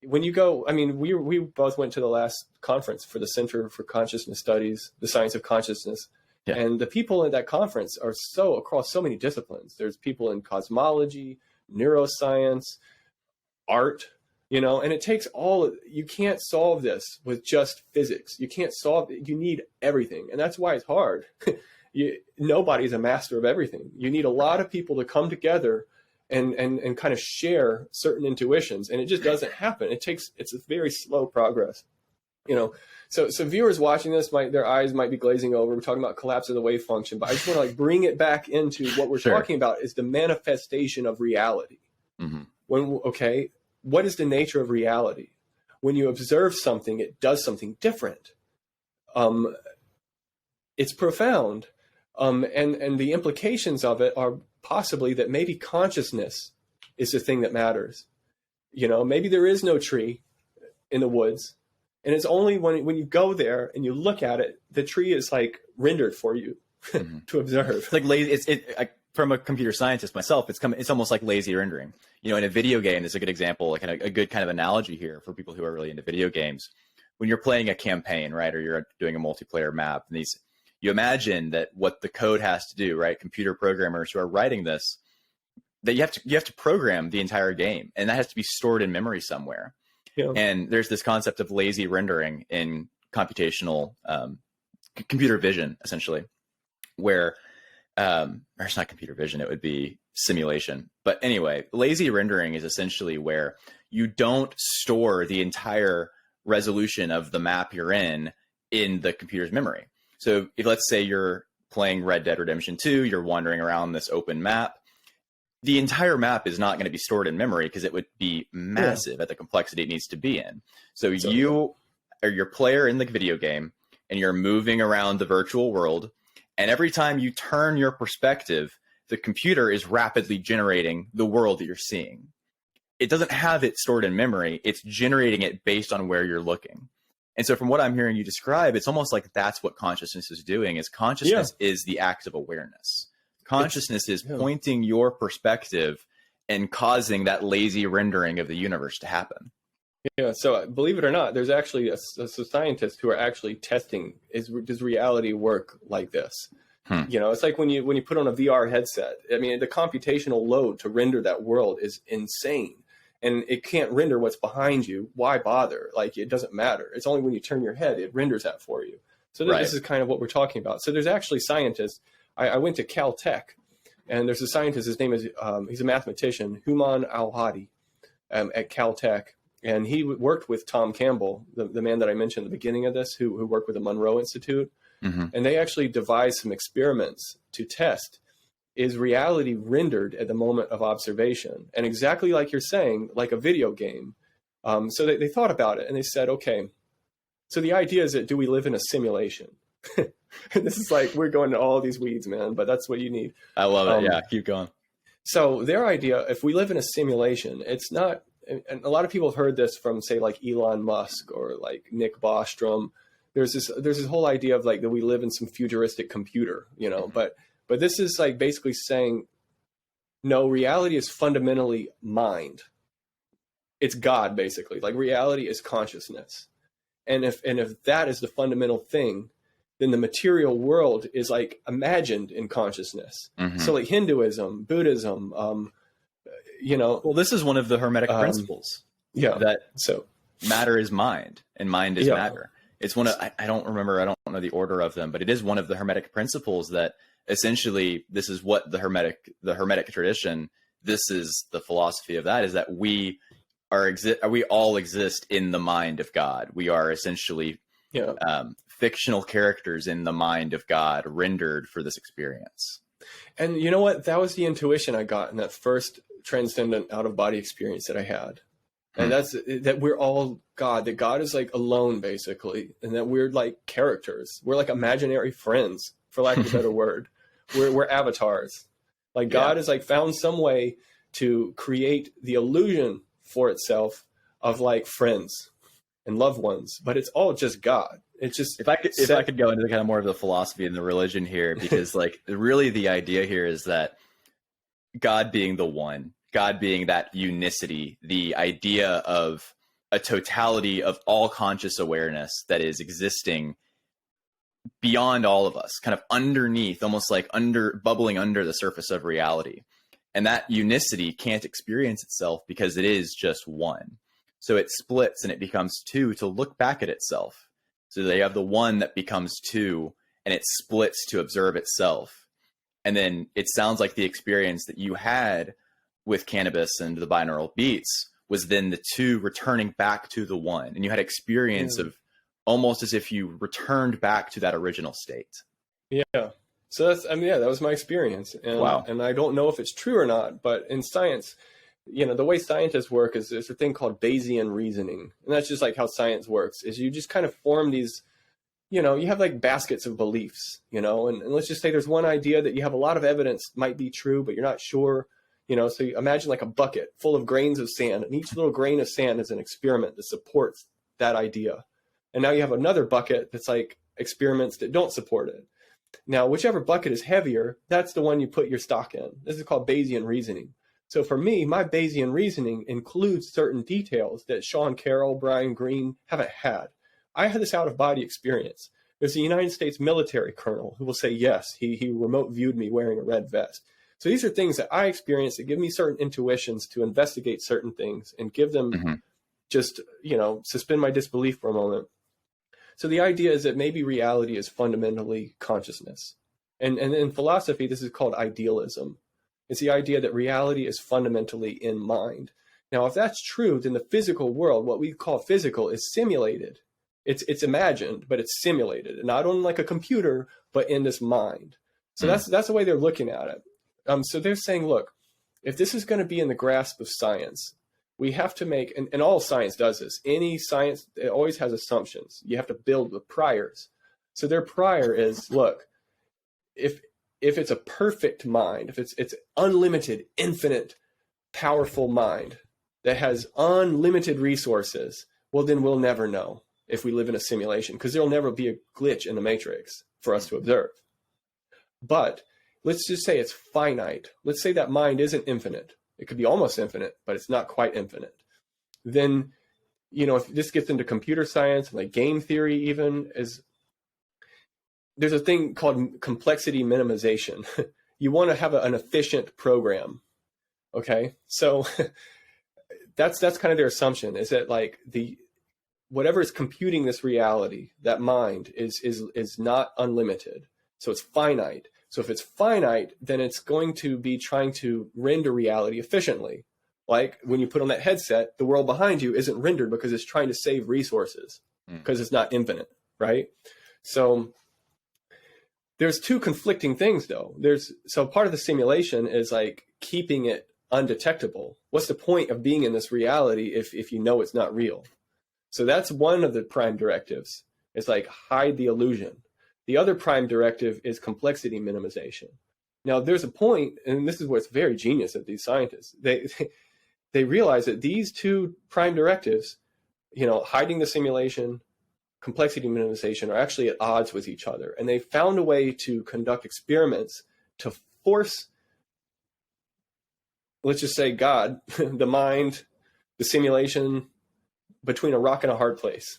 when you go, I mean, we both went to the last conference for the Center for Consciousness Studies, the Science of Consciousness. Yeah. And the people at that conference are so across so many disciplines. There's people in cosmology, neuroscience, art, and it takes you can't solve this with just physics. You can't solve it. You need everything. And that's why it's hard. Nobody's a master of everything. You need a lot of people to come together and kind of share certain intuitions. And it just doesn't happen. It's a very slow progress, So viewers watching this, their eyes might be glazing over. We're talking about collapse of the wave function, but I just want to bring it back into what we're talking about is the manifestation of reality. Mm-hmm. What is the nature of reality? When you observe something, it does something different. It's profound. And the implications of it are possibly that maybe consciousness is the thing that matters. Maybe there is no tree in the woods. And it's only when you go there and you look at it, the tree is like rendered for you to observe. It's like lazy. From a computer scientist myself, it's almost like lazy rendering. In a video game, there's a good example, like a good kind of analogy here for people who are really into video games. When you're playing a campaign, right, or you're doing a multiplayer map, and you imagine that what the code has to do, right? Computer programmers who are writing this, that you have to program the entire game, and that has to be stored in memory somewhere. Yeah. And there's this concept of lazy rendering in computational computer vision, essentially, where or it's not computer vision, it would be simulation. But anyway, lazy rendering is essentially where you don't store the entire resolution of the map you're in the computer's memory. So if, let's say, you're playing Red Dead Redemption 2, you're wandering around this open map, the entire map is not going to be stored in memory because it would be massive at the complexity it needs to be in. So you are your player in the video game, and you're moving around the virtual world. And every time you turn your perspective, the computer is rapidly generating the world that you're seeing. It doesn't have it stored in memory. It's generating it based on where you're looking. And so from what I'm hearing you describe, it's almost like that's what consciousness is doing, is consciousness is the act of awareness. Consciousness is pointing your perspective and causing that lazy rendering of the universe to happen. Yeah. So believe it or not, there's actually a scientists who are actually testing, does reality work like this? It's like when you put on a VR headset. I mean, the computational load to render that world is insane. And it can't render what's behind you. Why bother? Like, it doesn't matter. It's only when you turn your head, it renders that for you. So this is kind of what we're talking about. So there's actually scientists. I went to Caltech, and there's a scientist. His name is, he's a mathematician, Human Al-Hadi, at Caltech. And he worked with Tom Campbell, the man that I mentioned at the beginning of this, who worked with the Monroe Institute. Mm-hmm. And they actually devised some experiments to test, is reality rendered at the moment of observation? And exactly like you're saying, like a video game. So they thought about it, and they said, okay, so the idea is that do we live in a simulation? This is like, we're going to all these weeds, man, but that's what you need. I love it. Yeah, keep going. So their idea, if we live in a simulation, it's not, and a lot of people have heard this from, say, like Elon Musk or like Nick Bostrom. There's this whole idea of like that we live in some futuristic computer, but this is like basically saying, no, reality is fundamentally mind. It's God, basically. Like, reality is consciousness. And if that is the fundamental thing, then the material world is like imagined in consciousness. Mm-hmm. So like Hinduism, Buddhism, Well, this is one of the Hermetic principles. Yeah. That matter is mind and mind is matter. It's one of, I don't know the order of them, but it is one of the Hermetic principles that essentially this is what the Hermetic tradition, this is the philosophy of that, is that we all exist in the mind of God. We are essentially fictional characters in the mind of God rendered for this experience. And you know what? That was the intuition I got in that first transcendent out-of-body experience that I had. And that's that we're all God, that God is like alone, basically, and that we're like characters. We're like imaginary friends, for lack of a better word. We're avatars. Like God has like found some way to create the illusion for itself of like friends and loved ones, but it's all just God. It's just, if I could go into kind of more of the philosophy and the religion here, because like really the idea here is that God being the one, God being that unicity, the idea of a totality of all conscious awareness that is existing beyond all of us, kind of underneath, almost like bubbling under the surface of reality. And that unicity can't experience itself because it is just one. So it splits and it becomes two to look back at itself. So they have the one that becomes two and it splits to observe itself. And then it sounds like the experience that you had with cannabis and the binaural beats was then the two returning back to the one. And you had experience of almost as if you returned back to that original state. Yeah. So that's, I mean, yeah, that was my experience. And, wow. And I don't know if it's true or not, but in science, you know, the way scientists work is there's a thing called Bayesian reasoning. And that's just like how science works, is you just kind of form these, you know, you have like baskets of beliefs, you know, and let's just say there's one idea that you have a lot of evidence might be true, but you're not sure, you know, so you imagine like a bucket full of grains of sand, and each little grain of sand is an experiment that supports that idea. And now you have another bucket that's like experiments that don't support it. Now, whichever bucket is heavier, that's the one you put your stock in. This is called Bayesian reasoning. So for me, my Bayesian reasoning includes certain details that Sean Carroll, Brian Greene haven't had. I had this out-of-body experience. There's a United States military colonel who will say, yes, he remote viewed me wearing a red vest. So these are things that I experienced that give me certain intuitions to investigate certain things and give them just, you know, suspend my disbelief for a moment. So the idea is that maybe reality is fundamentally consciousness. And in philosophy, this is called idealism. It's the idea that reality is fundamentally in mind. Now, if that's true, then the physical world, what we call physical, is simulated. It's imagined, but it's simulated. And not on like a computer, but in this mind. So that's the way they're looking at it. So they're saying, look, if this is going to be in the grasp of science, we have to make, and all science does this, any science, it always has assumptions. You have to build with priors. So their prior is, look, if it's a perfect mind, if it's unlimited, infinite, powerful mind that has unlimited resources, well, then we'll never know if we live in a simulation, because there'll never be a glitch in the matrix for us to observe. But let's just say it's finite. Let's say that mind isn't infinite. It could be almost infinite, but it's not quite infinite. Then, you know, if this gets into computer science and like game theory even, there's a thing called complexity minimization. You want to have an efficient program. Okay. So that's kind of their assumption, is that like whatever is computing this reality, that mind is not unlimited. So it's finite. So if it's finite, then it's going to be trying to render reality efficiently. Like when you put on that headset, the world behind you isn't rendered because it's trying to save resources because it's not infinite, right? So there's two conflicting things though. So part of the simulation is like keeping it undetectable. What's the point of being in this reality if you know it's not real? So that's one of the prime directives. It's like hide the illusion. The other prime directive is complexity minimization. Now, there's a point, and this is what's very genius of these scientists. They realize that these two prime directives, you know, hiding the simulation, complexity minimization, are actually at odds with each other. And they found a way to conduct experiments to force, let's just say God, the mind, the simulation, between a rock and a hard place.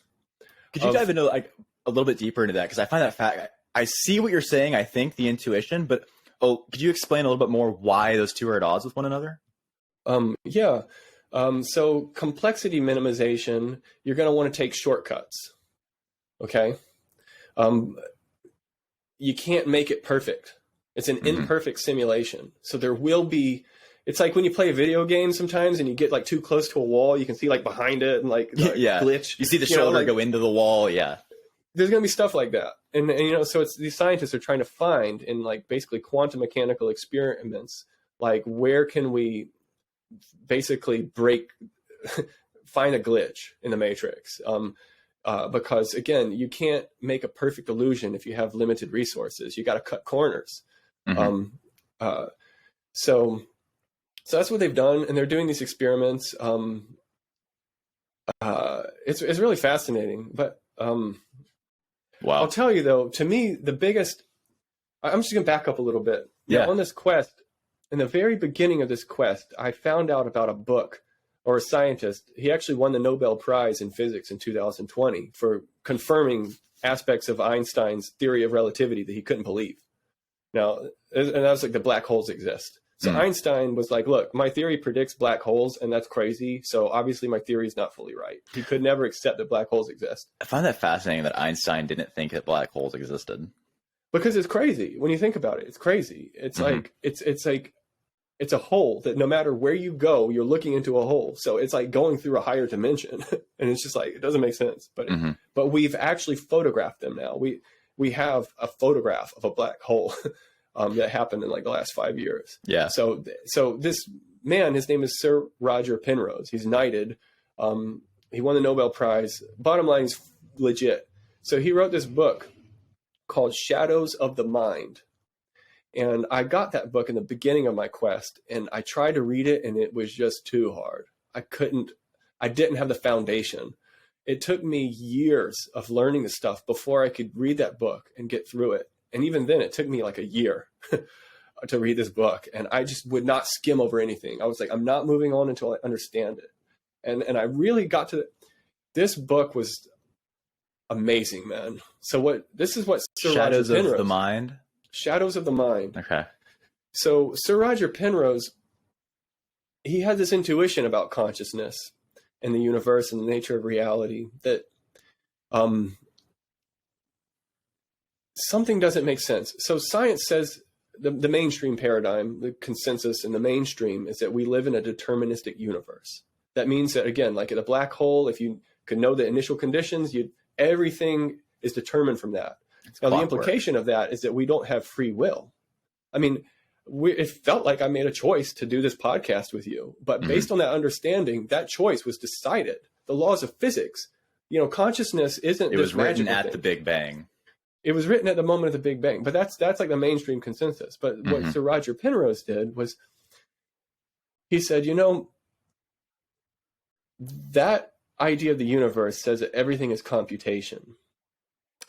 Could you dive into like a little bit deeper into that? Because I find that fact, I see what you're saying. I think the intuition, but could you explain a little bit more why those two are at odds with one another? Yeah. So complexity minimization, you're going to want to take shortcuts. Okay. You can't make it perfect. It's an imperfect simulation. So there will be, it's like when you play a video game sometimes and you get like too close to a wall, you can see like behind it and like glitch. You see the shoulder go into the wall. Yeah. There's going to be stuff like that. And, you know, so it's these scientists are trying to find in like basically quantum mechanical experiments, like where can we basically find a glitch in the matrix? Because again, you can't make a perfect illusion if you have limited resources. You got to cut corners. So that's what they've done, and they're doing these experiments. It's really fascinating, but wow. I'll tell you though, to me, the biggest, I'm just going to back up a little bit. Yeah. On this quest, in the very beginning of this quest, I found out about a book or a scientist. He actually won the Nobel Prize in physics in 2020 for confirming aspects of Einstein's theory of relativity that he couldn't believe. Now, and that was like the black holes exist. So Einstein was like, look, my theory predicts black holes, and that's crazy. So obviously my theory is not fully right. He could never accept that black holes exist. I find that fascinating that Einstein didn't think that black holes existed. Because it's crazy. When you think about it, it's crazy. It's like, it's a hole that no matter where you go, you're looking into a hole. So it's like going through a higher dimension. And it's just like, it doesn't make sense. But we've actually photographed them now. We have a photograph of a black hole that happened in like the last 5 years. Yeah. So this man, his name is Sir Roger Penrose. He's knighted. He won the Nobel Prize. Bottom line is legit. So he wrote this book called Shadows of the Mind. And I got that book in the beginning of my quest, and I tried to read it, and it was just too hard. I didn't have the foundation. It took me years of learning the stuff before I could read that book and get through it. And even then, it took me like a year to read this book. And I just would not skim over anything. I was like, I'm not moving on until I understand it. And I really got to this book was amazing, man. So this is what Sir Shadows Roger Penrose, of the Mind? Shadows of the Mind. Okay. So Sir Roger Penrose, he had this intuition about consciousness and the universe and the nature of reality that something doesn't make sense. So science says the mainstream paradigm, the consensus in the mainstream is that we live in a deterministic universe. That means that, again, like at a black hole, if you could know the initial conditions, everything is determined from that. Now, the implication of that is that we don't have free will. I mean, it felt like I made a choice to do this podcast with you, but based on that understanding, that choice was decided. The laws of physics, consciousness isn't. It was written at thing. the Big Bang. It was written at the moment of the Big Bang, but that's like the mainstream consensus. But what Sir Roger Penrose did was he said, that idea of the universe says that everything is computation.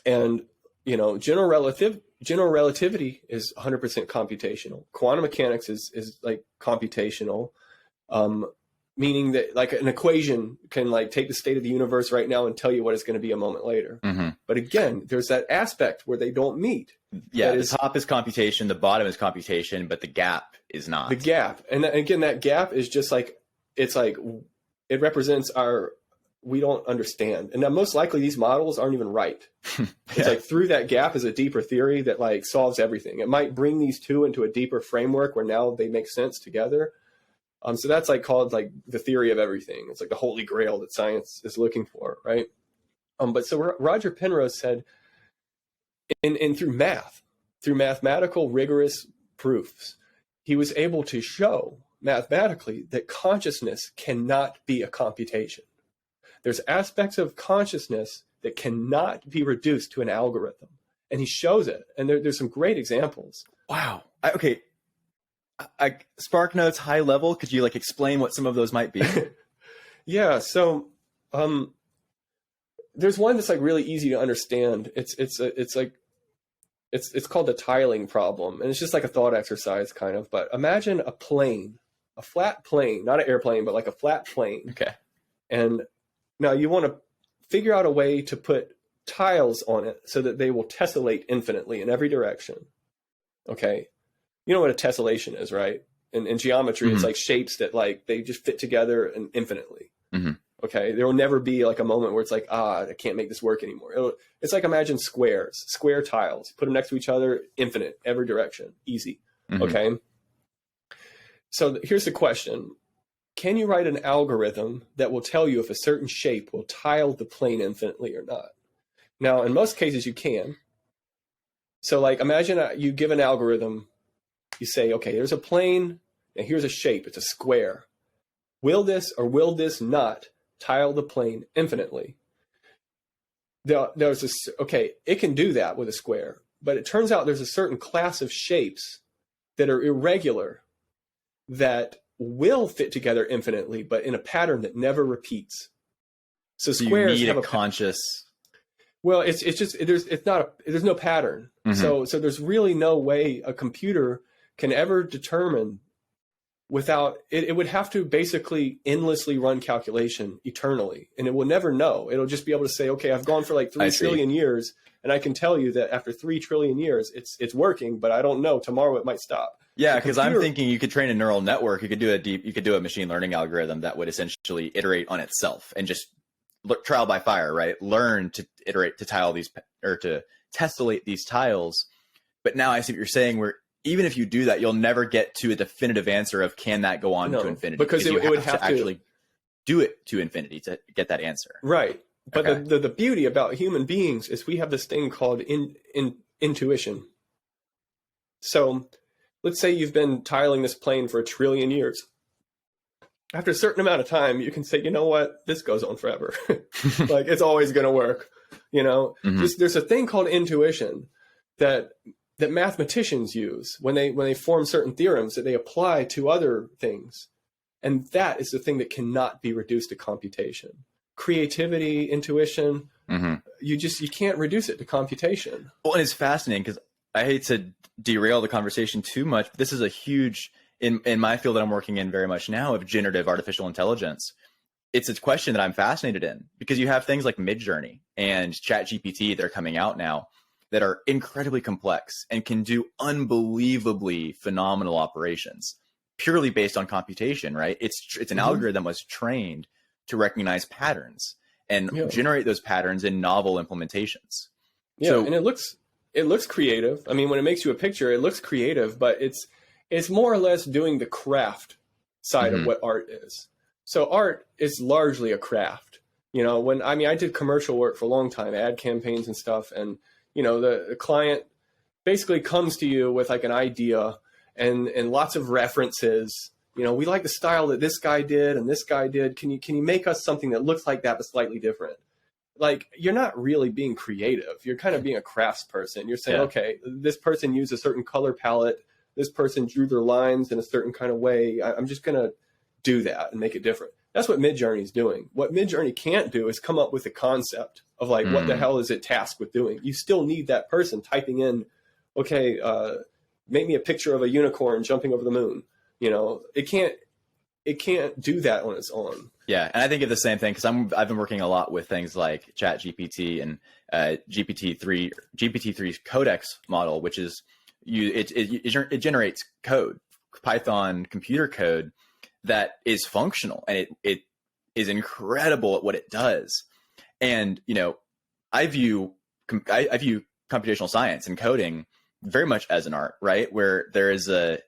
And, general relativity is 100% computational. Quantum mechanics is like computational, meaning that like an equation can like take the state of the universe right now and tell you what it's going to be a moment later. But again, there's that aspect where they don't meet. Yeah, the top is computation, the bottom is computation, but the gap is not. The gap. And again, that gap is just like, it's like, it represents we don't understand. And now most likely these models aren't even right. It's like through that gap is a deeper theory that like solves everything. It might bring these two into a deeper framework where now they make sense together. So that's like called like the theory of everything. It's like the holy grail that science is looking for, right? But so Roger Penrose said, and through mathematical rigorous proofs, he was able to show mathematically that consciousness cannot be a computation. There's aspects of consciousness that cannot be reduced to an algorithm. And he shows it. And there's some great examples. Wow. Okay. Spark Notes high level. Could you like explain what some of those might be? Yeah. So there's one that's like really easy to understand. It's called the tiling problem. And it's just like a thought exercise kind of. But imagine a plane, a flat plane, not an airplane, but like a flat plane. Okay. And now you want to figure out a way to put tiles on it so that they will tessellate infinitely in every direction. Okay. You know what a tessellation is, right? In geometry, it's like shapes that like, they just fit together and infinitely. Okay. There will never be like a moment where it's like, I can't make this work anymore. It's like, imagine square tiles, put them next to each other, infinite, every direction, easy. Okay. So here's the question. Can you write an algorithm that will tell you if a certain shape will tile the plane infinitely or not? Now, in most cases, you can. So like, imagine you give an algorithm, you say, okay, there's a plane, and here's a shape, it's a square. Will this or will this not tile the plane infinitely? It can do that with a square, but it turns out there's a certain class of shapes that are irregular that will fit together infinitely, but in a pattern that never repeats. So squares you need have a conscious. Well, it's just there's no pattern. So there's really no way a computer can ever determine without it, it would have to basically endlessly run calculation eternally, and it will never know. It'll just be able to say, okay, I've gone for like 3 trillion years, and I can tell you that after 3 trillion years, it's working, but I don't know. Tomorrow it might stop. Yeah, because I'm thinking you could train a neural network. You could do a machine learning algorithm that would essentially iterate on itself and just trial by fire, right? Learn to iterate to tile these or to tessellate these tiles. But now I see what you're saying, where even if you do that, you'll never get to a definitive answer of can that go on to infinity? Because it would have to actually do it to infinity to get that answer. Right. But Okay. the beauty about human beings is we have this thing called intuition. So let's say you've been tiling this plane for 1 trillion years. After a certain amount of time, you can say, you know what, this goes on forever. Like, it's always going to work. You know, there's a thing called intuition that mathematicians use when they form certain theorems that they apply to other things. And that is the thing that cannot be reduced to computation. Creativity, intuition, you can't reduce it to computation. Well, and it's fascinating because I hate to derail the conversation too much, but this is a huge, in my field that I'm working in very much now, of generative artificial intelligence. It's a question that I'm fascinated in because you have things like Midjourney and ChatGPT that are coming out now that are incredibly complex and can do unbelievably phenomenal operations purely based on computation, right? It's an algorithm that was trained to recognize patterns and generate those patterns in novel implementations. Yeah, so, and it looks creative. I mean, when it makes you a picture, it looks creative, but it's more or less doing the craft side of what art is. So art is largely a craft. You know, I did commercial work for a long time, ad campaigns and stuff, and you know, the client basically comes to you with like an idea and lots of references. You know, we like the style that this guy did and this guy did. Can you make us something that looks like that but slightly different? Like, you're not really being creative. You're kind of being a craftsperson. You're saying, okay, this person used a certain color palette. This person drew their lines in a certain kind of way. I'm just going to do that and make it different. That's what Midjourney is doing. What Midjourney can't do is come up with a concept of like, what the hell is it tasked with doing? You still need that person typing in, okay, make me a picture of a unicorn jumping over the moon. You know, it can't do that on its own. Yeah, and I think of the same thing because I've been working a lot with things like ChatGPT and GPT-3's Codex model, which is it generates code, Python computer code that is functional, and it is incredible at what it does. And you know, I view computational science and coding very much as an art, right? Where there's a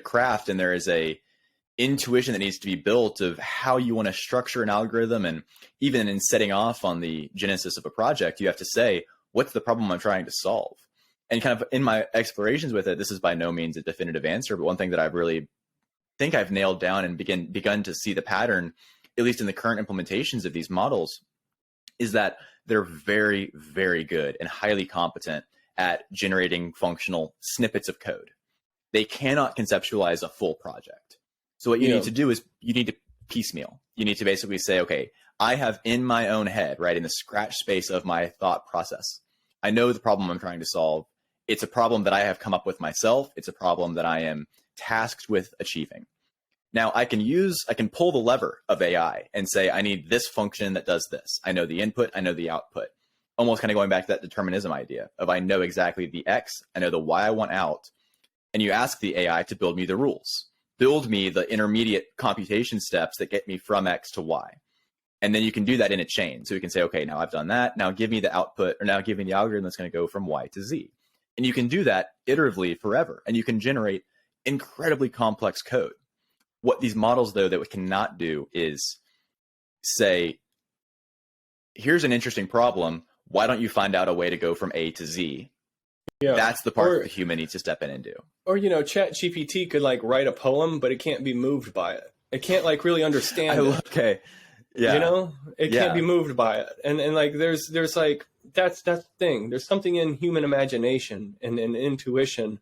craft and there is a intuition that needs to be built of how you want to structure an algorithm. And even in setting off on the genesis of a project, you have to say, what's the problem I'm trying to solve? And kind of in my explorations with it, this is by no means a definitive answer, but one thing that I really think I've nailed down and begun to see the pattern, at least in the current implementations of these models, is that they're very, very good and highly competent at generating functional snippets of code. They cannot conceptualize a full project. So what you need to do is you need to piecemeal. You need to basically say, okay, I have in my own head, right, in the scratch space of my thought process, I know the problem I'm trying to solve. It's a problem that I have come up with myself. It's a problem that I am tasked with achieving. Now I can pull the lever of AI and say, I need this function that does this. I know the input, I know the output. Almost kind of going back to that determinism idea of I know exactly the X, I know the Y I want out. And you ask the AI to build me the rules, build me the intermediate computation steps that get me from X to Y. And then you can do that in a chain. So you can say, okay, now I've done that. Now give me the output, or now give me the algorithm that's going to go from Y to Z. And you can do that iteratively forever. And you can generate incredibly complex code. What these models, though, that we cannot do is say, here's an interesting problem. Why don't you find out a way to go from A to Z? Yeah. That's the part that the human needs to step in and do. Or, you know, ChatGPT could like write a poem, but it can't be moved by it. It can't like really understand it. Okay. Yeah. You know, it can't be moved by it. And like, there's like, that's the thing. There's something in human imagination and intuition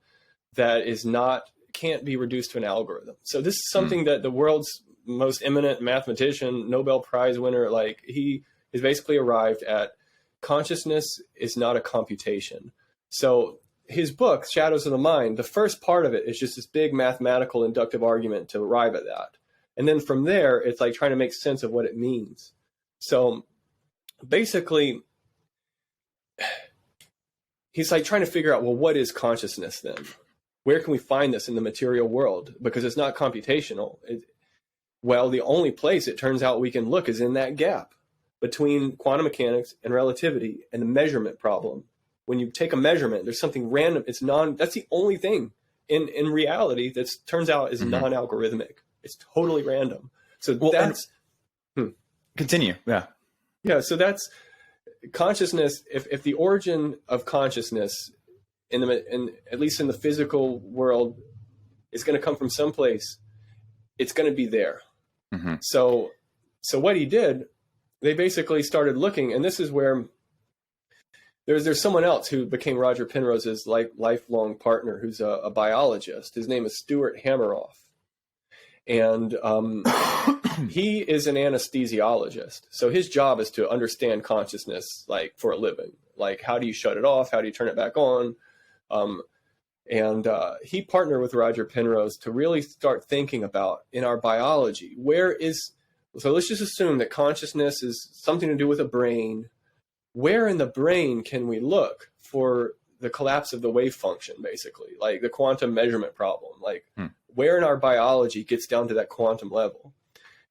that can't be reduced to an algorithm. So this is something that the world's most eminent mathematician, Nobel Prize winner, like he is basically arrived at. Consciousness is not a computation. So his book, Shadows of the Mind, the first part of it is just this big mathematical inductive argument to arrive at that. And then from there, it's like trying to make sense of what it means. So basically, he's like trying to figure out, well, what is consciousness then? Where can we find this in the material world? Because it's not computational. Well, the only place it turns out we can look is in that gap between quantum mechanics and relativity and the measurement problem. When you take a measurement, there's something random. That's the only thing in reality that turns out is non-algorithmic. It's totally random. So Continue. Yeah. Yeah. So that's consciousness. If the origin of consciousness at least in the physical world is going to come from someplace, it's going to be there. Mm-hmm. So what he did, they basically started looking, and this is where there's someone else who became Roger Penrose's lifelong partner, who's a biologist. His name is Stuart Hameroff, and he is an anesthesiologist. So his job is to understand consciousness, like for a living. Like, how do you shut it off? How do you turn it back on? He partnered with Roger Penrose to really start thinking about, in our biology, so let's just assume that consciousness is something to do with a brain. Where in the brain can we look for the collapse of the wave function, basically, like the quantum measurement problem? Like, where in our biology gets down to that quantum level?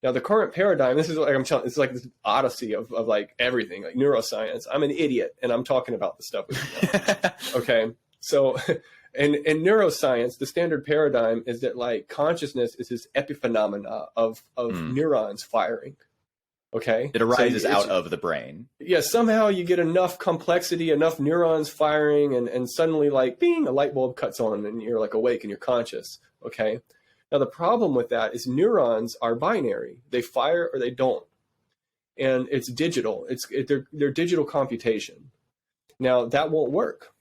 Now, the current paradigm, this is like I'm telling, it's like this odyssey of like everything, like neuroscience. I'm an idiot, and I'm talking about the stuff with you. Okay, so in neuroscience, the standard paradigm is that like consciousness is this epiphenomena of neurons firing. Okay, it arises out of the brain. Yeah, somehow you get enough complexity, enough neurons firing, and suddenly like bing, a light bulb cuts on, and you're like awake and you're conscious. Okay. Now, the problem with that is neurons are binary. They fire or they don't. And it's digital. They're digital computation. Now, that won't work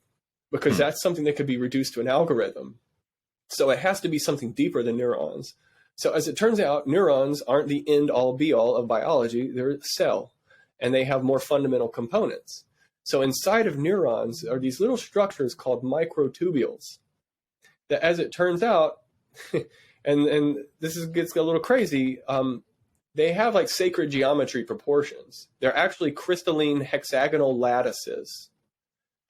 because that's something that could be reduced to an algorithm. So it has to be something deeper than neurons. So as it turns out, neurons aren't the end-all be-all of biology. They're a cell, and they have more fundamental components. So inside of neurons are these little structures called microtubules that, as it turns out, and gets a little crazy. They have like sacred geometry proportions. They're actually crystalline hexagonal lattices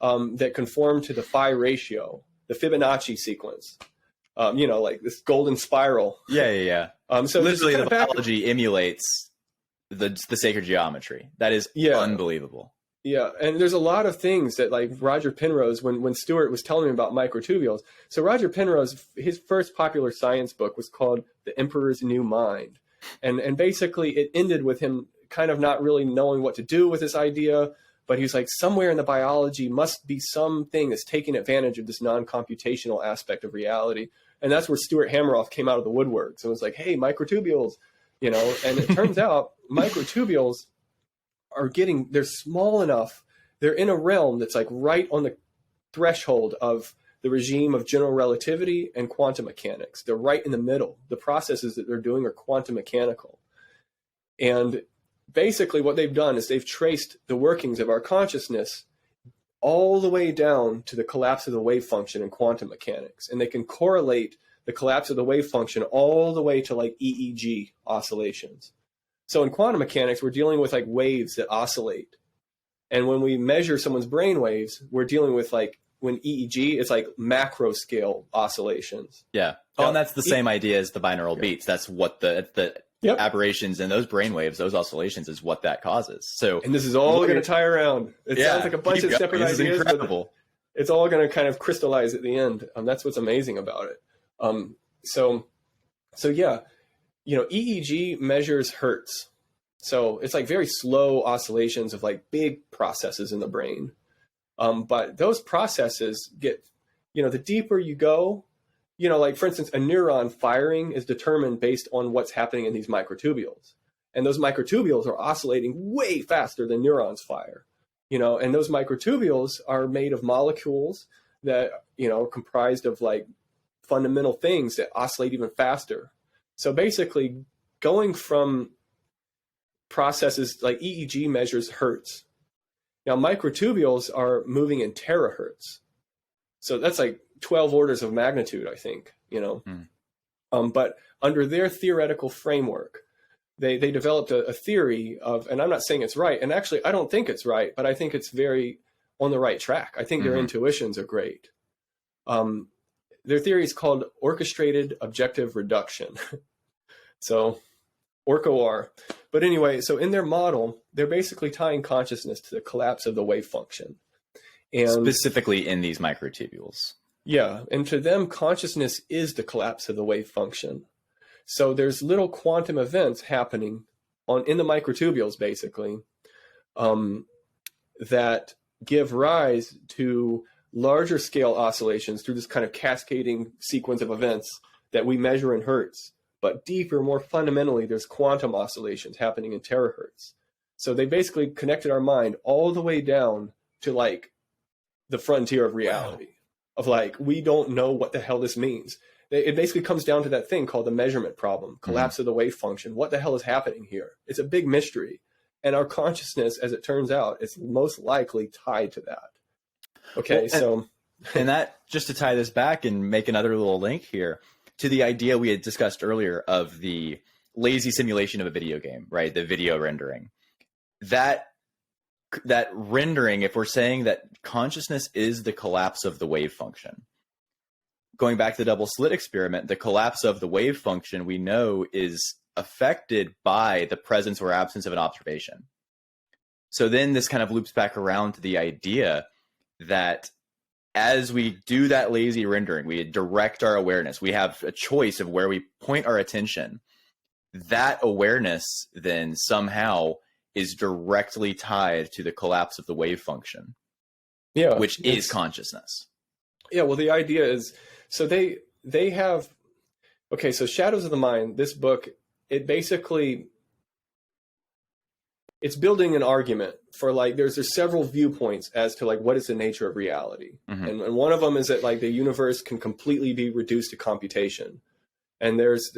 that conform to the phi ratio, the Fibonacci sequence. Like this golden spiral. Yeah. So literally, the biology emulates the sacred geometry. That is unbelievable. Yeah, and there's a lot of things that like Roger Penrose, when Stuart was telling me about microtubules. So Roger Penrose, his first popular science book was called The Emperor's New Mind. And basically it ended with him kind of not really knowing what to do with this idea, but he was like, somewhere in the biology must be something that's taking advantage of this non-computational aspect of reality. And that's where Stuart Hameroff came out of the woodwork. So it was like, hey, microtubules, and it turns out microtubules they're small enough, they're in a realm that's like right on the threshold of the regime of general relativity and quantum mechanics. They're right in the middle. The processes that they're doing are quantum mechanical. And basically what they've done is they've traced the workings of our consciousness all the way down to the collapse of the wave function in quantum mechanics. And they can correlate the collapse of the wave function all the way to like EEG oscillations. So in quantum mechanics, we're dealing with like waves that oscillate. And when we measure someone's brain waves, we're dealing with like, when EEG, it's like macro scale oscillations. Yeah. Oh, and that's the same idea as the binaural beats. That's what the aberrations in those brain waves, those oscillations, is what that causes. So, and this is all going to tie around. It sounds like a bunch of separate ideas, but it's all going to kind of crystallize at the end. That's what's amazing about it. So yeah. EEG measures hertz. So it's like very slow oscillations of like big processes in the brain. But those processes get, the deeper you go, like for instance, a neuron firing is determined based on what's happening in these microtubules. And those microtubules are oscillating way faster than neurons fire, and those microtubules are made of molecules that, are comprised of like fundamental things that oscillate even faster. So basically, going from processes like EEG measures hertz. Now, microtubules are moving in terahertz. So that's like 12 orders of magnitude, I think, you know. But under their theoretical framework, they developed a theory of, and I'm not saying it's right, and actually I don't think it's right, but I think it's very on the right track. I think their intuitions are great. Their theory is called orchestrated objective reduction. So OR. But anyway, so in their model, they're basically tying consciousness to the collapse of the wave function. And specifically in these microtubules. yeah, and to them, consciousness is the collapse of the wave function. So there's little quantum events happening in the microtubules, basically, that give rise to larger scale oscillations through this kind of cascading sequence of events that we measure in hertz. But deeper, more fundamentally, there's quantum oscillations happening in terahertz. So they basically connected our mind all the way down to like the frontier of reality. Of like, we don't know what the hell this means. It basically comes down to that thing called the measurement problem, collapse of the wave function. What the hell is happening here? It's a big mystery. And our consciousness, as it turns out, is most likely tied to that. Okay, and that, just to tie this back and make another little link here to the idea we had discussed earlier of the lazy simulation of a video game, right? The video rendering. That rendering, if we're saying that consciousness is the collapse of the wave function, going back to the double slit experiment, the collapse of the wave function we know is affected by the presence or absence of an observation. So then this kind of loops back around to the idea that as we do that lazy rendering, we direct our awareness, we have a choice of where we point our attention. That awareness then somehow is directly tied to the collapse of the wave function, which is consciousness. Yeah, well, the idea is, so they have, okay, so Shadows of the Mind, this book, it basically, it's building an argument for like, there's several viewpoints as to like, what is the nature of reality? And one of them is that like the universe can completely be reduced to computation. And there's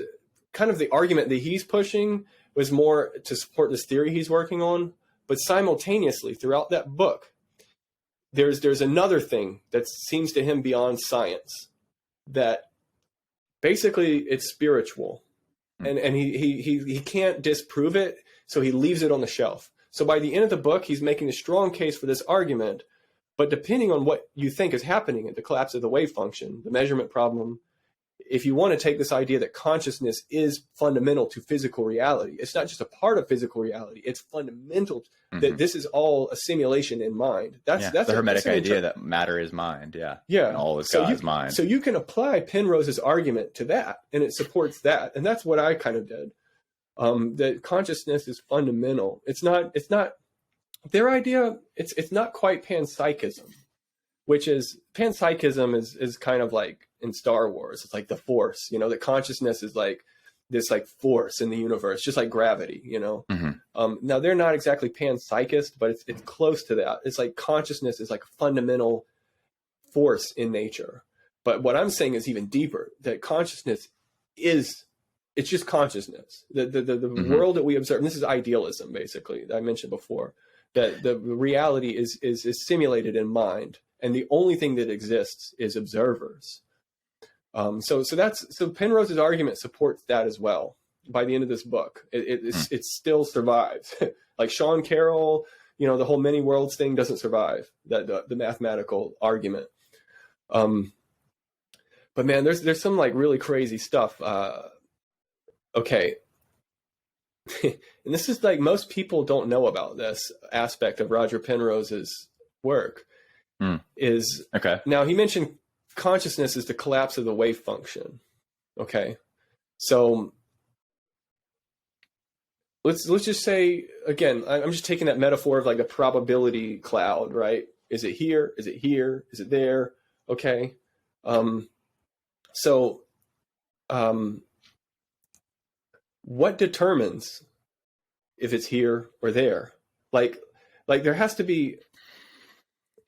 kind of the argument that he's pushing was more to support this theory he's working on, but simultaneously throughout that book, there's another thing that seems to him beyond science, that basically it's spiritual, and he can't disprove it, so he leaves it on the shelf. So by the end of the book, he's making a strong case for this argument, but depending on what you think is happening at the collapse of the wave function, the measurement problem, if you want to take this idea that consciousness is fundamental to physical reality, it's not just a part of physical reality, it's fundamental, that this is all a simulation in mind. That's the Hermetic idea that matter is mind, and all is God's mind. So you can apply Penrose's argument to that, and it supports that, and that's what I kind of did. That consciousness is fundamental. It's not their idea, it's not quite panpsychism, which is, panpsychism is kind of like in Star Wars, it's like the force, you know, that consciousness is like this like force in the universe, just like gravity, you know. Now they're not exactly panpsychist, but it's close to that. It's like consciousness is like a fundamental force in nature. But what I'm saying is even deeper, that consciousness is, it's just consciousness. The world that we observe, and this is idealism basically, that I mentioned before, that the reality is simulated in mind, and the only thing that exists is observers. So Penrose's argument supports that as well. By the end of this book, it still survives. Like Sean Carroll, you know, the whole many worlds thing doesn't survive the mathematical argument. But man, there's some like really crazy stuff. Okay. And this is like, most people don't know about this aspect of Roger Penrose's work. Is okay. Now he mentioned consciousness is the collapse of the wave function. Okay. So let's just say, again, I'm just taking that metaphor of like a probability cloud, right? Is it here? Is it here? Is it there? Okay. What determines if it's here or there? Like there has to be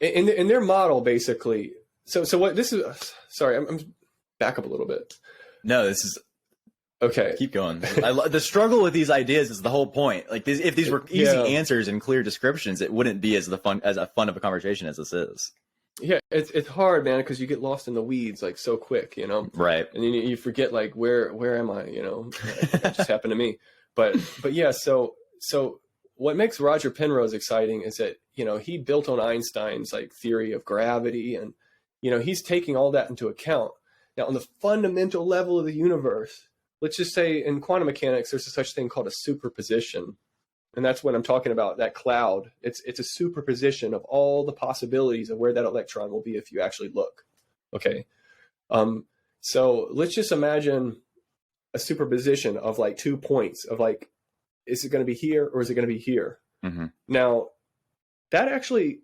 in their model, basically. So what this is, sorry, I'm back up a little bit. No, this is okay. Keep going. The struggle with these ideas is the whole point. Like if these were easy answers and clear descriptions, it wouldn't be as fun of a conversation as this is. Yeah, it's hard, man, because you get lost in the weeds like so quick, you know, Right. and then you forget like where am I, you know? That just happened to me. But yeah, so what makes Roger Penrose exciting is that, you know, he built on Einstein's like theory of gravity, and you know, he's taking all that into account. Now, on the fundamental level of the universe, let's just say in quantum mechanics, there's a such thing called a superposition. And that's what I'm talking about, that cloud. It's a superposition of all the possibilities of where that electron will be if you actually look. Okay. So let's just imagine a superposition of like 2 points of like, is it going to be here or is it going to be here? Mm-hmm. Now, that actually,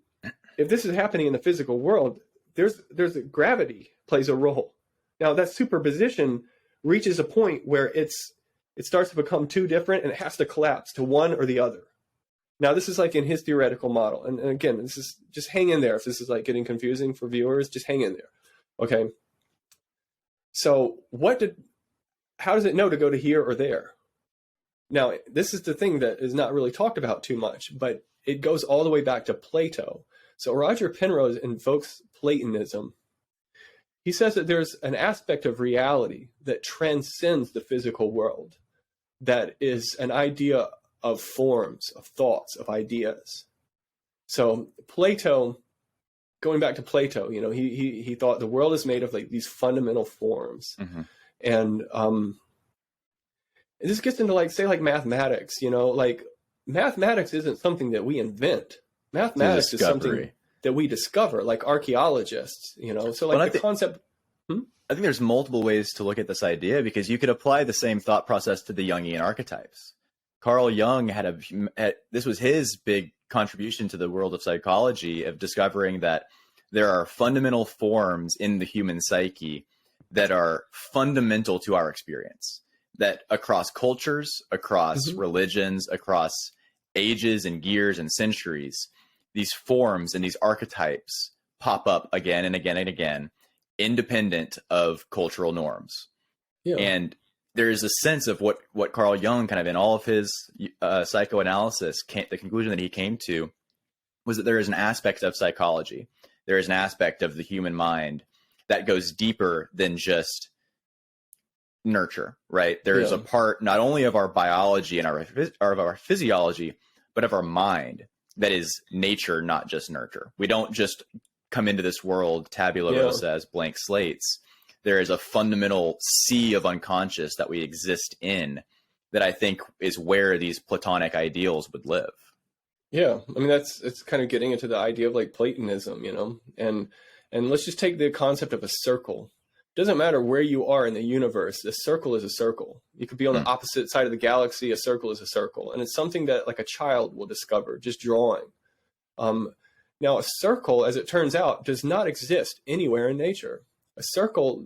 if this is happening in the physical world, there's a gravity plays a role. Now, that superposition reaches a point where it starts to become too different and it has to collapse to one or the other. Now, this is like in his theoretical model. And again, this is just hang in there. If this is like getting confusing for viewers, just hang in there. Okay. So how does it know to go to here or there? Now, this is the thing that is not really talked about too much, but it goes all the way back to Plato. So Roger Penrose invokes Platonism. He says that there's an aspect of reality that transcends the physical world, that is an idea of forms, of thoughts, of ideas. So Plato, going back to Plato, you know, he thought the world is made of like these fundamental forms. Mm-hmm. And this gets into like, say like mathematics, you know, like mathematics isn't something that we invent. Mathematics is something that we discover, like archaeologists, you know. So like the concept. I think there's multiple ways to look at this idea, because you could apply the same thought process to the Jungian archetypes. Carl Jung this was his big contribution to the world of psychology, of discovering that there are fundamental forms in the human psyche that are fundamental to our experience, that across cultures, across mm-hmm. religions, across ages and years and centuries, these forms and these archetypes pop up again and again and again, independent of cultural norms. Yeah. And there is a sense of what Carl Jung kind of in all of his psychoanalysis, the conclusion that he came to was that there is an aspect of psychology, there is an aspect of the human mind that goes deeper than just nurture, right? There is a part not only of our biology and our physiology, but of our mind that is nature, not just nurture. We don't just come into this world tabula rasa as blank slates. There is a fundamental sea of unconscious that we exist in, that I think is where these Platonic ideals would live. Yeah, I mean, it's kind of getting into the idea of like Platonism, you know, and let's just take the concept of a circle. It doesn't matter where you are in the universe, a circle is a circle. You could be on the opposite side of the galaxy, a circle is a circle. And it's something that like a child will discover just drawing. Now, a circle, as it turns out, does not exist anywhere in nature. A circle,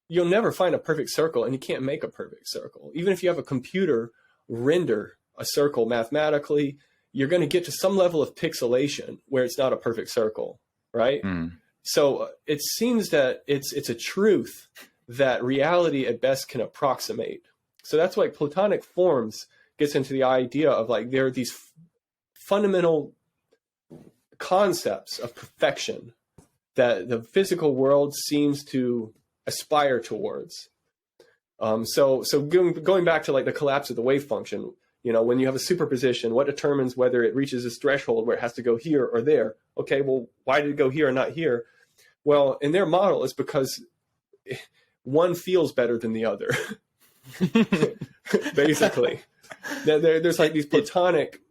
you'll never find a perfect circle, and you can't make a perfect circle. Even if you have a computer render a circle mathematically, you're going to get to some level of pixelation where it's not a perfect circle, right? Mm. So it seems that it's a truth that reality at best can approximate. So that's why Platonic forms gets into the idea of like there are these fundamental concepts of perfection that the physical world seems to aspire towards. So going back to like the collapse of the wave function, you know, when you have a superposition, what determines whether it reaches this threshold where it has to go here or there? Okay, well, why did it go here and not here? Well, in their model, it's because one feels better than the other. Basically, there's like these Platonic.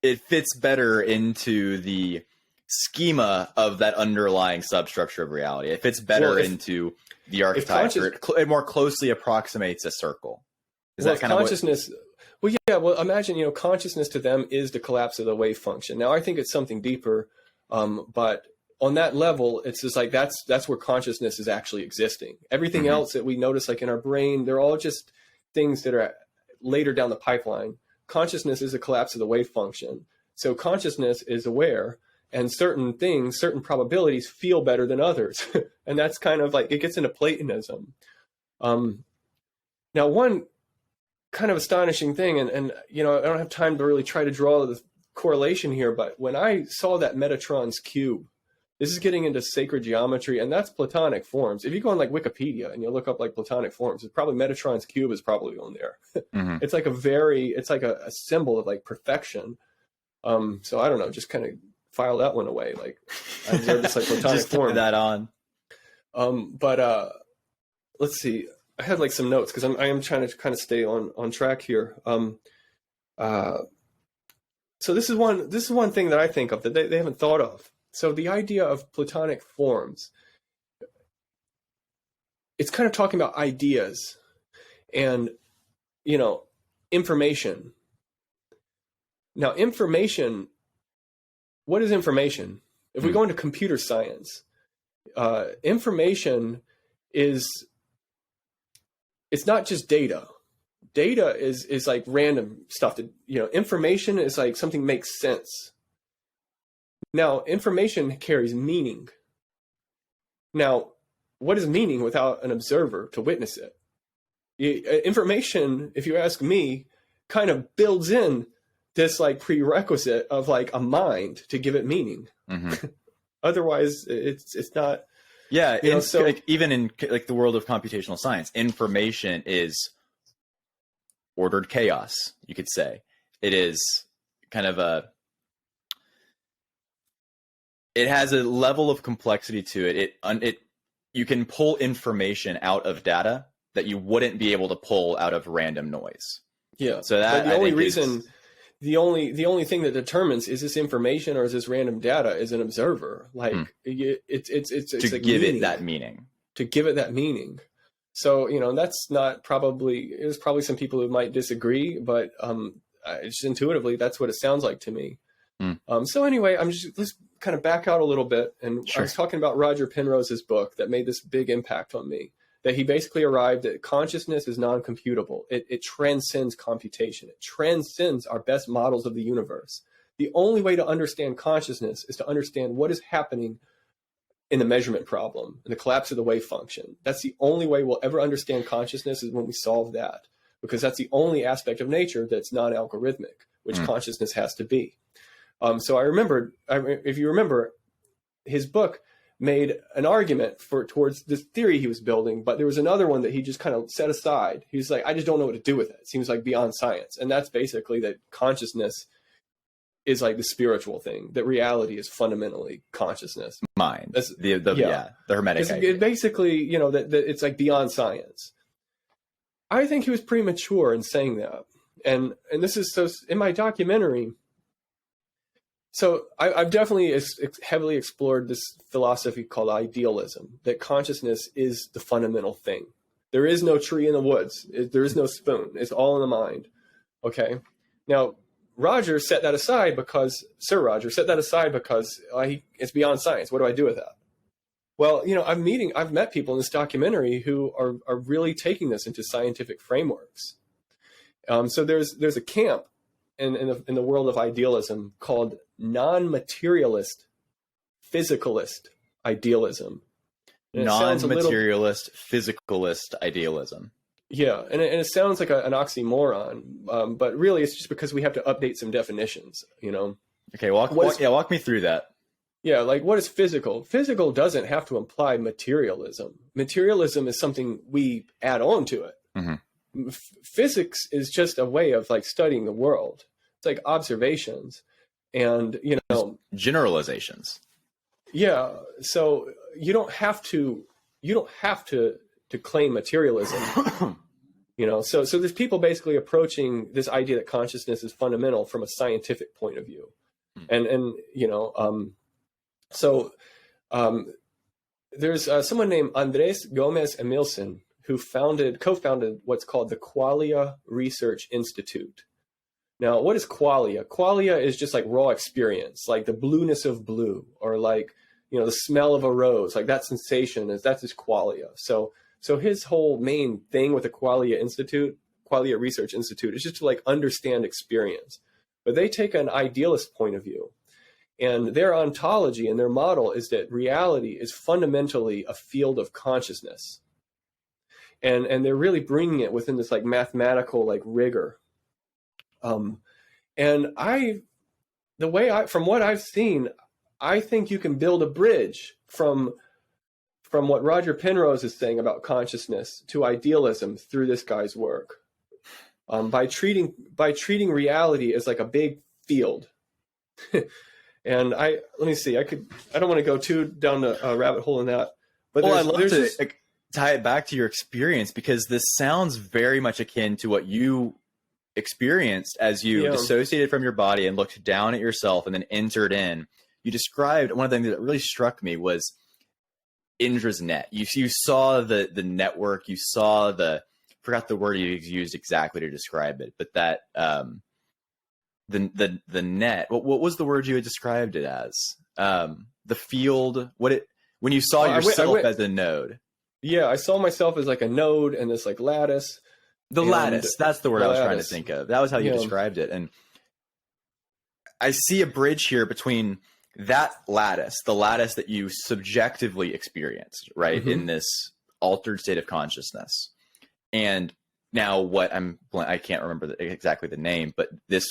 It fits better into the schema of that underlying substructure of reality. It fits better into the archetype. It more closely approximates a circle. Is that kind consciousness? of what... Well, yeah. Well, imagine, you know, consciousness to them is the collapse of the wave function. Now, I think it's something deeper, but on that level, it's just like that's where consciousness is actually existing. Everything else that we notice, like in our brain, they're all just things that are later down the pipeline. Consciousness is a collapse of the wave function. So consciousness is aware, and certain things, certain probabilities feel better than others. And that's kind of like, it gets into Platonism. Now, one kind of astonishing thing, and you know, I don't have time to really try to draw the correlation here, but when I saw that Metatron's cube, This is getting into sacred geometry, and that's Platonic forms. If you go on like Wikipedia and you look up like Platonic forms, it's probably Metatron's cube is probably on there. Mm-hmm. It's like a symbol of like perfection. So I don't know, just kind of file that one away. Like I observe this like Platonic just form. Put that on. But let's see. I had like some notes because I am trying to kind of stay on track here. So this is one thing that I think of that they haven't thought of. So the idea of Platonic forms, it's kind of talking about ideas and, information. Now, information, what is information? If we go into computer science, information it's not just data. Data is like random stuff that, information is like something makes sense. Now, information carries meaning. Now, what is meaning without an observer to witness it? Information, if you ask me, kind of builds in this like prerequisite of like a mind to give it meaning. Mm-hmm. Otherwise, it's not. Yeah, so like even in like the world of computational science, information is ordered chaos. You could say it is kind of it has a level of complexity to it. You can pull information out of data that you wouldn't be able to pull out of random noise. Yeah. So that the only thing that determines is this information or is this random data is an observer. Like it's to like give it that meaning. To give it that meaning. So that's not probably. There's probably some people who might disagree, but just intuitively that's what it sounds like to me. So anyway, let's kind of back out a little bit. And sure. I was talking about Roger Penrose's book that made this big impact on me, that he basically arrived at consciousness is non-computable. It transcends computation. It transcends our best models of the universe. The only way to understand consciousness is to understand what is happening in the measurement problem, in the collapse of the wave function. That's the only way we'll ever understand consciousness, is when we solve that, because that's the only aspect of nature that's non-algorithmic, which consciousness has to be. So I remembered, if you remember, his book made an argument towards this theory he was building, but there was another one that he just kind of set aside. He was like, I just don't know what to do with it. It seems like beyond science. And that's basically that consciousness is like the spiritual thing, that reality is fundamentally consciousness. Mind. That's the Hermetic idea. Basically, that it's like beyond science. I think he was premature in saying that. And this is so in my documentary. So I've definitely heavily explored this philosophy called idealism, that consciousness is the fundamental thing. There is no tree in the woods. There is no spoon. It's all in the mind. Okay. Now, Sir Roger set that aside because it's beyond science. What do I do with that? Well, I've met people in this documentary who are really taking this into scientific frameworks. So there's a camp in the world of idealism called non-materialist physicalist idealism. Non-materialist physicalist idealism. Yeah, and it sounds like an oxymoron, but really it's just because we have to update some definitions, Okay, walk me through that. Yeah, like what is physical? Physical doesn't have to imply materialism. Materialism is something we add on to it. Mm-hmm. Physics is just a way of like studying the world. It's like observations and, generalizations. Yeah. So you don't have to claim materialism, so there's people basically approaching this idea that consciousness is fundamental from a scientific point of view. There's someone named Andres Gomez Emilson who co-founded what's called the Qualia Research Institute. Now, what is qualia? Qualia is just like raw experience, like the blueness of blue, or like, the smell of a rose, like that sensation that's his qualia. So his whole main thing with the Qualia Research Institute is just to like understand experience. But they take an idealist point of view, and their ontology and their model is that reality is fundamentally a field of consciousness. And they're really bringing it within this like mathematical like rigor. From what I've seen, I think you can build a bridge from what Roger Penrose is saying about consciousness to idealism through this guy's work, by treating reality as like a big field. And let me see, I don't want to go too down the rabbit hole in that, but I'd love to tie it back to your experience, because this sounds very much akin to what you experienced as you dissociated from your body and looked down at yourself and then entered in. You described, one of the things that really struck me was Indra's net. You saw the network, you saw forgot the word you used exactly to describe it, but that the net, what was the word you had described it as? The field, when you saw yourself as a node. Yeah, I saw myself as like a node and this like lattice. The lattice, that's the word I was trying to think of. That was how you described it. And I see a bridge here between that lattice, the lattice that you subjectively experienced, right, in this altered state of consciousness. And now I can't remember exactly the name, but this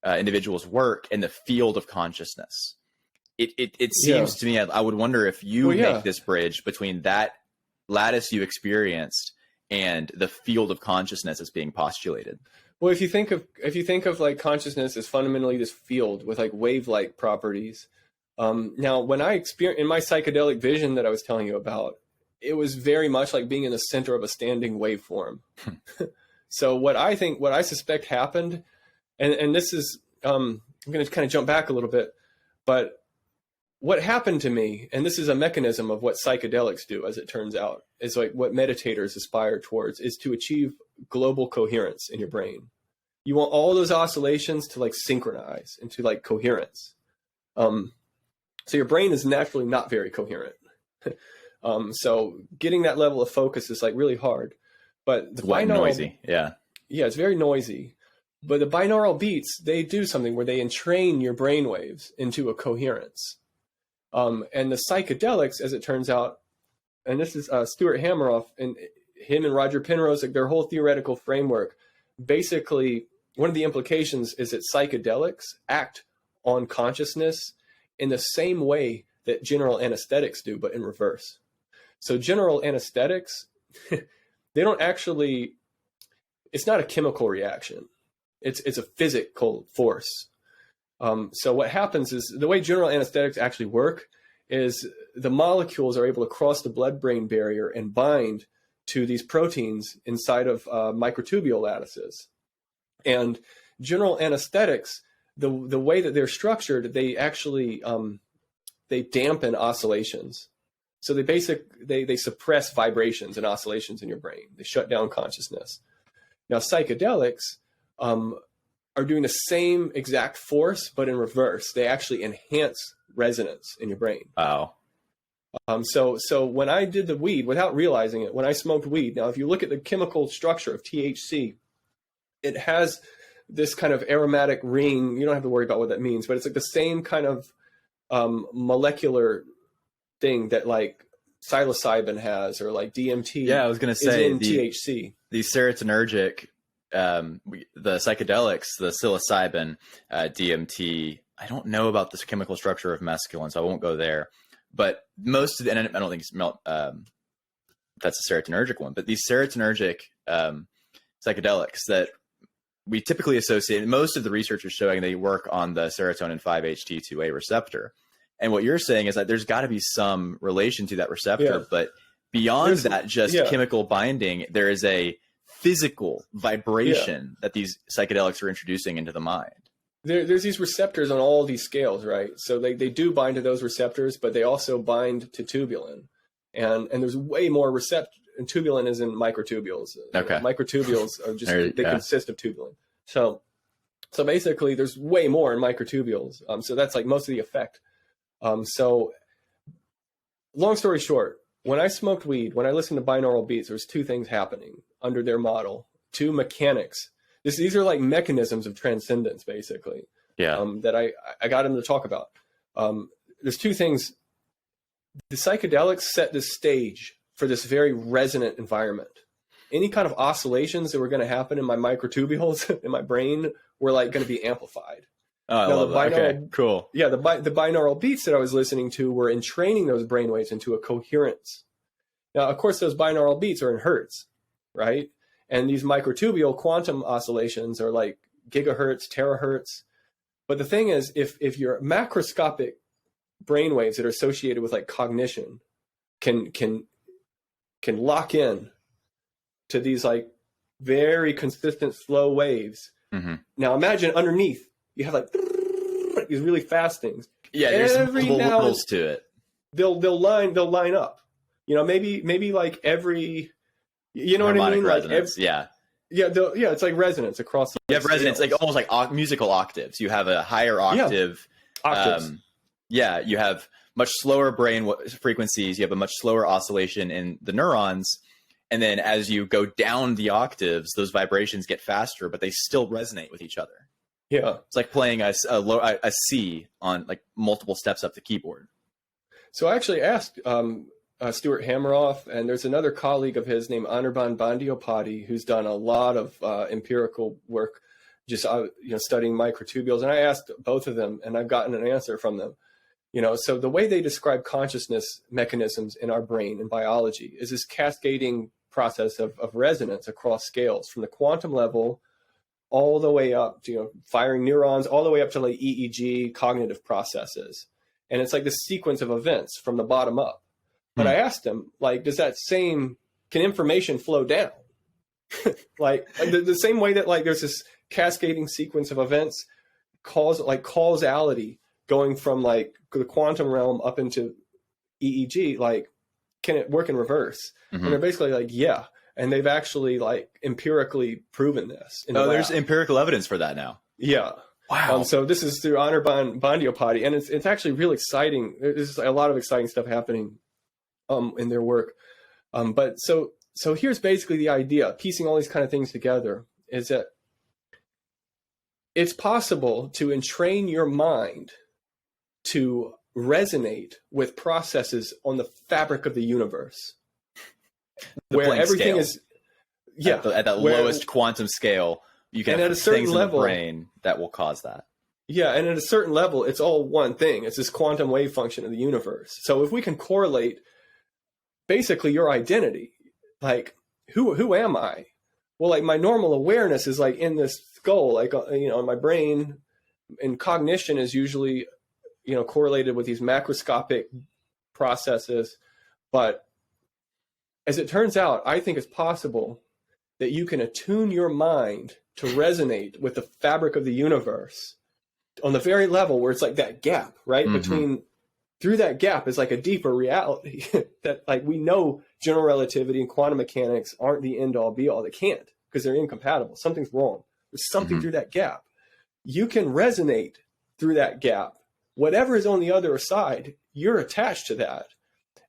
individual's work in the field of consciousness. It seems to me, I would wonder if you make this bridge between that lattice you experienced and the field of consciousness as being postulated. Well, if you think of like consciousness as fundamentally this field with like wave-like properties, now when I experienced in my psychedelic vision that I was telling you about, it was very much like being in the center of a standing waveform. So what I suspect happened, and this is I'm going to kind of jump back a little bit, but what happened to me, and this is a mechanism of what psychedelics do, as it turns out, is like what meditators aspire towards, is to achieve global coherence in your brain. You want all those oscillations to like synchronize into like coherence. So your brain is naturally not very coherent. So getting that level of focus is like really hard. But the binaural, noisy, yeah, it's very noisy. But the binaural beats, they do something where they entrain your brain waves into a coherence. And the psychedelics, as it turns out, and this is Stuart Hameroff and him and Roger Penrose, like their whole theoretical framework, basically one of the implications is that psychedelics act on consciousness in the same way that general anesthetics do, but in reverse. So general anesthetics, they don't actually, it's not a chemical reaction. It's a physical force. So what happens is the way general anesthetics actually work is the molecules are able to cross the blood-brain barrier and bind to these proteins inside of microtubule lattices. And general anesthetics, the way that they're structured, they actually they dampen oscillations. So they suppress vibrations and oscillations in your brain. They shut down consciousness. Now psychedelics are doing the same exact force, but in reverse. They actually enhance resonance in your brain. Wow. So when I did the weed, without realizing it, when I smoked weed, now if you look at the chemical structure of THC, it has this kind of aromatic ring. You don't have to worry about what that means, but it's like the same kind of molecular thing that like psilocybin has, or like DMT. Yeah, I was going to say in THC. These serotonergic, the psychedelics, the psilocybin, DMT. I don't know about this chemical structure of mescaline, so I won't go there. But most of the, and I don't think it's that's a serotonergic one, but these serotonergic psychedelics that we typically associate, most of the research is showing they work on the serotonin 5-HT2A receptor. And what you're saying is that there's got to be some relation to that receptor, but beyond that, just chemical binding, there is a physical vibration that these psychedelics are introducing into the mind. There's these receptors on all these scales, right? So they do bind to those receptors, but they also bind to tubulin. And there's way more and tubulin is in microtubules. Okay. Microtubules are just, they consist of tubulin. So basically there's way more in microtubules. So that's like most of the effect. So long story short, when I smoked weed, when I listened to binaural beats, there was two things happening under their model, two mechanics. These are like mechanisms of transcendence, basically. That I got him to talk about. There's two things. The psychedelics set the stage for this very resonant environment. Any kind of oscillations that were going to happen in my microtubules in my brain were like going to be amplified. Oh, I Now, love the that. Okay, binaural, cool. yeah, the binaural beats that I was listening to were entraining those brainwaves into a coherence. Now, of course, those binaural beats are in hertz, right? And these microtubule quantum oscillations are like gigahertz, terahertz. But the thing is, if your macroscopic brainwaves that are associated with like cognition can lock in to these like very consistent slow waves. Mm-hmm. Now imagine underneath you have like these really fast things. Yeah, there's multiple levels to it. They'll line up. You know, maybe like every, you know Harmonic what I mean? resonance, like it's like resonance across the you have resonance, like almost like musical octaves. You have a higher octave. Octaves. You have much slower brain frequencies. You have a much slower oscillation in the neurons. And then as you go down the octaves, those vibrations get faster, but they still resonate with each other. Yeah. It's like playing a C on like multiple steps up the keyboard. So I actually asked Stuart Hameroff, and there's another colleague of his named Anirban Bandyopati who's done a lot of empirical work, just studying microtubules. And I asked both of them, and I've gotten an answer from them. You know, so the way they describe consciousness mechanisms in our brain in biology is this cascading process of resonance across scales from the quantum level all the way up to, firing neurons all the way up to like EEG cognitive processes. And it's like the sequence of events from the bottom up. But I asked him, like, can information flow down? like the same way that like there's this cascading sequence of events, causality going from like the quantum realm up into EEG, like, can it work in reverse? Mm-hmm. And they're basically like, yeah. And they've actually like empirically proven this. There's empirical evidence for that now. Yeah. Wow. So this is through Anirban Bandyopati, and it's actually real exciting. There's a lot of exciting stuff happening in their work. But so here's basically the idea, piecing all these kind of things together, is that it's possible to entrain your mind to resonate with processes on the fabric of the universe, where everything scale. Is at that lowest quantum scale, you can have things in the brain that will cause that. Yeah, and at a certain level, it's all one thing. It's this quantum wave function of the universe. So if we can correlate basically your identity, like who am I? Well, like my normal awareness is like in this skull, like in my brain, and cognition is usually correlated with these macroscopic processes. But as it turns out, I think it's possible that you can attune your mind to resonate with the fabric of the universe on the very level where it's like that gap, right? Mm-hmm. Through that gap is like a deeper reality that like we know general relativity and quantum mechanics aren't the end all be all. They can't, because they're incompatible. Something's wrong. There's something Mm-hmm. through that gap. You can resonate through that gap. Whatever is on the other side, you're attached to that.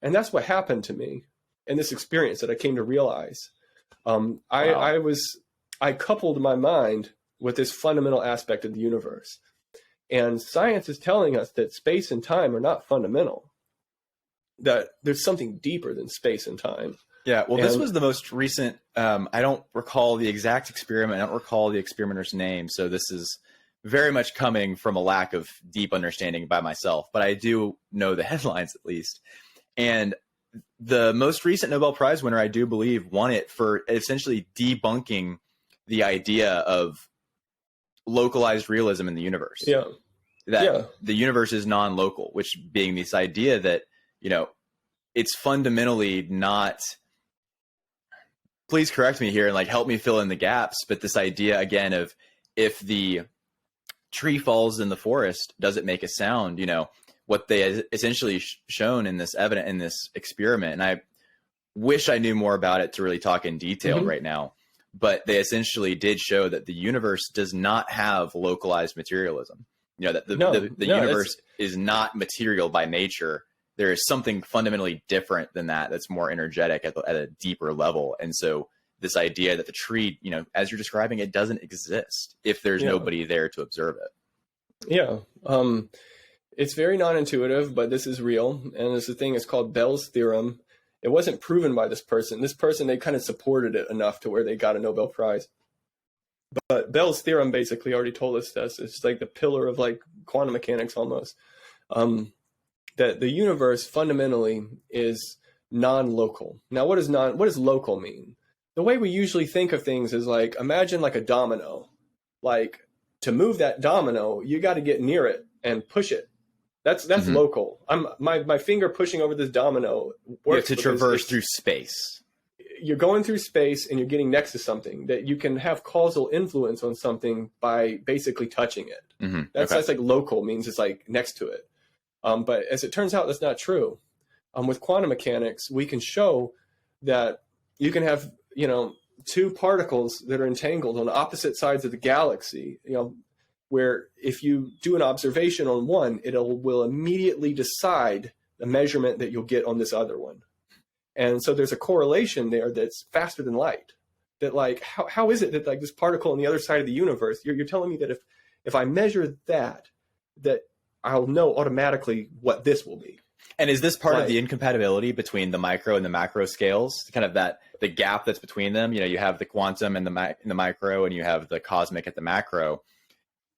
And that's what happened to me in this experience that I came to realize. Wow. I coupled my mind with this fundamental aspect of the universe. And science is telling us that space and time are not fundamental, that there's something deeper than space and time. Yeah, well, this was the most recent, I don't recall the exact experiment. I don't recall the experimenter's name. So this is very much coming from a lack of deep understanding by myself, but I do know the headlines at least. And the most recent Nobel Prize winner, I do believe, won it for essentially debunking the idea of localized realism in the universe. Yeah. That the universe is non-local, which being this idea that, it's fundamentally not, please correct me here and like help me fill in the gaps, but this idea again of if the tree falls in the forest, does it make a sound? What they essentially shown in this experiment, and I wish I knew more about it to really talk in detail right now, but they essentially did show that the universe does not have localized materialism. That the universe is not material by nature. There is something fundamentally different than that that's more energetic at a deeper level. And so this idea that the tree, as you're describing, it doesn't exist if there's nobody there to observe it. Yeah. It's very non-intuitive, but this is real. And this thing is called Bell's theorem. It wasn't proven by this person. This person, they kind of supported it enough to where they got a Nobel Prize. But Bell's theorem basically already told us this. It's like the pillar of like quantum mechanics almost. That the universe fundamentally is non-local. Now, what does local mean? The way we usually think of things is like, imagine like a domino. Like, to move that domino, you got to get near it and push it. That's local. My finger pushing over this domino works. You have to traverse through space. You're going through space and you're getting next to something that you can have causal influence on something by basically touching it. That's like local, means it's like next to it. But as it turns out, that's not true. With quantum mechanics, we can show that you can have, two particles that are entangled on opposite sides of the galaxy, where if you do an observation on one, will immediately decide the measurement that you'll get on this other one. And so there's a correlation there that's faster than light. That like, how is it that like this particle on the other side of the universe, you're telling me that if I measure that I'll know automatically what this will be. And is this part of the incompatibility between the micro and the macro scales? Kind of the gap that's between them? You have the quantum in the micro, and you have the cosmic at the macro.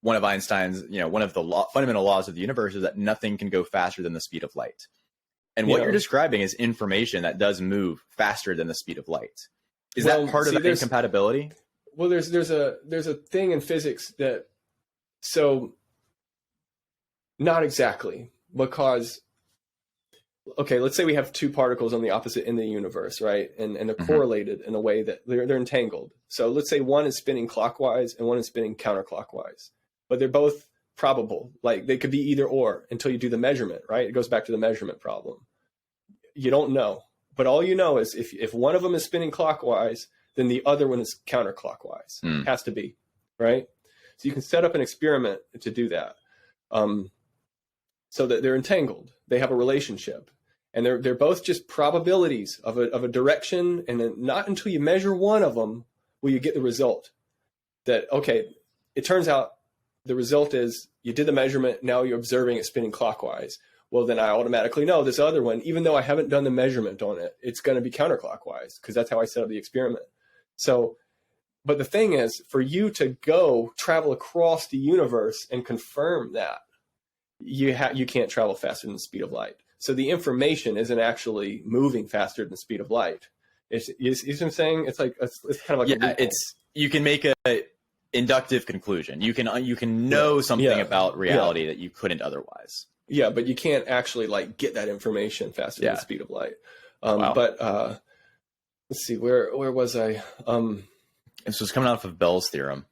One of Einstein's, one of the fundamental laws of the universe is that nothing can go faster than the speed of light. And what you're describing is information that does move faster than the speed of light. Is that part of the incompatibility? Well, there's a thing in physics that, so not exactly, because, okay, let's say we have two particles on the opposite end of the universe, right? And they're correlated in a way that they're entangled. So let's say one is spinning clockwise and one is spinning counterclockwise, but they're both probable. Like they could be either or until you do the measurement, right? It goes back to the measurement problem. You don't know, but all you know is if one of them is spinning clockwise, then the other one is counterclockwise. It has to be, right? So you can set up an experiment to do that. So that they're entangled. They have a relationship, and they're both just probabilities of a direction. And then not until you measure one of them will you get the result. That, okay, it turns out the result is you did the measurement. Now you're observing it spinning clockwise. Well, then I automatically know this other one, even though I haven't done the measurement on it, it's going to be counterclockwise because that's how I set up the experiment. So, but the thing is, for you to travel across the universe and confirm that, you can't travel faster than the speed of light. So the information isn't actually moving faster than the speed of light. You see what I'm saying? It's like it's kind of like you can make a inductive conclusion. You can know something about reality that you couldn't otherwise. Yeah, but you can't actually like get that information faster than the speed of light. But let's see, where was I? This was coming off of Bell's theorem.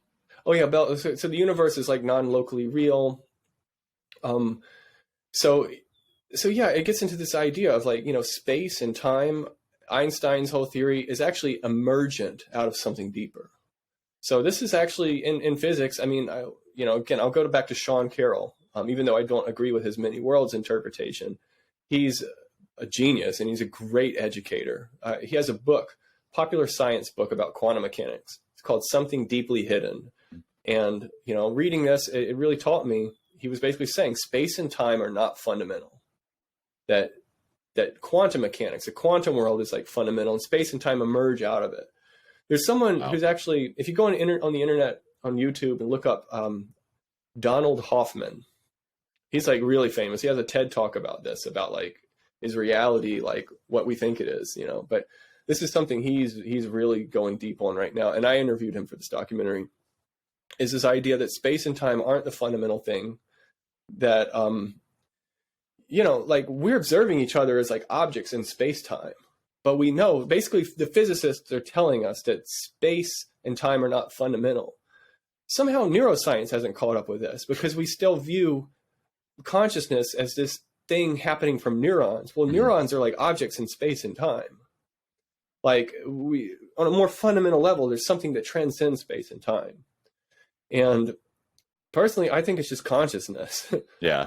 Oh yeah, Bell. So the universe is like non-locally real. So yeah, it gets into this idea of like, space and time. Einstein's whole theory is actually emergent out of something deeper. So this is actually in physics. I mean, again, I'll go back to Sean Carroll. Even though I don't agree with his many worlds interpretation, he's a genius and he's a great educator. He has a book, popular science book about quantum mechanics. It's called Something Deeply Hidden. And, reading this, it really taught me. He was basically saying space and time are not fundamental. That quantum mechanics, the quantum world is like fundamental, and space and time emerge out of it. There's someone who's actually, if you go on the internet, on YouTube, and look up Donald Hoffman, he's like really famous. He has a TED talk about this, about like, is reality like what we think it is, But this is something he's really going deep on right now. And I interviewed him for this documentary. Is this idea that space and time aren't the fundamental thing, that like we're observing each other as like objects in space-time, but we know basically the physicists are telling us that space and time are not fundamental. Somehow neuroscience hasn't caught up with this, because we still view consciousness as this thing happening from neurons. Well, neurons are like objects in space and time. Like on a more fundamental level, there's something that transcends space and time. And personally, I think it's just consciousness. Yeah.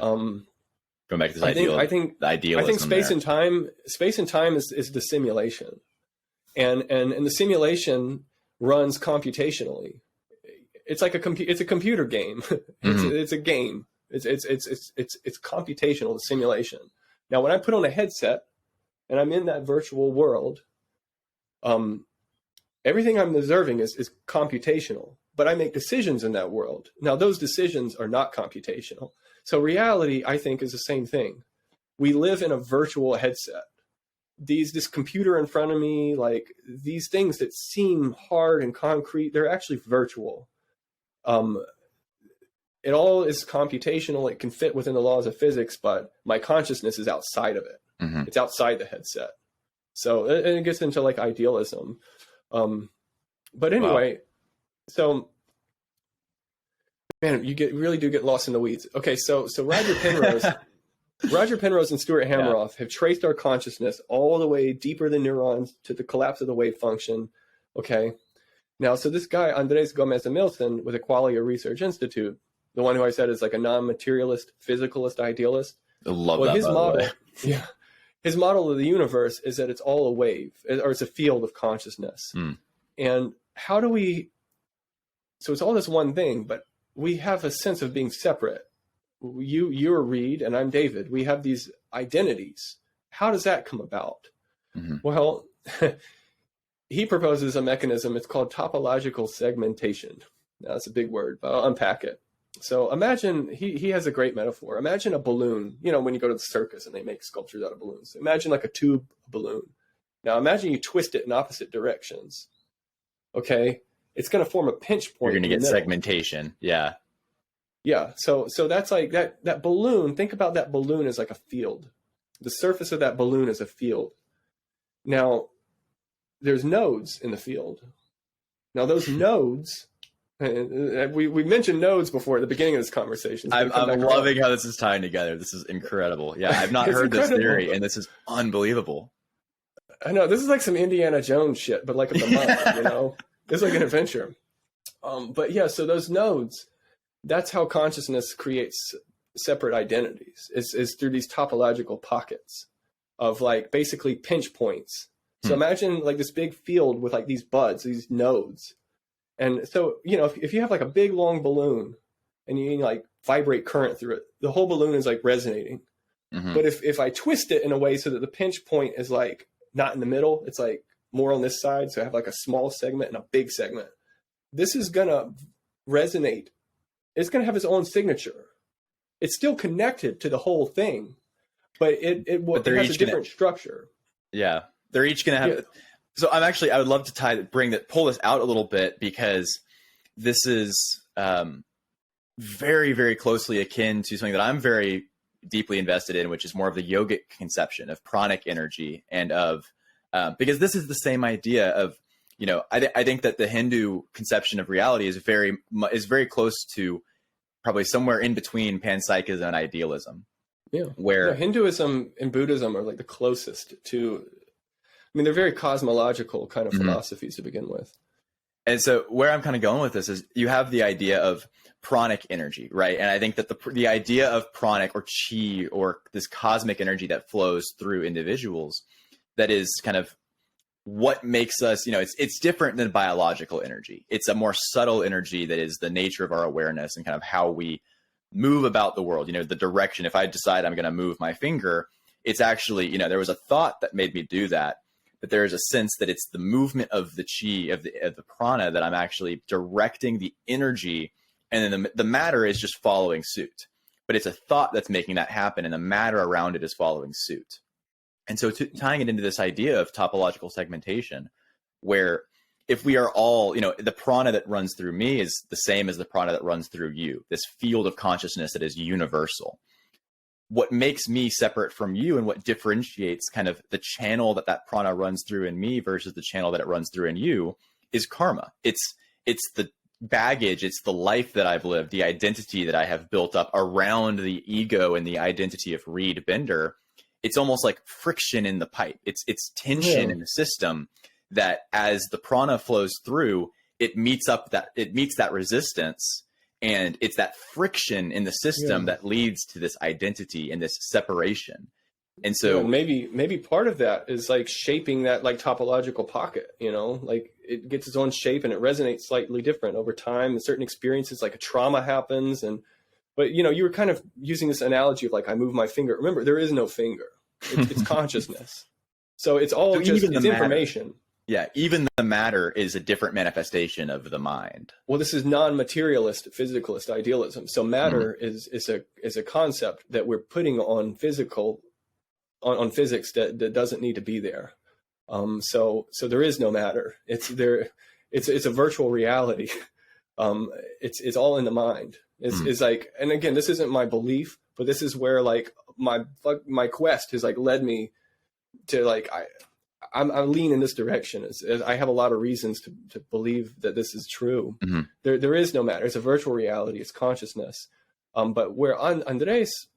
Going back to this I think space and time is the simulation, and the simulation runs computationally. It's like it's a computer game. It's a game. It's computational simulation. Now, when I put on a headset and I'm in that virtual world, everything I'm observing is computational, but I make decisions in that world. Now, those decisions are not computational. So reality, I think, is the same thing. We live in a virtual headset. This computer in front of me, like these things that seem hard and concrete, they're actually virtual. It all is computational. It can fit within the laws of physics, but my consciousness is outside of it. Mm-hmm. It's outside the headset. So it gets into like idealism. But anyway, So man, you really do get lost in the weeds. Okay, so Roger Penrose, Roger Penrose and Stuart Hameroff have traced our consciousness all the way deeper than neurons to the collapse of the wave function. Okay, now so this guy Andres Gomez Emilson with Equalia Research Institute, the one who I said is like a non-materialist, physicalist, idealist. I love that. His model, his model of the universe is that it's all a wave, or it's a field of consciousness. And how do we? So it's all this one thing, but we have a sense of being separate. You're Reed and I'm David. We have these identities. How does that come about? Mm-hmm. Well, he proposes a mechanism. It's called topological segmentation. Now, that's a big word, but I'll unpack it. So imagine, he has a great metaphor. Imagine a balloon, when you go to the circus and they make sculptures out of balloons. Imagine like a tube balloon. Now imagine you twist it in opposite directions. Okay. It's going to form a pinch point. You're going to get segmentation. Yeah. Yeah. So that's like that balloon. Think about that balloon as like a field. The surface of that balloon is a field. Now there's nodes in the field. Now those nodes, we mentioned nodes before at the beginning of this conversation. So I'm loving how this is tying together. This is incredible. Yeah. I've not heard this theory and this is unbelievable. I know this is like some Indiana Jones shit, but like at the month, It's like an adventure. But yeah, so those nodes, that's how consciousness creates separate identities, is through these topological pockets of like basically pinch points. So imagine like this big field with like these buds, these nodes. And so, if you have like a big long balloon and you like vibrate current through it, the whole balloon is like resonating. Mm-hmm. But if I twist it in a way so that the pinch point is like not in the middle, it's like more on this side. So I have like a small segment and a big segment. This is going to resonate. It's going to have its own signature. It's still connected to the whole thing, but it has a different structure. Yeah. They're each going to have. Yeah. So I would love to pull this out a little bit, because this is very, very closely akin to something that I'm very deeply invested in, which is more of the yogic conception of pranic energy and of, because this is the same idea of, I think that the Hindu conception of reality is very close to probably somewhere in between panpsychism and idealism. Yeah. Where Hinduism and Buddhism are like the closest to, they're very cosmological kind of philosophies to begin with. And so where I'm kind of going with this is you have the idea of pranic energy, right? And I think that the idea of pranic or chi or this cosmic energy that flows through individuals, that is kind of what makes us, it's different than biological energy. It's a more subtle energy that is the nature of our awareness and kind of how we move about the world, the direction. If I decide I'm going to move my finger, it's actually, there was a thought that made me do that. But there is a sense that it's the movement of the chi, of the prana, that I'm actually directing the energy, and then the matter is just following suit. But it's a thought that's making that happen, and the matter around it is following suit. And so tying it into this idea of topological segmentation, where if we are all, the prana that runs through me is the same as the prana that runs through you, this field of consciousness that is universal. What makes me separate from you and what differentiates kind of the channel that prana runs through in me versus the channel that it runs through in you is karma. It's the baggage, it's the life that I've lived, the identity that I have built up around the ego and the identity of Reed Bender. It's almost like friction in the pipe. It's tension in the system that as the prana flows through, it meets that resistance. And it's that friction in the system that leads to this identity and this separation. And so maybe part of that is like shaping that like topological pocket, like it gets its own shape and it resonates slightly different over time. And certain experiences, like a trauma happens. But you were kind of using this analogy of like, I move my finger. Remember, there is no finger. It's consciousness. So it's all it's information. Yeah, even the matter is a different manifestation of the mind. Well, this is non-materialist physicalist idealism. So matter is a concept that we're putting on on physics that doesn't need to be there. So there is no matter. It's a virtual reality. It's all in the mind. It's like, and again, this isn't my belief, but this is where like my quest has like led me to like I lean in this direction. As I have a lot of reasons to believe that this is true. There is no matter. It's a virtual reality. It's consciousness. But where Andres,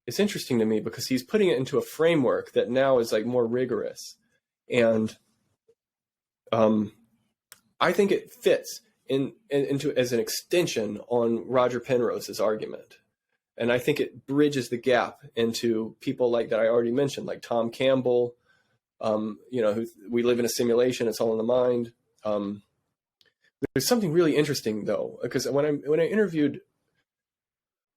it's interesting to me because he's putting it into a framework that now is like more rigorous. And I think it fits into as an extension on Roger Penrose's argument. And I think it bridges the gap into people like that I already mentioned, like Tom Campbell, we live in a simulation, it's all in the mind. There's something really interesting though, because when I interviewed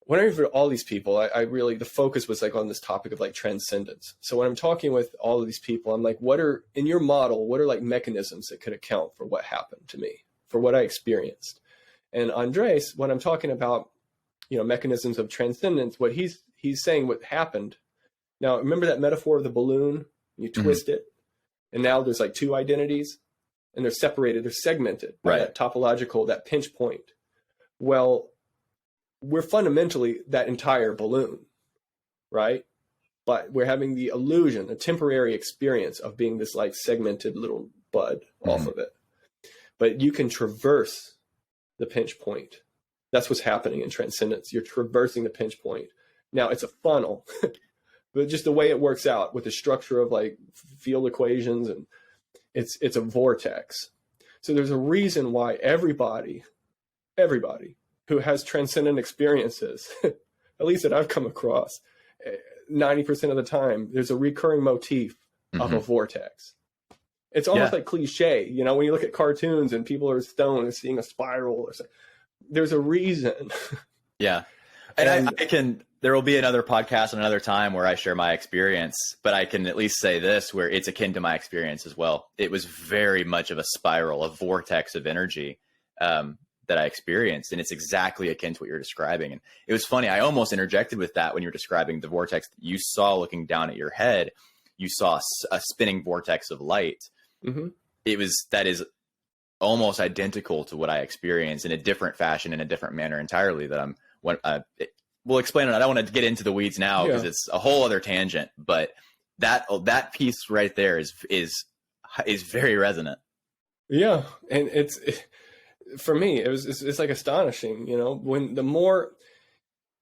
all these people, I really, the focus was like on this topic of like transcendence. So when I'm talking with all of these people, I'm like, in your model, what are like mechanisms that could account for what happened to me, for what I experienced? And Andres, when I'm talking about, mechanisms of transcendence, what he's saying what happened. Now, remember that metaphor of the balloon? You twist it, and now there's like two identities, and they're separated, they're segmented by that topological, that pinch point. Well, we're fundamentally that entire balloon, right? But we're having the illusion, a temporary experience of being this like segmented little bud off of it. But you can traverse the pinch point. That's what's happening in transcendence. You're traversing the pinch point. Now it's a funnel, but just the way it works out with the structure of like field equations, and it's a vortex. So there's a reason why everybody who has transcendent experiences, at least that I've come across, 90% of the time, there's a recurring motif of a vortex. It's almost like cliche, when you look at cartoons and people are stoned and seeing a spiral or something. There's a reason. Yeah. And there will be another podcast another time where I share my experience, but I can at least say this, where it's akin to my experience as well. It was very much of a spiral, a vortex of energy that I experienced. And it's exactly akin to what you're describing. And it was funny. I almost interjected with that when you're describing the vortex that you saw looking down at your head. You saw a spinning vortex of light. That is almost identical to what I experienced in a different fashion, in a different manner entirely, that we'll explain it. I don't want to get into the weeds now because it's a whole other tangent, but that piece right there is very resonant. Yeah. And for me, it's like astonishing,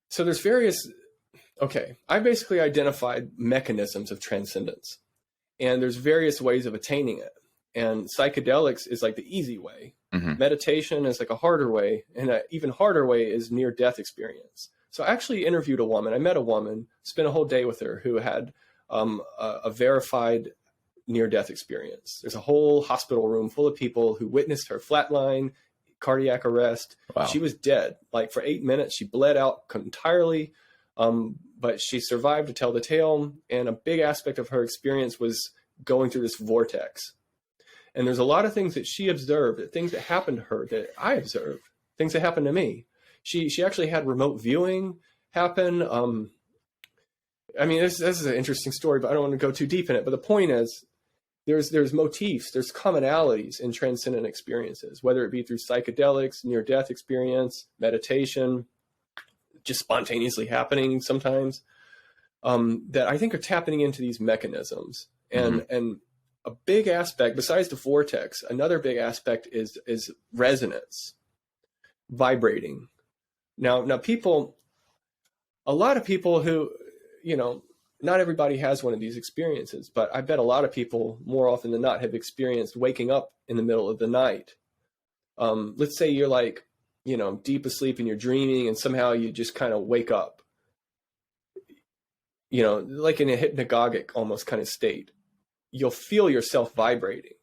so there's various, I basically identified mechanisms of transcendence, and there's various ways of attaining it. And psychedelics is like the easy way. Meditation is like a harder way, and an even harder way is near-death experience. So I actually interviewed a woman. I met a woman, spent a whole day with her, who had a verified near-death experience. There's a whole hospital room full of people who witnessed her flatline, cardiac arrest. Wow. She was dead. Like for 8 minutes, she bled out entirely, but she survived to tell the tale. And a big aspect of her experience was going through this vortex. And there's a lot of things that she observed, things that happened to her that I observed, things that happened to me. She actually had remote viewing happen. This is an interesting story, but I don't want to go too deep in it. But the point is, there's motifs, there's commonalities in transcendent experiences, whether it be through psychedelics, near-death experience, meditation, just spontaneously happening sometimes, that I think are tapping into these mechanisms. And a big aspect, besides the vortex, another big aspect is resonance, vibrating. Now a lot of people who, not everybody has one of these experiences, but I bet a lot of people more often than not have experienced waking up in the middle of the night. Let's say you're like, deep asleep and you're dreaming, and somehow you just kind of wake up, like in a hypnagogic almost kind of state. You'll feel yourself vibrating.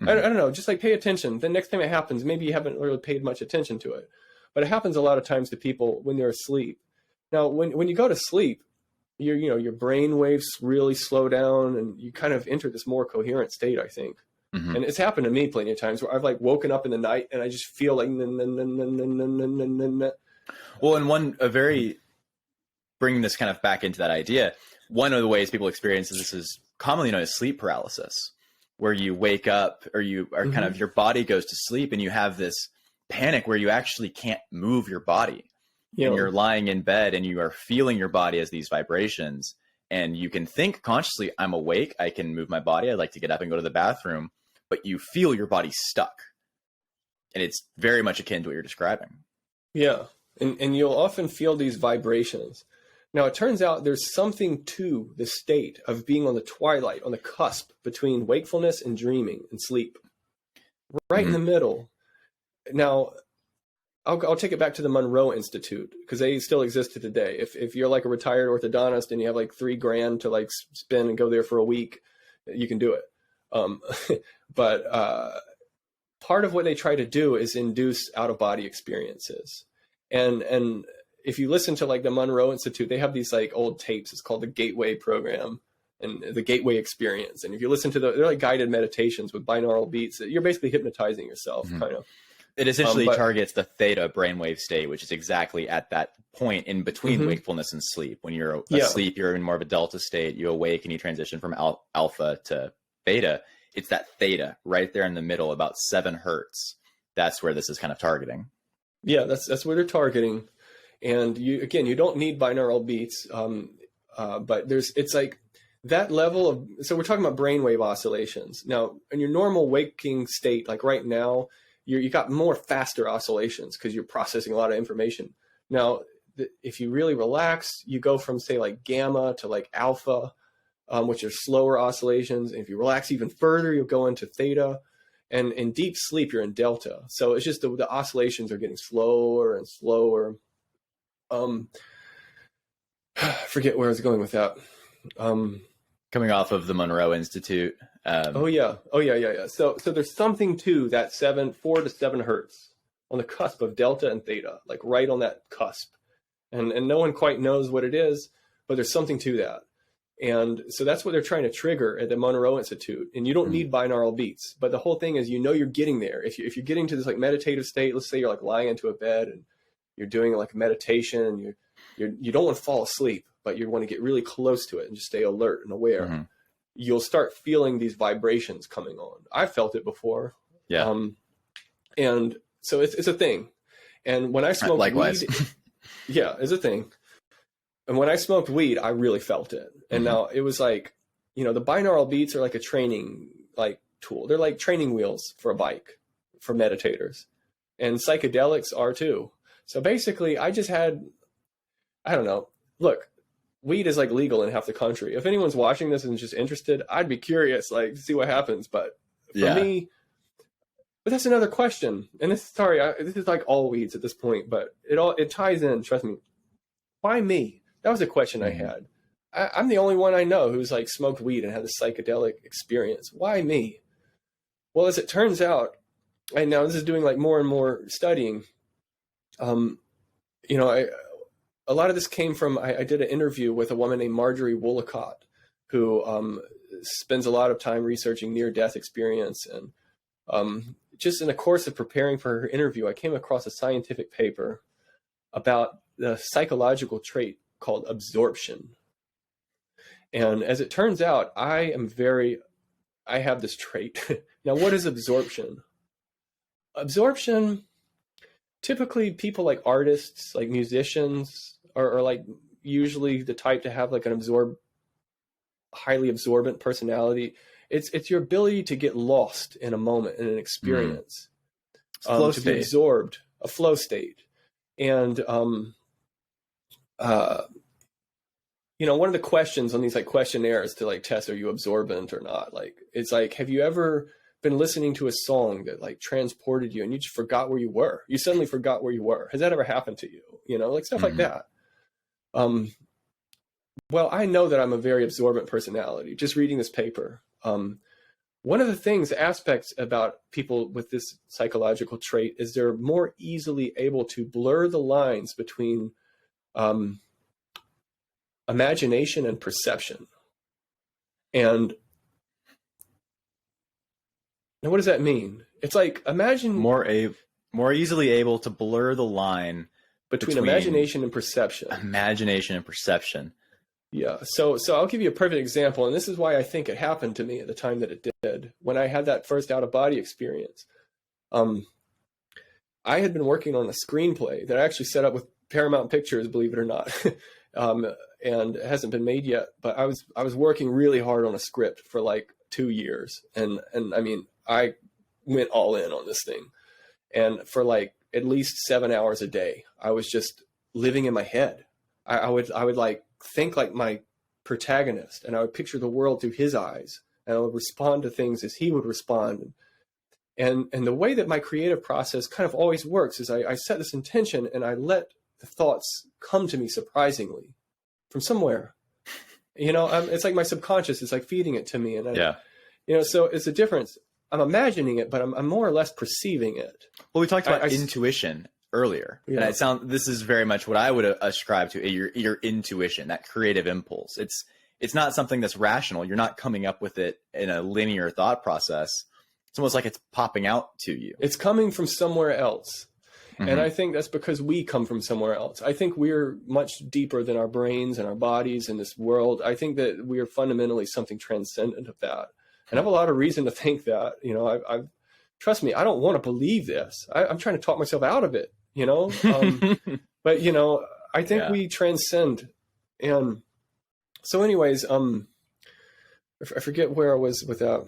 I don't know, just like pay attention. The next time it happens, maybe you haven't really paid much attention to it, but it happens a lot of times to people when they're asleep. Now, when you go to sleep, your brain waves really slow down, and you kind of enter this more coherent state, I think. Hmm. And it's happened to me plenty of times where I've like woken up in the night and I just feel like, Well, and bringing this kind of back into that idea, one of the ways people experience this is commonly known as sleep paralysis, where you wake up or you are kind of, your body goes to sleep and you have this panic where you actually can't move your body. And you're lying in bed and you are feeling your body as these vibrations. And you can think consciously, I'm awake, I can move my body, I'd like to get up and go to the bathroom, but you feel your body stuck. And it's very much akin to what you're describing. Yeah. And you'll often feel these vibrations. Now, it turns out there's something to the state of being on the twilight, on the cusp between wakefulness and dreaming and sleep, right in the middle. Now, I'll take it back to the Monroe Institute because they still exist to today. If you're like a retired orthodontist and you have like $3,000 to like spend and go there for a week, you can do it. But part of what they try to do is induce out-of-body experiences. And if you listen to like the Monroe Institute, they have these like old tapes. It's called the Gateway Program and the Gateway Experience. And if you listen to they're like guided meditations with binaural beats. You're basically hypnotizing yourself, kind of. It essentially targets the theta brainwave state, which is exactly at that point in between wakefulness and sleep. When you're asleep, you're in more of a delta state. You awake and you transition from alpha to beta. It's that theta right there in the middle, about 7 hertz. That's where this is kind of targeting. Yeah, that's where they're targeting. And you don't need binaural beats, but it's like that level of. So we're talking about brainwave oscillations. Now, in your normal waking state, like right now, you got more faster oscillations because you're processing a lot of information. Now, if you really relax, you go from say like gamma to like alpha, which are slower oscillations. And if you relax even further, you'll go into theta. And in deep sleep, you're in delta. So it's just the oscillations are getting slower and slower. Forget where I was going with that. Coming off of the Monroe Institute. Yeah. So there's something to that 4 to 7 hertz on the cusp of delta and theta, like right on that cusp. And no one quite knows what it is, but there's something to that. And so that's what they're trying to trigger at the Monroe Institute. And you don't need binaural beats, but the whole thing is, you're getting there. If you're getting to this like meditative state, let's say you're like lying into a bed and you're doing like a meditation and you don't want to fall asleep, but you want to get really close to it and just stay alert and aware. You'll start feeling these vibrations coming on. I felt it before. Yeah. And so it's a thing. And when I smoked Likewise. weed, yeah, it's a thing. And when I smoked weed, I really felt it. And now it was like, the binaural beats are like a training like tool. They're like training wheels for a bike for meditators. And psychedelics are too. So basically I just had, I don't know, look, weed is like legal in half the country. If anyone's watching this and just interested, I'd be curious, like to see what happens. But for me, but that's another question. And this is like all weeds at this point, but it ties in, trust me. Why me? That was a question I had. I'm the only one I know who's like smoked weed and had a psychedelic experience. Why me? Well, as it turns out, and now this is doing like more and more studying. A lot of this came from, I did an interview with a woman named Marjorie Woolacott, who spends a lot of time researching near-death experience. And just in the course of preparing for her interview, I came across a scientific paper about the psychological trait called absorption. And as it turns out, I have this trait. Now, what is absorption? Absorption, typically people like artists, like musicians, are like usually the type to have like an highly absorbent personality. It's your ability to get lost in a moment, in an experience, to be absorbed, a flow state. And one of the questions on these like questionnaires to like test, are you absorbent or not? Like, it's like, have you ever been listening to a song that like transported you and you just forgot where you were? You suddenly forgot where you were. Has that ever happened to you? Like stuff like that. Well, I know that I'm a very absorbent personality, just reading this paper. One of the aspects about people with this psychological trait is they're more easily able to blur the lines between imagination and perception. And Now, what does that mean? It's like, imagine More easily able to blur the line between imagination and perception. Imagination and perception. Yeah. So I'll give you a perfect example, and this is why I think it happened to me at the time that it did. When I had that first out of body experience, I had been working on a screenplay that I actually set up with Paramount Pictures, believe it or not, and it hasn't been made yet. But I was working really hard on a script for like 2 years, and I mean, I went all in on this thing, and for like at least 7 hours a day, I was just living in my head. I would like think like my protagonist, and I would picture the world through his eyes, and I would respond to things as he would respond. And the way that my creative process kind of always works is I set this intention, and I let the thoughts come to me surprisingly from somewhere. It's like my subconscious is like feeding it to me, and so it's a difference. I'm imagining it, but I'm more or less perceiving it. Well, we talked about intuition earlier, and this is very much what I would ascribe to your intuition, that creative impulse. It's not something that's rational. You're not coming up with it in a linear thought process. It's almost like it's popping out to you. It's coming from somewhere else. Mm-hmm. And I think that's because we come from somewhere else. I think we're much deeper than our brains and our bodies in this world. I think that we are fundamentally something transcendent of that. And I have a lot of reason to think that. Trust me, I don't want to believe this. I'm trying to talk myself out of it, But, I think we transcend. And so anyways, I forget where I was with that.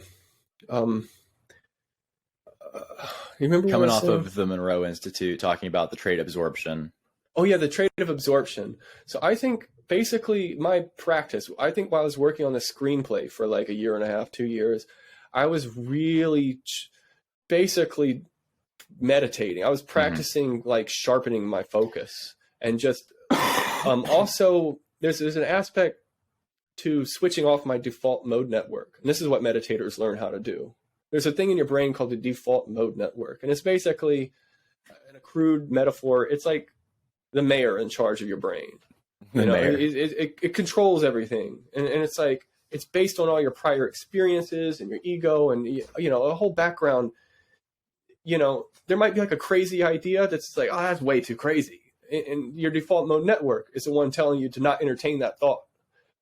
You remember coming off of the Monroe Institute, talking about the trait absorption. Oh yeah, the trait of absorption. So I think basically my practice, I think while I was working on the screenplay for like 1.5 years, 2 years, I was really basically meditating. I was practicing like sharpening my focus, and just also there's an aspect to switching off my default mode network. And this is what meditators learn how to do. There's a thing in your brain called the default mode network. And it's basically, in a crude metaphor, it's like the mayor in charge of your brain. It controls everything. And it's like, it's based on all your prior experiences and your ego and, a whole background. There might be like a crazy idea that's like, oh, that's way too crazy. And your default mode network is the one telling you to not entertain that thought.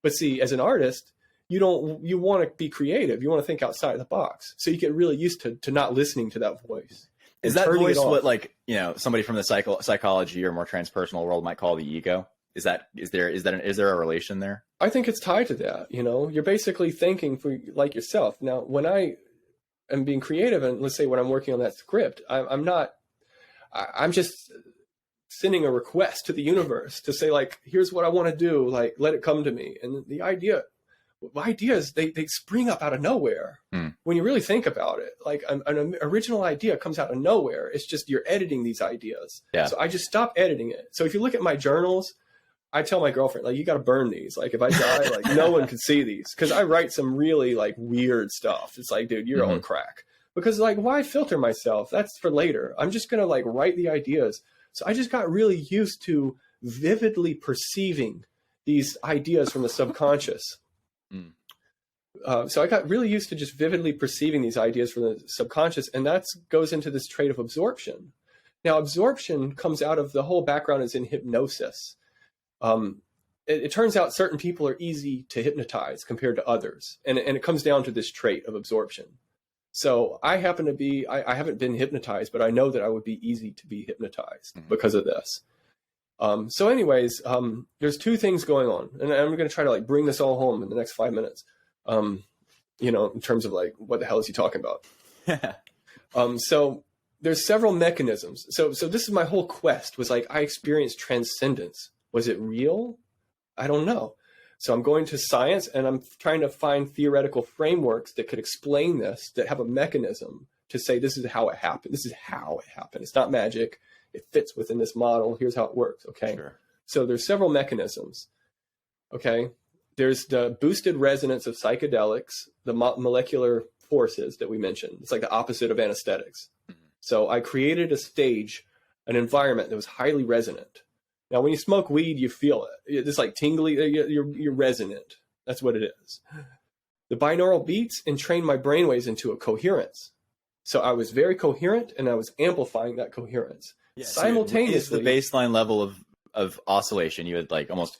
But see, as an artist, you want to be creative. You want to think outside the box. So you get really used to not listening to that voice. Is that voice what, like, somebody from the psychology or more transpersonal world might call the ego? Is there a relation there? I think it's tied to that. You're basically thinking for like yourself. Now, when I am being creative, and let's say when I'm working on that script, I'm just sending a request to the universe to say, like, here's what I want to do. Like, let it come to me. And the ideas, they spring up out of nowhere. When you really think about it, like an original idea comes out of nowhere. It's just you're editing these ideas. So I just stop editing it. So if you look at my journals, I tell my girlfriend, like, you got to burn these. Like, if I die, like, no one can see these, because I write some really like weird stuff. It's like, dude, you're on crack. Because like, why filter myself? That's for later. I'm just gonna like write the ideas. So I just got really used to vividly perceiving these ideas from the subconscious. So I got really used to just vividly perceiving these ideas from the subconscious, and that goes into this trait of absorption. Now, absorption comes out of the whole background is in hypnosis. It turns out certain people are easy to hypnotize compared to others, and it comes down to this trait of absorption. So I happen to be, I haven't been hypnotized, but I know that I would be easy to be hypnotized because of this. So anyways, there's two things going on, and I'm going to try to like bring this all home in the next 5 minutes. In terms of like, what the hell is he talking about? So there's several mechanisms. So this is my whole quest, was like, I experienced transcendence. Was it real? I don't know. So I'm going to science, and I'm trying to find theoretical frameworks that could explain this, that have a mechanism to say, this is how it happened. This is how it happened. It's not magic. It fits within this model. Here's how it works. Okay. Sure. So there's several mechanisms. Okay. There's the boosted resonance of psychedelics, the molecular forces that we mentioned. It's like the opposite of anesthetics. So I created a stage, an environment that was highly resonant. Now, when you smoke weed, you feel it. It's like tingly. You're resonant. That's what it is. The binaural beats entrain my brainwaves into a coherence. So I was very coherent, and I was amplifying that coherence. Yeah, Simultaneously, so the baseline level of oscillation, you had like almost,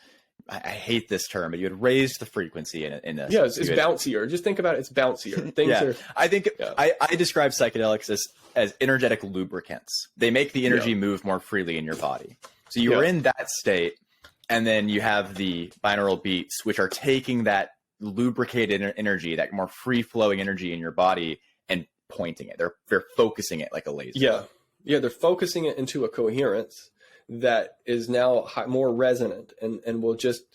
I hate this term, but you had raised the frequency in this. Yeah, it's bouncier. Just think about it. It's bouncier. Things yeah. are. I think I describe psychedelics as energetic lubricants. They make the energy move more freely in your body. So you were in that state, and then you have the binaural beats, which are taking that lubricated energy, that more free-flowing energy in your body, and pointing it. They're focusing it like a laser. Yeah, they're focusing it into a coherence that is now more resonant and will just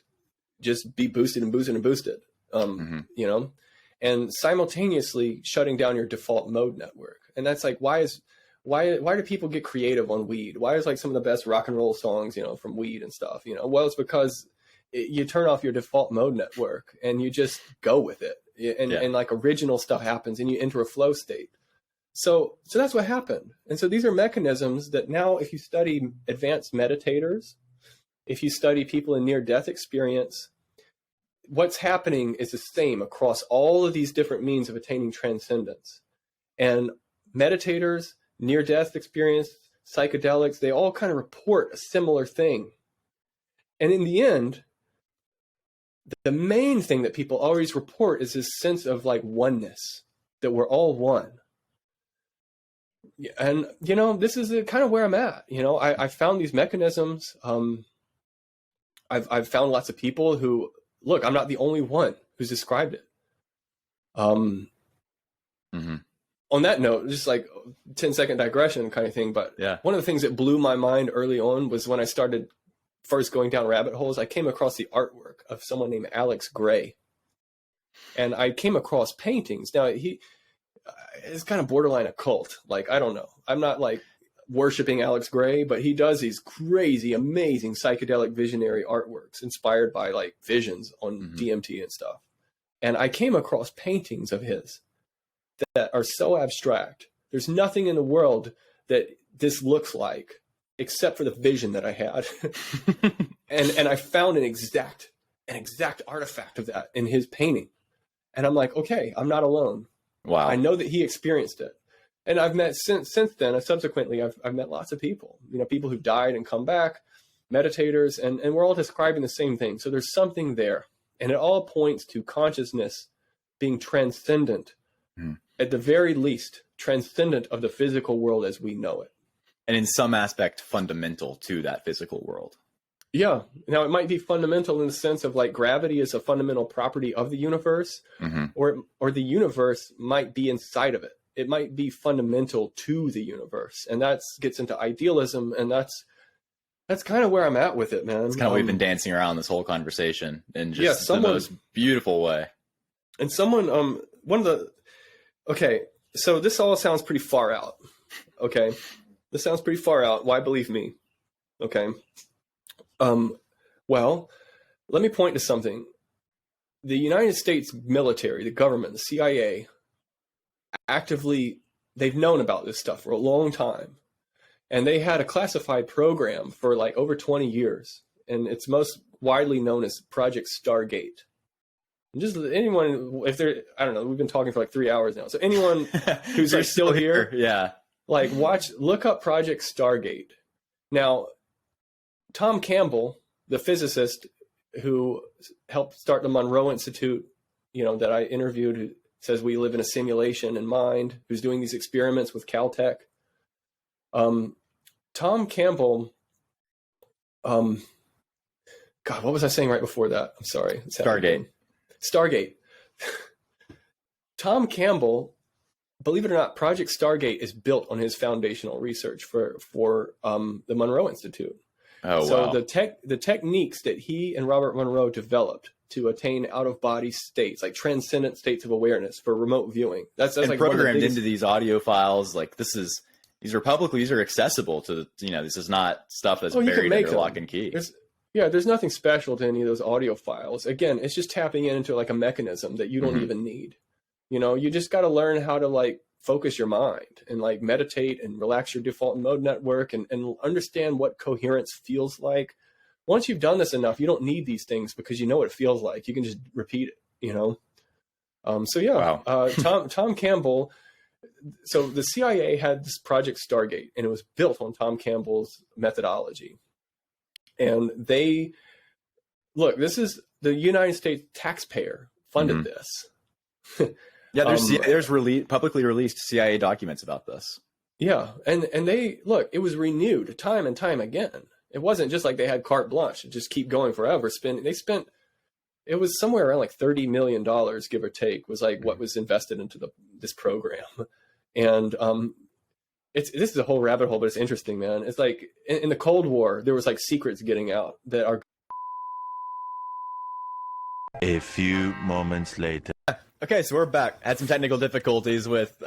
be boosted and boosted and boosted. You know, and simultaneously shutting down your default mode network. And that's like, why do people get creative on weed? Why is like some of the best rock and roll songs, you know, from weed and stuff, you know? Well, it's because you turn off your default mode network and you just go with it. And like original stuff happens and you enter a flow state. So that's what happened. And so these are mechanisms that now, if you study advanced meditators, if you study people in near-death experience, what's happening is the same across all of these different means of attaining transcendence. And meditators, near-death experience, psychedelics, they all kind of report a similar thing. And in the end, the main thing that people always report is this sense of like oneness, that we're all one. And, you know, this is kind of where I'm at. You know, I found these mechanisms. I've found lots of people who, look, I'm not the only one who's described it. On that note, just like 10-second digression kind of thing. But one of the things that blew my mind early on was when I started first going down rabbit holes, I came across the artwork of someone named Alex Gray. And I came across paintings. Now, it's kind of borderline occult. Like, I don't know. I'm not like worshiping Alex Gray, but he does these crazy, amazing psychedelic visionary artworks inspired by like visions on DMT and stuff. And I came across paintings of his that are so abstract. There's nothing in the world that this looks like except for the vision that I had. and I found an exact artifact of that in his painting. And I'm like, okay, I'm not alone. Wow. I know that he experienced it. And I've met since then, subsequently, I've met lots of people, you know, people who died and come back, meditators, and we're all describing the same thing. So there's something there. And it all points to consciousness being transcendent, at the very least, transcendent of the physical world as we know it. And in some aspect, fundamental to that physical world. Yeah. Now, it might be fundamental in the sense of like gravity is a fundamental property of the universe, or the universe might be inside of it. It might be fundamental to the universe. And that gets into idealism. And that's kind of where I'm at with it, man. It's kind of we've been dancing around this whole conversation in just the most beautiful way. And someone, okay, so this all sounds pretty far out. Okay. This sounds pretty far out. Why believe me? Okay. Well, let me point to something. The United States military, the government, the CIA, they've known about this stuff for a long time. And they had a classified program for like over 20 years. And it's most widely known as Project Stargate. And just anyone, if they're, I don't know, we've been talking for like 3 hours now. So anyone who's like still here, like look up Project Stargate. Now, Tom Campbell, the physicist who helped start the Monroe Institute, you know, that I interviewed, who says we live in a simulation in mind, who's doing these experiments with Caltech. Tom Campbell, God, what was I saying right before that? I'm sorry. Stargate. Tom Campbell, believe it or not, Project Stargate is built on his foundational research for the Monroe Institute. Oh, so wow. the techniques that he and Robert Monroe developed to attain out-of-body states, like transcendent states of awareness for remote viewing. That's and like programmed into these audio files. Like these are accessible to, you know, this is not stuff that's buried under lock and key. There's nothing special to any of those audio files. Again, it's just tapping into like a mechanism that you don't even need. You know, you just got to learn how to like focus your mind and like meditate and relax your default mode network and understand what coherence feels like. Once you've done this enough, you don't need these things because you know what it feels like. You can just repeat it, you know? Wow. Tom Campbell So the CIA had this Project Stargate, and it was built on Tom Campbell's methodology. And this is the United States taxpayer funded this. Yeah, there's publicly released CIA documents about this. Yeah, and it was renewed time and time again. It wasn't just like they had carte blanche and just keep going forever. It was somewhere around like $30 million, give or take, was like what was invested into this program. And this is a whole rabbit hole, but it's interesting, man. It's like in the Cold War, there was like secrets getting out that are. A few moments later. Okay, so we're back. Had some technical difficulties with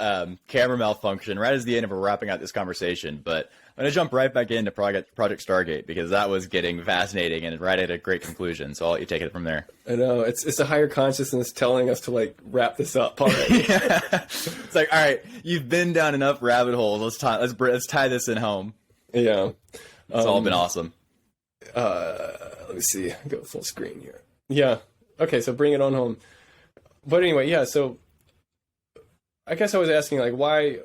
camera malfunction right as the end of wrapping out this conversation, but I'm going to jump right back into Project Stargate because that was getting fascinating and right at a great conclusion. So I'll let you take it from there. I know it's a higher consciousness telling us to like wrap this up. All right. It's like, all right, you've been down enough rabbit holes. Let's tie this in home. Yeah, it's all been awesome. Let me see. Go full screen here. Yeah. Okay, so bring it on home. But anyway, yeah, so I guess I was asking, like, why,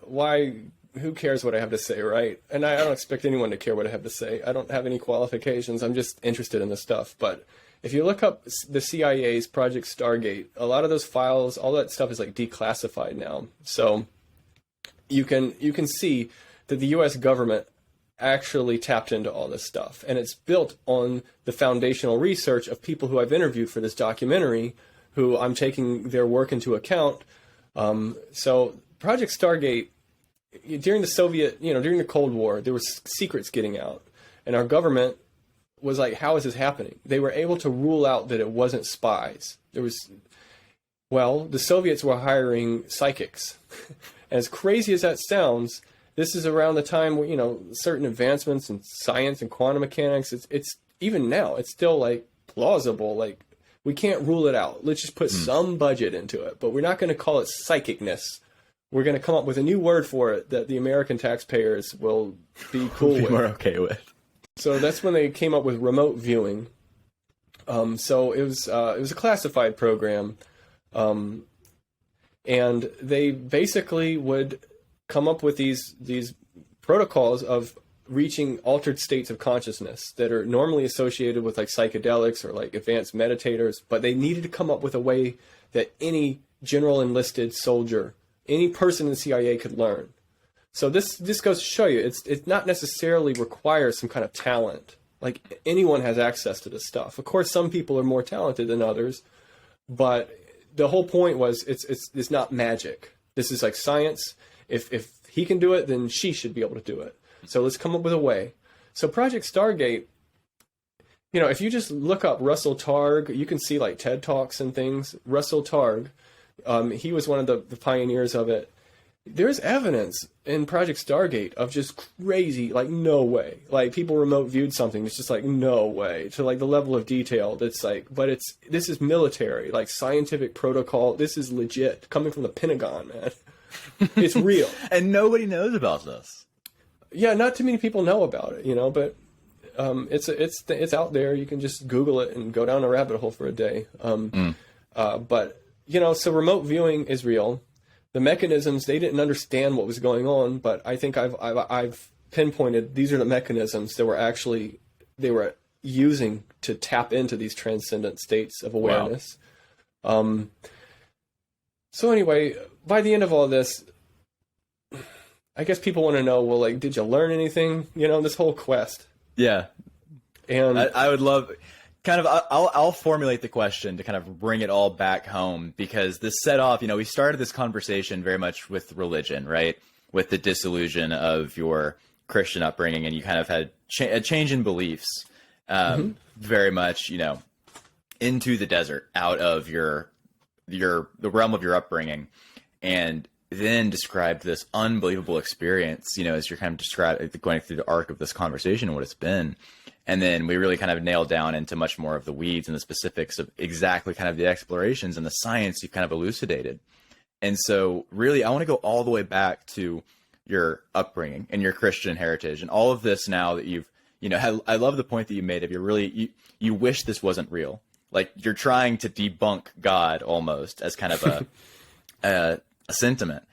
who cares what I have to say, right? And I don't expect anyone to care what I have to say. I don't have any qualifications. I'm just interested in this stuff. But if you look up the CIA's Project Stargate, a lot of those files, all that stuff is, like, declassified now. So you can see that the U.S. government actually tapped into all this stuff. And it's built on the foundational research of people who I've interviewed for this documentary, who I'm taking their work into account. So Project Stargate, during during the Cold War, there were secrets getting out. And our government was like, how is this happening? They were able to rule out that it wasn't spies. The Soviets were hiring psychics. And as crazy as that sounds, this is around the time where, certain advancements in science and quantum mechanics, it's even now, it's still like plausible, like, we can't rule it out. Let's just put some budget into it. But we're not going to call it psychicness. We're going to come up with a new word for it that the American taxpayers will be cool with. We're okay with. So that's when they came up with remote viewing. So it was a classified program. And they basically would come up with these protocols of reaching altered states of consciousness that are normally associated with like psychedelics or like advanced meditators, but they needed to come up with a way that any general enlisted soldier, any person in the CIA could learn. So this goes to show you, it's not necessarily requires some kind of talent. Like anyone has access to this stuff. Of course, some people are more talented than others, but the whole point was it's not magic. This is like science. If he can do it, then she should be able to do it. So let's come up with a way. So Project Stargate, if you just look up Russell Targ, you can see like TED Talks and things. Russell Targ, he was one of the pioneers of it. There's evidence in Project Stargate of just crazy, like no way. Like people remote viewed something, it's just like no way, to like the level of detail that's like, but this is military, like scientific protocol. This is legit, coming from the Pentagon, man. It's real. And nobody knows about this. Yeah, not too many people know about it, but it's out there. You can just Google it and go down a rabbit hole for a day. But so remote viewing is real. The mechanisms, they didn't understand what was going on, but I think I've pinpointed these are the mechanisms that they were using to tap into these transcendent states of awareness. Wow. So anyway, by the end of all this, I guess people want to know, well, like, did you learn anything? This whole quest. Yeah. And I would love, I'll formulate the question to kind of bring it all back home, because this set off, we started this conversation very much with religion, right? With the disillusion of your Christian upbringing, and you kind of had a change in beliefs, very much, into the desert, out of the realm of your upbringing. And then described this unbelievable experience, as you're kind of going through the arc of this conversation and what it's been. And then we really kind of nailed down into much more of the weeds and the specifics of exactly kind of the explorations and the science you've kind of elucidated. And so really, I want to go all the way back to your upbringing and your Christian heritage and all of this now that you've, I love the point that you made of you wish this wasn't real. Like you're trying to debunk God almost as kind of a sentiment.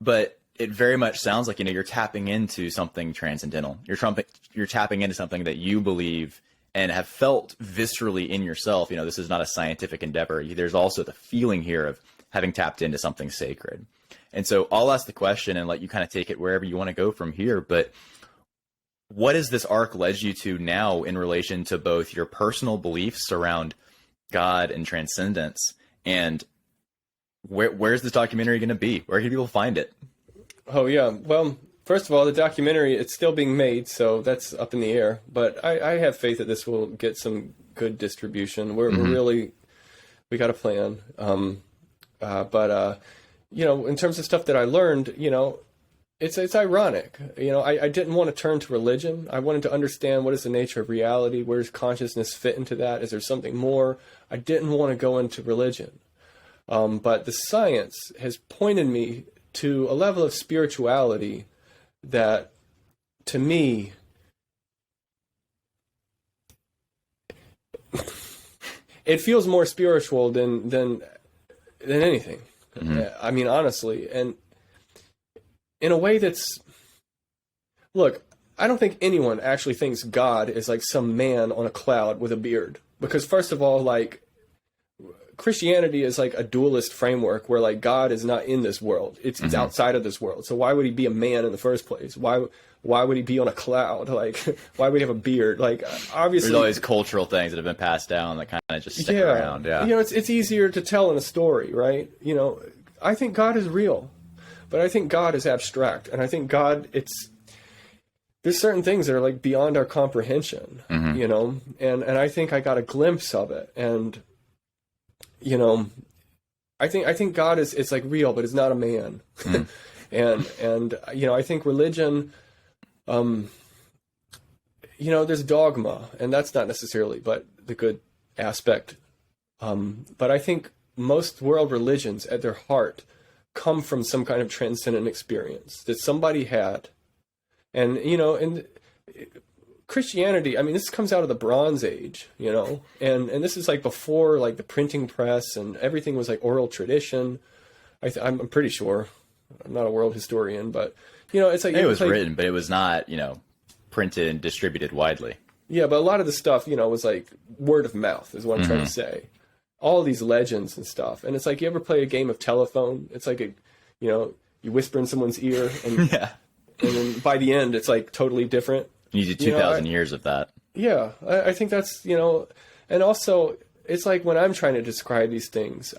But it very much sounds like, you're tapping into something transcendental. You're tapping into something that you believe and have felt viscerally in yourself. This is not a scientific endeavor. There's also the feeling here of having tapped into something sacred. And so I'll ask the question and let you kind of take it wherever you want to go from here. But what has this arc led you to now in relation to both your personal beliefs around God and transcendence, and where's this documentary going to be? Where can people find it? Oh, yeah. Well, first of all, the documentary, it's still being made, so that's up in the air. But I have faith that this will get some good distribution. We're really, we got a plan. In terms of stuff that I learned, it's ironic. I didn't want to turn to religion. I wanted to understand what is the nature of reality. Where does consciousness fit into that? Is there something more? I didn't want to go into religion. But the science has pointed me to a level of spirituality that, to me, it feels more spiritual than anything. I mean, honestly, and in a way that's, look, I don't think anyone actually thinks God is like some man on a cloud with a beard, because first of all, like, Christianity is like a dualist framework where like God is not in this world. It's outside of this world. So why would he be a man in the first place? Why would he be on a cloud? Like, why would he have a beard? Like, obviously, there's all these cultural things that have been passed down that kind of just stick around. Yeah. It's easier to tell in a story, right? I think God is real, but I think God is abstract. And I think God, there's certain things that are like beyond our comprehension, and I think I got a glimpse of it. And, I think God it's like real, but it's not a man. and I think religion, there's dogma, and that's not necessarily, but the good aspect. But I think most world religions at their heart come from some kind of transcendent experience that somebody had. And, and Christianity, I mean, this comes out of the Bronze Age, and this is like before like the printing press and everything was like oral tradition. I'm pretty sure. I'm not a world historian, but it's like it was written, but it was not, printed and distributed widely. Yeah, but a lot of the stuff, was like word of mouth is what I'm trying to say. All these legends and stuff, and it's like, you ever play a game of telephone? It's like you whisper in someone's ear, and and then by the end, it's like totally different. You did 2,000 years of that. Yeah, I think that's, and also it's like when I'm trying to describe these things,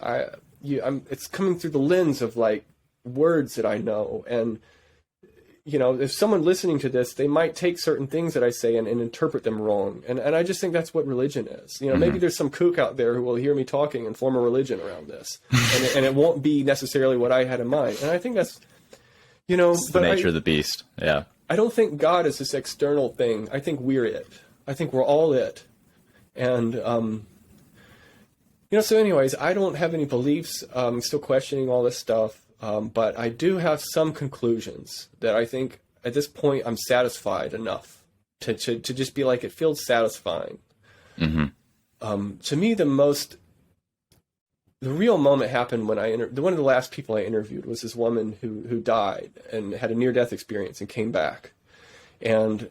it's coming through the lens of like words that I know. And, if someone listening to this, they might take certain things that I say and interpret them wrong. And I just think that's what religion is. Maybe there's some kook out there who will hear me talking and form a religion around this. and it won't be necessarily what I had in mind. And I think that's, it's the nature of the beast. Yeah. I don't think God is this external thing. I think we're it. I think we're all it. And, so anyways, I don't have any beliefs. I'm still questioning all this stuff. But I do have some conclusions that I think at this point I'm satisfied enough to just be like, it feels satisfying. To me, the real moment happened when one of the last people I interviewed was this woman who died and had a near-death experience and came back. And,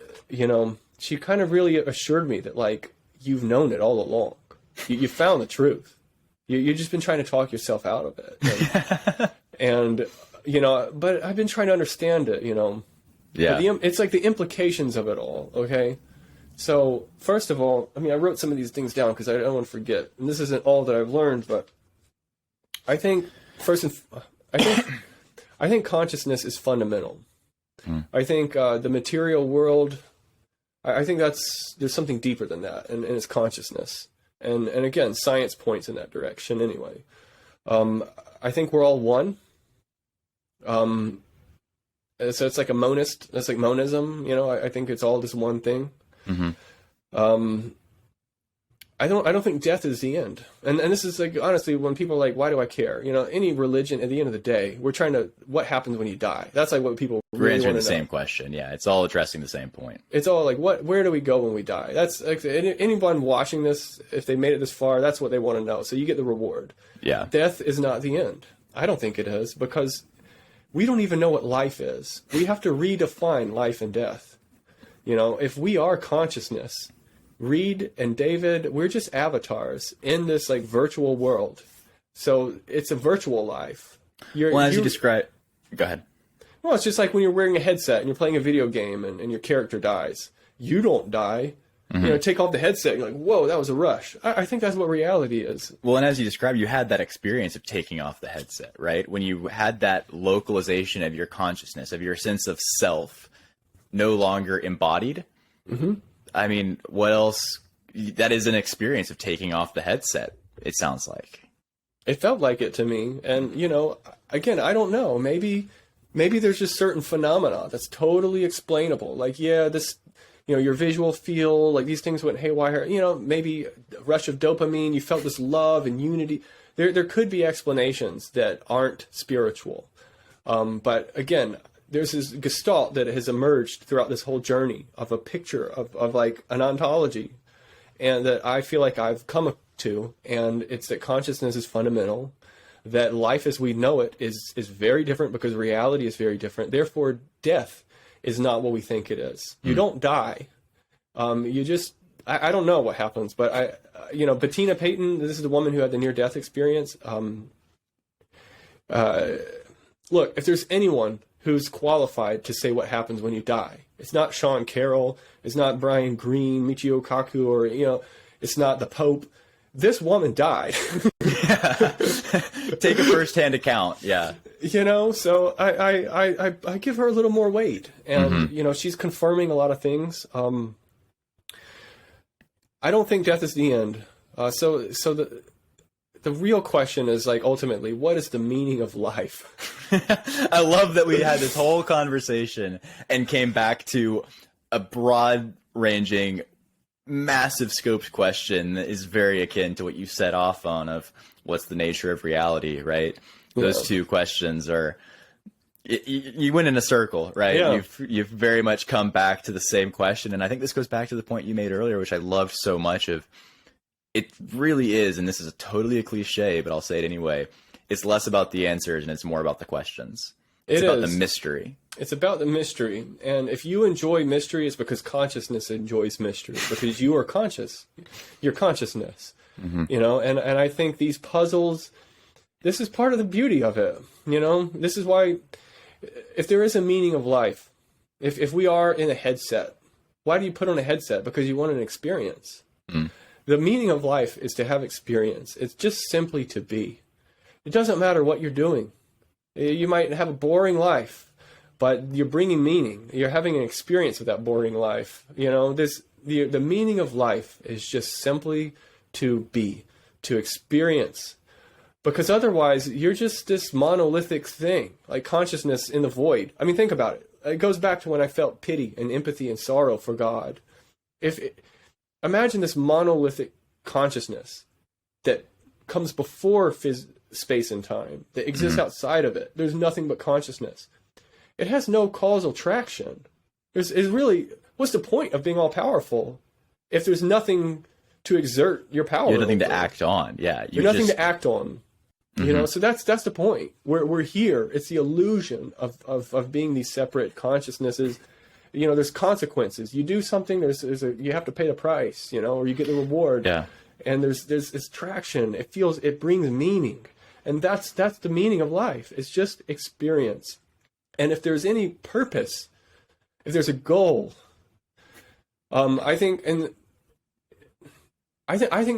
she kind of really assured me that, like, you've known it all along. You found the truth. You've just been trying to talk yourself out of it. And but I've been trying to understand it, Yeah. It's like the implications of it all, okay? So, first of all, I mean, I wrote some of these things down because I don't want to forget. And this isn't all that I've learned, but I think I think consciousness is fundamental. I think the material world, I think there's something deeper than that, and it's consciousness. And again, science points in that direction anyway. I think we're all one. So it's like a monist. That's like monism. I think it's all just one thing. I don't think death is the end. And this is like, honestly, when people are like, why do I care? Any religion, at the end of the day, we're trying to, what happens when you die? That's like what people really want to know. We're answering the same question. Yeah. It's all addressing the same point. It's all like, where do we go when we die? That's like, anyone watching this, if they made it this far, that's what they want to know. So you get the reward. Yeah. Death is not the end. I don't think it is, because we don't even know what life is. We have to redefine life and death. You know, if we are consciousness, Reed and David, we're just avatars in this like virtual world. So it's a virtual life. As you describe, go ahead. Well, it's just like when you're wearing a headset and you're playing a video game and your character dies. You don't die. You know, take off the headset and you're like, whoa, that was a rush. I think that's what reality is. Well, and as you described, you had that experience of taking off the headset, right? When you had that localization of your consciousness, of your sense of self, no longer embodied. I mean, what else? That is an experience of taking off the headset, it sounds like. It felt like it to me. And, you know, again, I don't know. Maybe there's just certain phenomena that's totally explainable. Like, yeah, this, you know, your visual feel, like these things went haywire. You know, maybe a rush of dopamine, you felt this love and unity. There could be explanations that aren't spiritual. But again, there's this gestalt that has emerged throughout this whole journey of a picture of like an ontology, and that I feel like I've come to, and it's that consciousness is fundamental, that life as we know it is very different because reality is very different. Therefore, death is not what we think it is. You don't die. You just, I don't know what happens, but you know, Bettina Payton, this is the woman who had the near-death experience. Look, if there's anyone who's qualified to say what happens when you die, it's not Sean Carroll, it's not Brian Greene, Michio Kaku, or, you know, it's not the Pope. This woman died. Take a first-hand account, yeah. You know, so I give her a little more weight, and you know, she's confirming a lot of things. I don't think death is the end. So the real question is, like, ultimately, what is the meaning of life? I love that we had this whole conversation and came back to a broad-ranging, massive scoped question that is very akin to what you set off on of what's the nature of reality, right? Those two questions are, you went in a circle, right? Yeah. You've very much come back to the same question. And I think this goes back to the point you made earlier, which I loved so much of. It really is, and this is totally a cliche, but I'll say it anyway. It's less about the answers and it's more about the questions. It's about the mystery. It's about the mystery. And if you enjoy mystery, it's because consciousness enjoys mystery. Because you are conscious. Your consciousness. You know, and I think these puzzles, this is part of the beauty of it. You know, this is why, if there is a meaning of life, if we are in a headset, why do you put on a headset? Because you want an experience. The meaning of life is to have experience. It's just simply to be. It doesn't matter what you're doing. You might have a boring life, but you're bringing meaning. You're having an experience with that boring life. You know, the meaning of life is just simply to be, to experience. Because otherwise, you're just this monolithic thing, like consciousness in the void. I mean, think about it. It goes back to when I felt pity and empathy and sorrow for God. Imagine this monolithic consciousness that comes before space and time, that exists outside of it. There's nothing but consciousness. It has no causal traction. It's really, what's the point of being all powerful if there's nothing to exert your power? You have nothing to act on. Yeah, you're nothing to act on. You know, so that's the point. We're here. It's the illusion of being these separate consciousnesses. You know, there's consequences. You do something, you have to pay the price, you know, or you get the reward. Yeah. And there's this traction. It brings meaning. And that's the meaning of life. It's just experience. And if there's any purpose, if there's a goal, I think the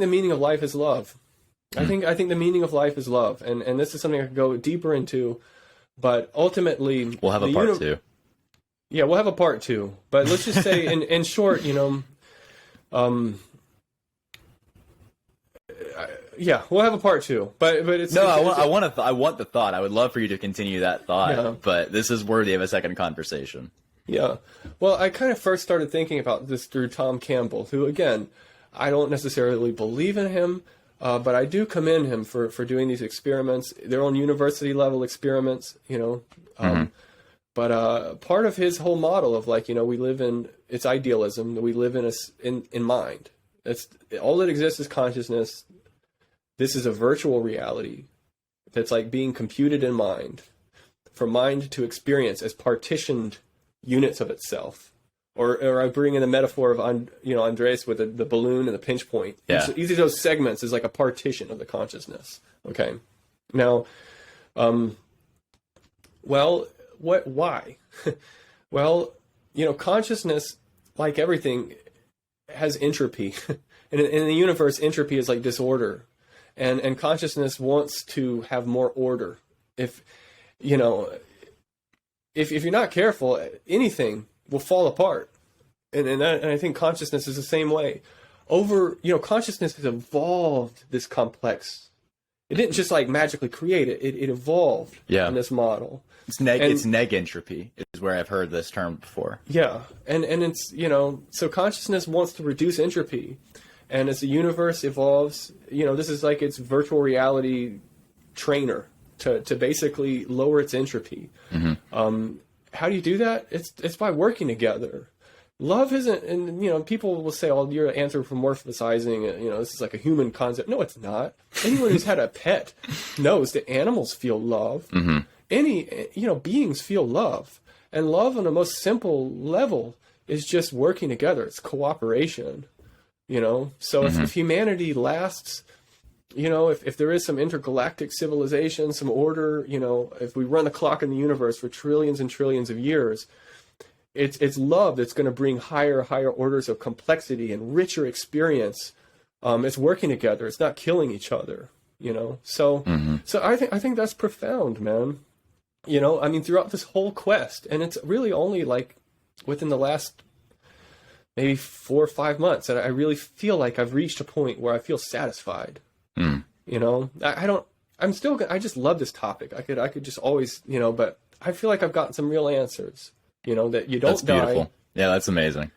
meaning of life is love. I think the meaning of life is love. And this is something I could go deeper into, but ultimately we'll have a part two. Yeah, we'll have a part two. But let's just say in short, you know, yeah, we'll have a part two. But it's no. I want the thought. I would love for you to continue that thought. But this is worthy of a second conversation. Yeah. Well, I kind of first started thinking about this through Tom Campbell, who, again, I don't necessarily believe in him, but I do commend him for doing these experiments, their own university level experiments, you know. But part of his whole model of, like, you know, we live in, it's idealism, that we live in mind. It's all that exists is consciousness. This is a virtual reality that's like being computed in mind for mind to experience as partitioned units of itself. Or I bring in the metaphor of Andreas with the balloon and the pinch point. Yeah. Each of those segments is like a partition of the consciousness. Okay. Now, why? Well, consciousness, like everything, has entropy. And in the universe, entropy is like disorder. And consciousness wants to have more order. If you're not careful, anything will fall apart. And I think consciousness is the same way. Consciousness has evolved this complex. It didn't just like magically create it. It evolved in this model. It's neg entropy is where I've heard this term before. Yeah. And it's, so consciousness wants to reduce entropy. And as the universe evolves, this is like its virtual reality trainer to basically lower its entropy. Mm-hmm. How do you do that? It's by working together. Love isn't, and people will say, "Oh, you're anthropomorphizing. This is like a human concept." No, it's not. Anyone who's had a pet knows that animals feel love. Mm-hmm. Beings feel love, and love on the most simple level is just working together. It's cooperation. So if humanity lasts, if there is some intergalactic civilization, some order, if we run the clock in the universe for trillions and trillions of years, it's love that's going to bring higher orders of complexity and richer experience. It's working together. It's not killing each other. So I think that's profound, man. Throughout this whole quest, and it's really only like within the last maybe 4 or 5 months that I really feel like I've reached a point where I feel satisfied. I just love this topic. I could just always, but I feel like I've gotten some real answers, that you don't That's beautiful. die. Yeah, that's amazing.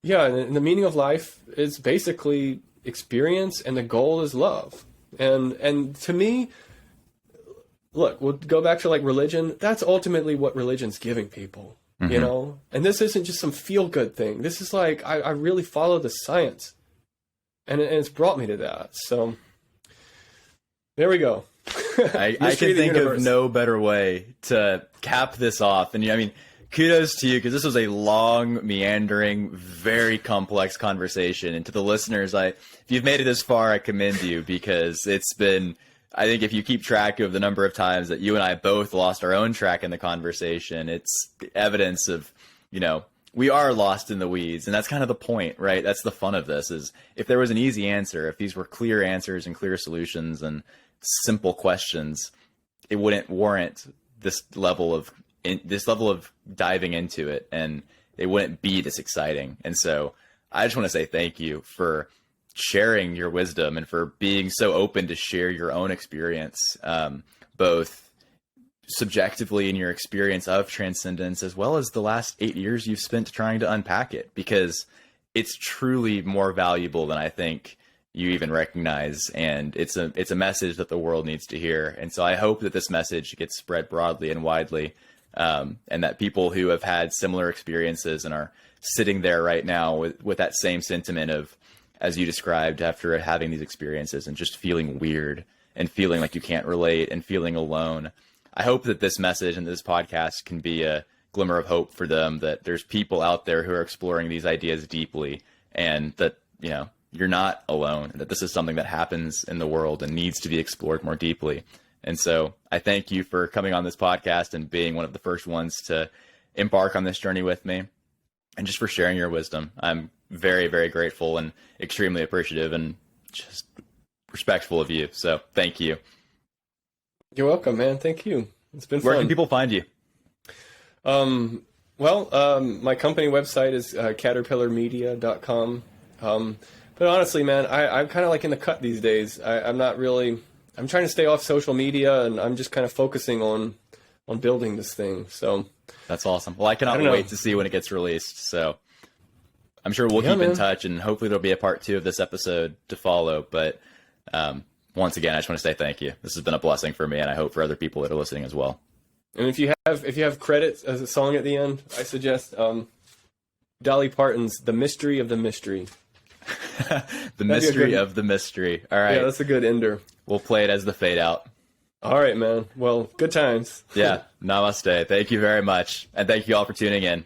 Yeah. And the meaning of life is basically experience, and the goal is love. And to me, look, we'll go back to like religion. That's ultimately what religion's giving people. Mm-hmm. And this isn't just some feel-good thing. This is like, I really follow the science, and it's brought me to that. So there we go. I can think of no better way to cap this off. And kudos to you, because this was a long, meandering, very complex conversation. And to the listeners, if you've made it this far, I commend you, because it's been, I think if you keep track of the number of times that you and I both lost our own track in the conversation, it's evidence of, we are lost in the weeds. And that's kind of the point, right? That's the fun of this, is if there was an easy answer, if these were clear answers and clear solutions and simple questions, it wouldn't warrant this level of diving into it, and it wouldn't be this exciting. And so I just want to say thank you for sharing your wisdom and for being so open to share your own experience, both subjectively in your experience of transcendence, as well as the last 8 years you've spent trying to unpack it, because it's truly more valuable than I think you even recognize. And it's a message that the world needs to hear. And so I hope that this message gets spread broadly and widely, and that people who have had similar experiences and are sitting there right now with that same sentiment of, as you described, after having these experiences and just feeling weird and feeling like you can't relate and feeling alone. I hope that this message and this podcast can be a glimmer of hope for them, that there's people out there who are exploring these ideas deeply, and that, you're not alone, that this is something that happens in the world and needs to be explored more deeply. And so I thank you for coming on this podcast and being one of the first ones to embark on this journey with me, and just for sharing your wisdom. I'm very, very grateful and extremely appreciative and just respectful of you. So thank you. You're welcome, man. Thank you. It's been fun. Where can people find you? My company website is caterpillarmedia.com. But honestly, man, I'm kind of like in the cut these days. I'm trying to stay off social media, and I'm just kind of focusing on building this thing. So that's awesome. Well, I cannot wait to see when it gets released. So I'm sure we'll keep in touch, and hopefully there'll be a part 2 of this episode to follow. But once again, I just want to say thank you. This has been a blessing for me, and I hope for other people that are listening as well. And if you have credits as a song at the end, I suggest Dolly Parton's "The Mystery of the Mystery." The mystery of the mystery. All right. Yeah, that's a good ender. We'll play it as the fade out. All right, man. Well, good times. Yeah. Namaste. Thank you very much. And thank you all for tuning in.